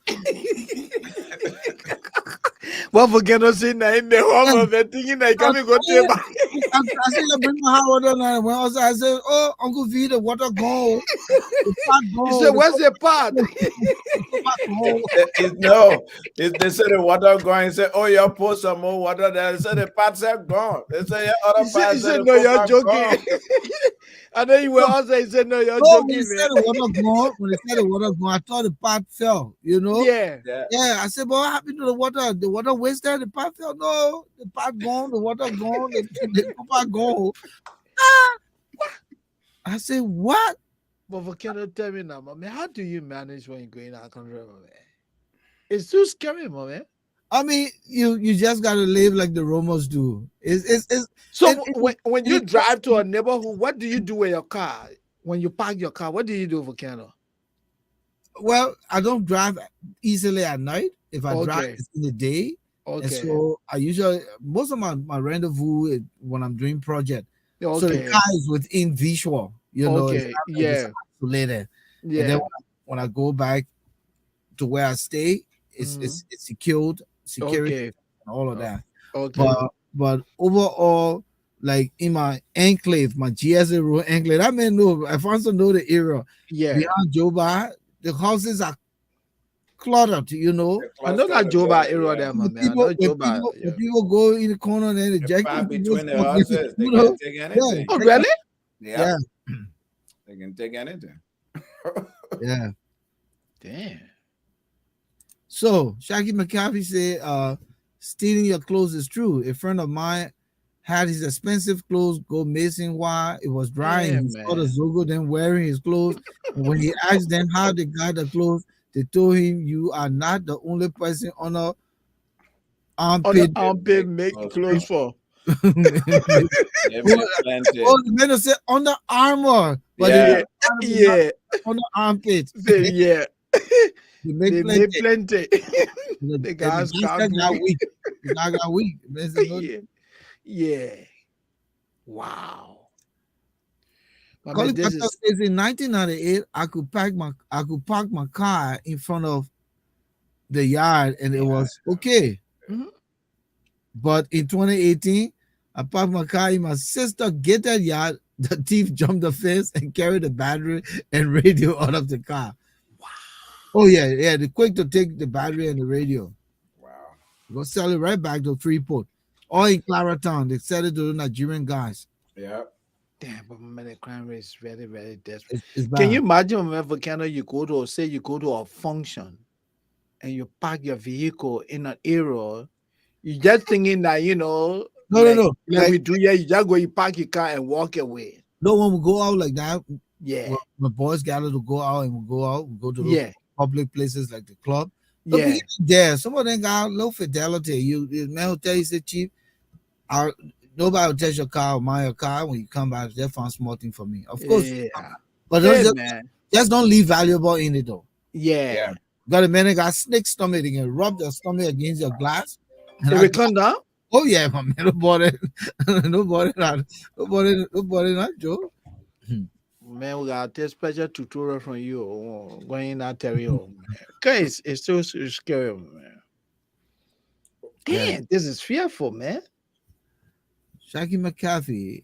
What Volcano saying that in the home of the thinking that coming go to back.
I said, bring my hot water now. When I said, oh, Uncle V, the water gone. The pot
He
gone.
said, where's the pot?
No, they said the water going. He said, oh, you pour some more water there. They said the pots are gone. They said, yeah, other
He said,
pots are
no, you're joking.
gone.
And then you were also, he said, no, you're
No, when
joking,
they said the water gone, I thought the pot fell,
Yeah.
Yeah, I said, but what happened to the water? The water wasted, the pot fell. No, the pot gone, the water gone, the pot gone. I said, what?
But Volcano, tell me now, man, how do you manage when you're going out of control, man? It's too scary, man.
I mean, you just gotta live like the Romans do.
So when you drive to a neighborhood, what do you do with your car? When you park your car, what do you do, Volcano?
Well, I don't drive easily at night. If I drive,
Okay.
it's in the day.
Okay.
And so I usually, most of my rendezvous is when I'm doing project.
Okay.
So the car is within visual,
Okay.
it's not like it's isolated.
Yeah.
And then when I go back to where I stay, it's secured, security,
Okay.
and all of that.
Okay.
But overall, like in my enclave, my GSA road enclave, I may know, Alphonso know the area.
Yeah.
Beyond Joba, the houses are cluttered,
I know that Joba area there, man. I know Joba.
The people go in the corner and then the jack
Between the houses, they can take anything.
Oh, really?
Yeah. They can take anything.
Yeah.
Damn.
So Shaggy McCaffrey said, stealing your clothes is true. A friend of mine had his expensive clothes go missing while it was drying.
Yeah,
He saw the
man.
Zogo then wearing his clothes. And when he asked them how they got the clothes, they told him, you are not the only person on a armpit.
Armpit make clothes for.
They make plenty.
Oh, the men said under armor, but
Yeah.
Yeah.
under armpit.
Say, yeah.
They make
They
plenty.
make plenty.
The
The guys
gangster
got
got
weak.
weak. The guy got weak. The man said, no,
Yeah. Yeah. Wow. I
Colin
mean, this
Carter
is
says in 1998, I could park my car in front of the yard and it was okay.
Mhm.
But in 2018, I parked my car in my sister gated yard. The thief jumped the fence and carried the battery and radio out of the car.
wow.
Oh yeah, they're quick to take the battery and the radio.
Wow.
Go sell it right back to Freeport. Or in Claratown, they sell it to the Nigerian guys.
Yeah.
Damn, but man, the crime rate is very, very desperate.
It's bad.
Can you imagine when Volcano you go to a function and you park your vehicle in an area, you just thinking that
No.
like
Like,
we do here, you just go, you park your car and walk away.
no one will go out like that.
Yeah,
When boys gather to go out and we go to those
yeah,
public places like the club. But
yeah.
there, some of them got low fidelity. The man will tell you, say, Chief, nobody will touch your car or mind your car. When you come back, they found small thing for me. Of course,
Yeah,
but
yeah,
don't
man.
just don't leave valuable in it though.
Yeah.
Yeah.
Got a man that got snake stomach, they can rub their stomach against your glass. And
It
I
will come down.
oh yeah, my man, nobody, not Joe.
Man, we got a special tutorial from you going in that area. Guys, it's so scary, man. Damn, this is fearful, man.
Shaggy McCaffrey,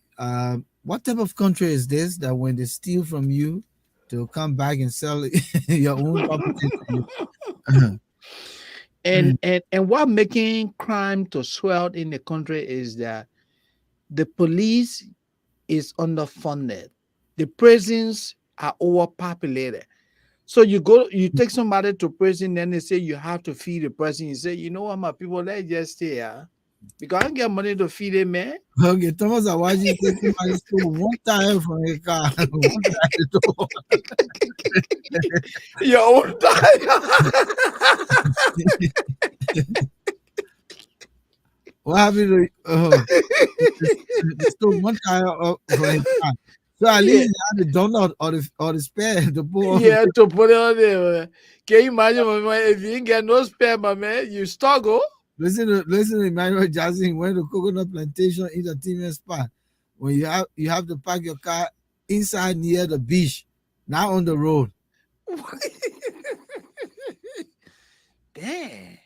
what type of country is this that when they steal from you, they'll come back and sell your own property to you?
And what making crime to swell in the country is that the police is underfunded, the prisons are overpopulated. So you take somebody to prison, then they say you have to feed the person. You say, you know what, my people, let's just stay here because I don't get money to feed them, man.
Okay, Thomas Awaji said somebody stole one tire from a car. One tire stole.
Your own time.
What happened to they stole one tire from a car? So at
Yeah.
least they had the donut or the spare to pour.
Yeah, to put it on there. Man. Can you imagine, my man, if you ain't get no spare, my man, you struggle.
Listen to Emmanuel Jackson went to coconut plantation entertainment spot. When you have to park your car inside near the beach, not on the road.
Damn.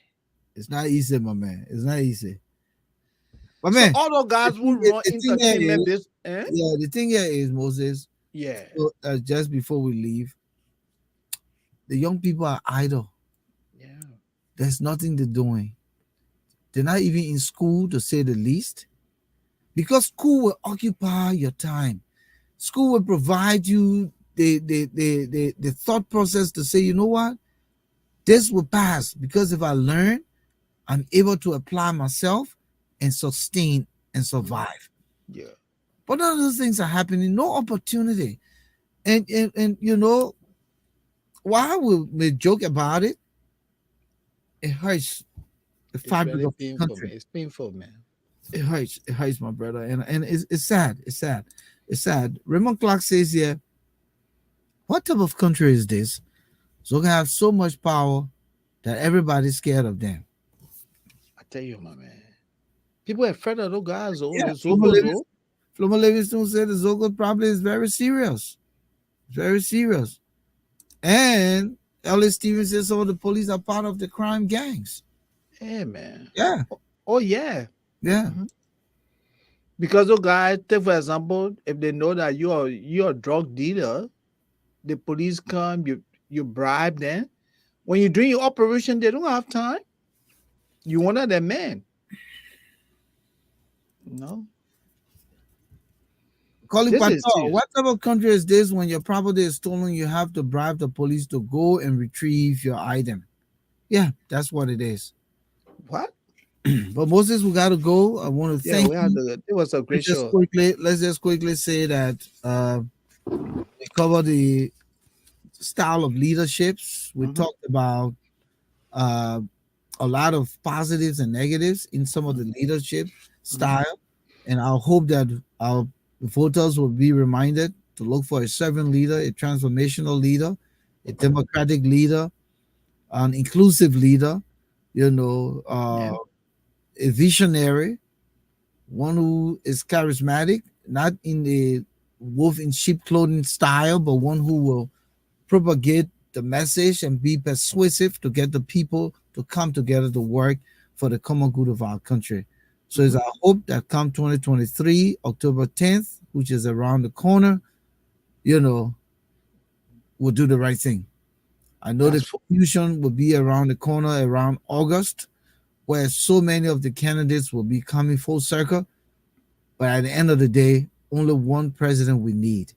It's not easy, my man. It's not easy. But
So
man,
all those guys who run
the thing here
entertainment
is,
business,
yeah, the thing here is, Moses,
yeah.
so, just before we leave, the young people are idle.
Yeah.
There's nothing they're doing. They're not even in school, to say the least, because school will occupy your time. School will provide you the thought process to say, you know what, this will pass because if I learn, I'm able to apply myself and sustain and survive.
Yeah.
But none of those things are happening. No opportunity. And you know, while we joke about it, it hurts the
It's
fabric
really
of the
painful, man.
country.
It's painful, man.
It hurts. It hurts, my brother. And it's sad. It's sad. It's sad. Raymond Clark says here, what type of country is this? So they have so much power that everybody's scared of them.
I tell you, my man. People are afraid of those guys. Oh,
Yeah,
the Zogos,
Flomo Livingston said the Zogo problem is very serious. Very serious. And Ellis Stevens says some of the police are part of the crime gangs.
yeah, man.
Yeah.
Oh, yeah.
Yeah.
Because those guys, take for example, if they know that you're a drug dealer, the police come, you bribe them. When you're doing your operation, they don't have time. You one of them men. No.
Colin
This is
Patel,
serious.
what type of country is this when your property is stolen? You have to bribe the police to go and retrieve your item. Yeah, that's what it is.
What?
But Moses, we gotta go. I want to
Yeah,
thank
we had
you.
it was a great show.
Let's just quickly say that we covered the style of leaderships. We talked about a lot of positives and negatives in some of the leadership style, and I hope that our voters will be reminded to look for a servant leader, a transformational leader, a democratic leader, an inclusive leader, you know, a visionary, one who is charismatic, not in the wolf in sheep clothing style, but one who will propagate the message and be persuasive to get the people to come together to work for the common good of our country. So it's our hope that come 2023, October 10th, which is around the corner, you know, we'll do the right thing. I know the confusion will be around the corner around August, where so many of the candidates will be coming full circle. But at the end of the day, only one president we need.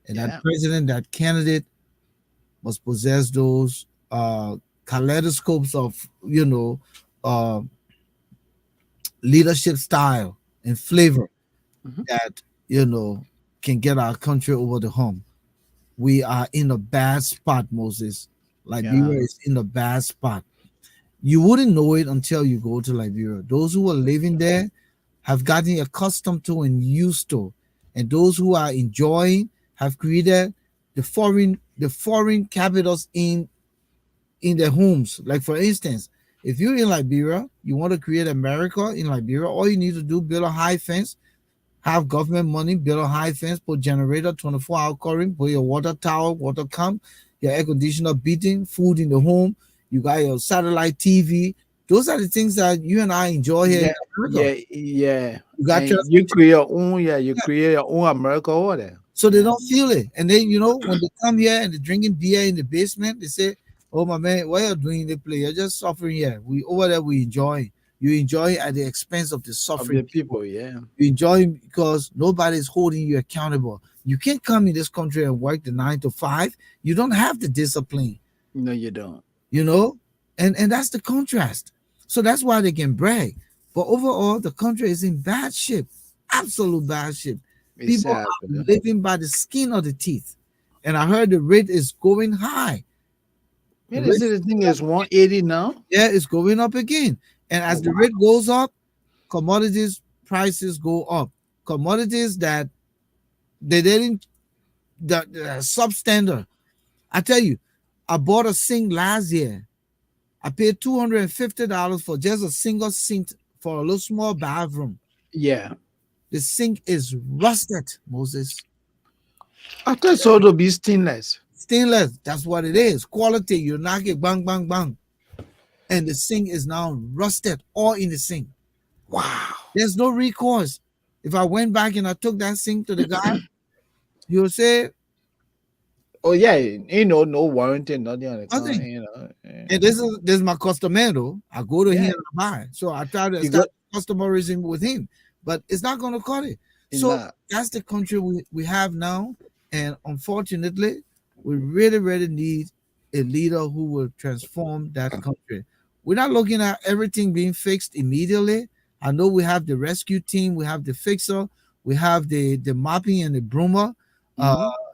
And that president, that candidate must possess those kaleidoscopes of, you know, leadership style and flavor that, you know, can get our country over the hump. We are in a bad spot, Moses. Liberia is in a bad spot. You wouldn't know it until you go to Liberia. Those who are living there have gotten accustomed to and used to, and those who are enjoying have created the foreign capitals in their homes. Like for instance, if you're in Liberia, you want to create America in Liberia, all you need to do, build a high fence, have government money, build a high fence, put generator, 24-hour current, put your water tower, water pump, your air conditioner beating, food in the home, you got your satellite TV. Those are the things that you and I enjoy here in America.
Yeah.
You got
you create your own, create your own America over there.
So they don't feel it. And then, you know, when they come here and they're drinking beer in the basement, they say, Oh my man, what you're doing in the play? You're just suffering here. We over there we enjoy. You enjoy at the expense of the
Of
suffering
the people, yeah.
You enjoy because nobody's holding you accountable. You can't come in this country and work the 9 to 5. You don't have the discipline,
No, you don't.
you know, and that's the contrast. So that's why they can brag. But overall, the country is in bad shape, absolute bad shape.
It's
People
sad.
are living by the skin of the teeth, and I heard the rate is going high. The
Man, is
rate,
it the thing is 180 now?
yeah, it's going up again. And as the rate goes up, commodities prices go up. Commodities that they didn't the substandard. I tell you, I bought a sink last year. I paid $250 for just a single sink for a little small bathroom.
Yeah.
The sink is rusted, Moses.
I thought so to be stainless.
Stainless, that's what it is. Quality, you knock it, bang, bang, bang. And the sink is now rusted, all in the sink.
Wow.
There's no recourse. If I went back and I took that sink to the guy, he'll say,
Oh yeah, no warranty, nothing on the car,
nothing.
Yeah.
And this is my customer though. I go to
Yeah.
him and buy. So I try to
You
start customerism with him, but it's not going to cut it. So
Nah.
that's the country we have now, and unfortunately, we really, really need a leader who will transform that country. We're not looking at everything being fixed immediately. I know we have the rescue team, we have the fixer, we have the mopping and the broomer.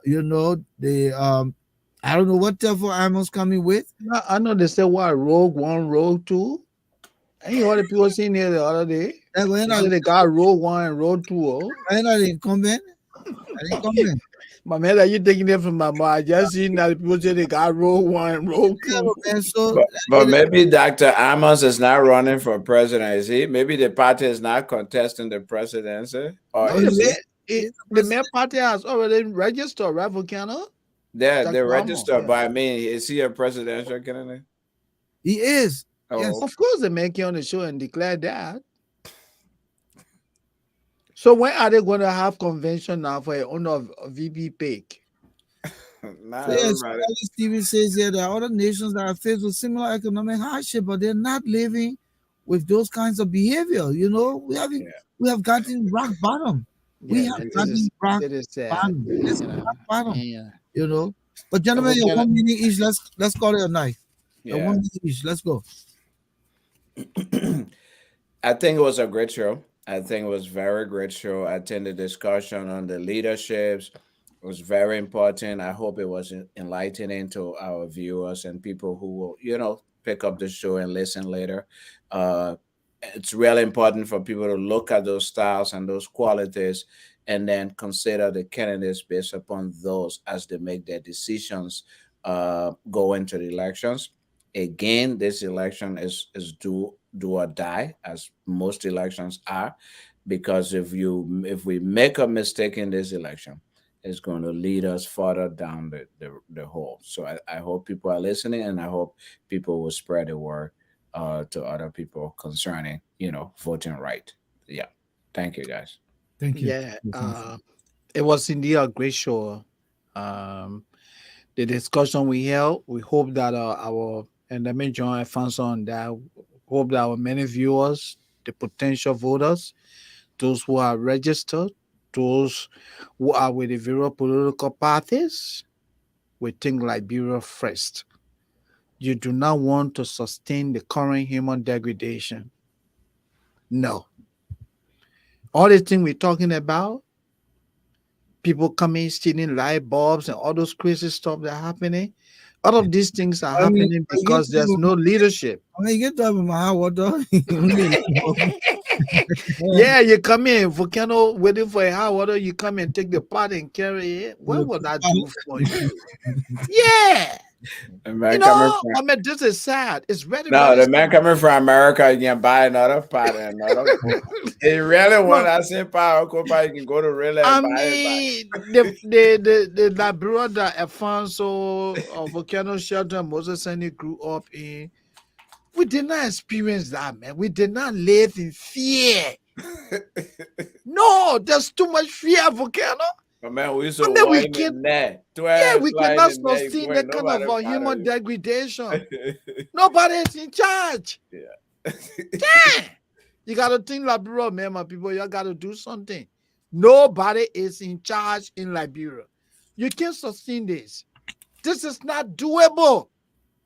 You know, the I don't know what type of animals coming with.
I know they say what Rogue One, Rogue Two. And you heard the people saying here the other day.
That we're
They
not,
say they got Rogue One and Rogue Two. Oh.
we're not incumbent. Incumbent.
My man, are you taking it from my mouth? I just seen that the people say they got Rogue One and Rogue Two.
And so
But maybe Dr. Amos is not running for president, is he? Maybe the party is not contesting the presidency. Or
Oh,
is
yeah.
he?
The main party has already registered, right, Volcano?
They're
Dr.
registered,
Amos,
but I mean, is he a presidential candidate?
he is.
Oh,
Yes.
Of course, they make you on the show and declare that. So when are they going to have convention now for a owner of VP Pig?
not
So yes,
everybody.
Charlie Stevens says here there are other nations that are faced with similar economic hardship, but they're not living with those kinds of behavior. You know, we have gotten rock bottom. We
Yeah,
have
man,
gotten rock
it is sad.
bottom. It's
You know,
rock bottom.
yeah.
You know. But gentlemen,
Okay.
your 1 minute each. Let's call it a night.
Yeah.
1 minute each. Let's go.
I think it was a great show. I think it was very great show. I think the discussion on the leaderships was very important. I hope it was enlightening to our viewers and people who will, pick up the show and listen later. It's really important for people to look at those styles and those qualities and then consider the candidates based upon those as they make their decisions go into the elections. Again, this election is do or die, as most elections are, because if we make a mistake in this election, it's going to lead us further down the hole. So I hope people are listening, and I hope people will spread the word to other people concerning voting right. Yeah, thank you guys.
Thank you.
Yeah, it was indeed a great show. The discussion we held, we hope that our, and let me join Alphonso on that, hope that our many viewers, the potential voters, those who are registered, those who are with the various political parties, will think Liberia first. You do not want to sustain the current human degradation. No. All the things we're talking about, people coming, stealing light bulbs and all those crazy stuff that are happening, all of these things are happening because there's no leadership.
I mean, you get to my hot water.
Yeah, you come in, Volcano, waiting for a hot water, you come and take the pot and carry it. What would that do for you? Yeah.
The man coming from,
I mean, this is sad. It's very,
no,
very
the man coming from America, you can buy another pot and another pot. He really want that same pot, you can go to really
I
and buy
mean, the Liberia that Alphonso or Volcano Shelter Moses and he grew up in, we did not experience that, man. We did not live in fear. No, there's too much fear, Volcano.
But man, we used to
And then we
wine
can't,
in there.
yeah,
12
we
flying
cannot
in there. You
sustain
point,
that kind of
nobody follow
human
you.
degradation. Nobody is in charge.
Yeah.
Yeah. You got to think Liberia, man, my people. You got to do something. Nobody is in charge in Liberia. You can't sustain this. This is not doable.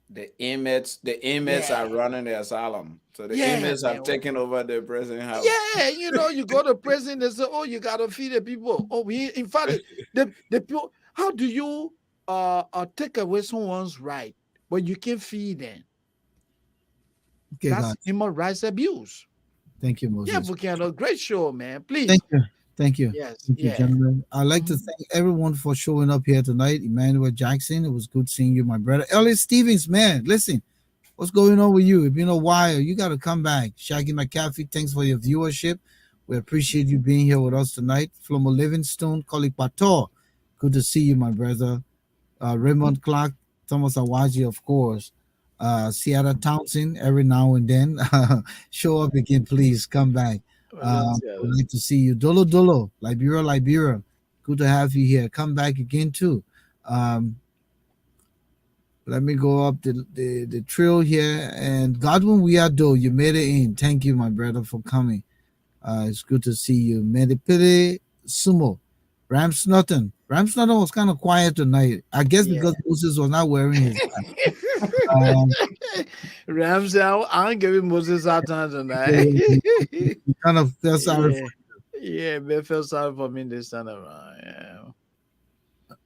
The inmates
Yeah.
are running the asylum. So the
Yeah,
inmates have
man.
taken over the prison house.
Yeah, you go to prison, they say, oh, you gotta feed the people. Oh, in fact, the people, how do you take away someone's right but you can't feed them?
Okay,
That's
guys.
human rights abuse.
Thank you,
Yeah,
Moses.
Volcano, great show, man. Please.
Thank you. Thank you.
Yes,
Thank you,
yeah.
gentlemen. I'd like to thank everyone for showing up here tonight. Emmanuel Jackson, it was good seeing you, my brother. Elliot Stevens, man, listen, what's going on with you? It's been a while. You got to come back. Shaggy McCaffrey, thanks for your viewership. We appreciate you being here with us tonight. Flomo Livingstone, Kolik Pator, good to see you, my brother. Raymond Clark, Thomas Awaji, of course. Sierra Townsend, every now and then. Show up again, please. Come back. Would like to see you. Dolo Dolo, Liberia. Good to have you here. Come back again, too. Let me go up the trail here. And Godwin Wiado, you made it in. Thank you, my brother, for coming. It's good to see you. Medipede Sumo. Ram Snutton. Ram Snutton was kind of quiet tonight. I guess
Yeah.
because Moses was not wearing his um,
Ramsey, I'm giving Moses our time tonight.
he kind of felt sorry
Yeah, they feel sorry for me this time around. Yeah.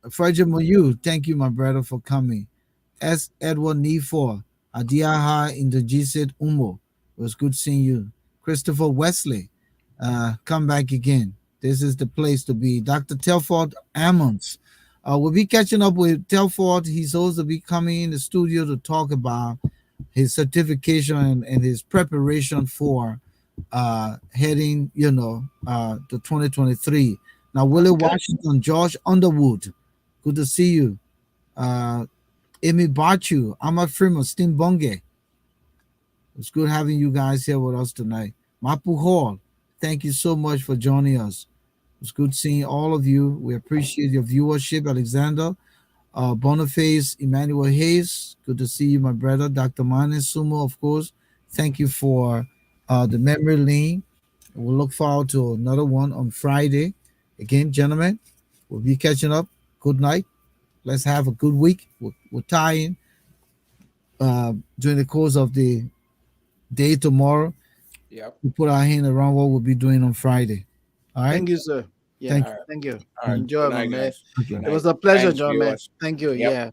for Frederick Moyu. Thank you, my brother, for coming. S. Edward Nefor. Adiaha Indojisit Umo. It was good seeing you. Christopher Wesley. Come back again. This is the place to be. Dr. Telford Ammons. We'll be catching up with Telford. He's supposed to be coming in the studio to talk about his certification and his preparation for heading, to 2023. Now, Willie Washington, George Underwood, good to see you. Amy Bachu, Ahmad Freeman, Stim Bonge. It's good having you guys here with us tonight. Mapu Hall, thank you so much for joining us. It's good seeing all of you. We appreciate your viewership, Alexander. Boniface, Emmanuel Hayes, good to see you, my brother. Dr. Manes Sumo, of course. Thank you for the memory lane. We'll look forward to another one on Friday. Again, gentlemen, we'll be catching up. Good night. Let's have a good week. We'll tie in during the course of the day tomorrow.
Yep.
We put our hand around what we'll be doing on Friday. All right.
Thank you, sir. Yeah,
Thank
thank you.
All right.
Enjoy,
Good
my
night,
man.
guys.
Okay.
Good
It was
night.
a pleasure,
Thanks,
John, man.
viewers.
Thank you.
Yep.
Yeah.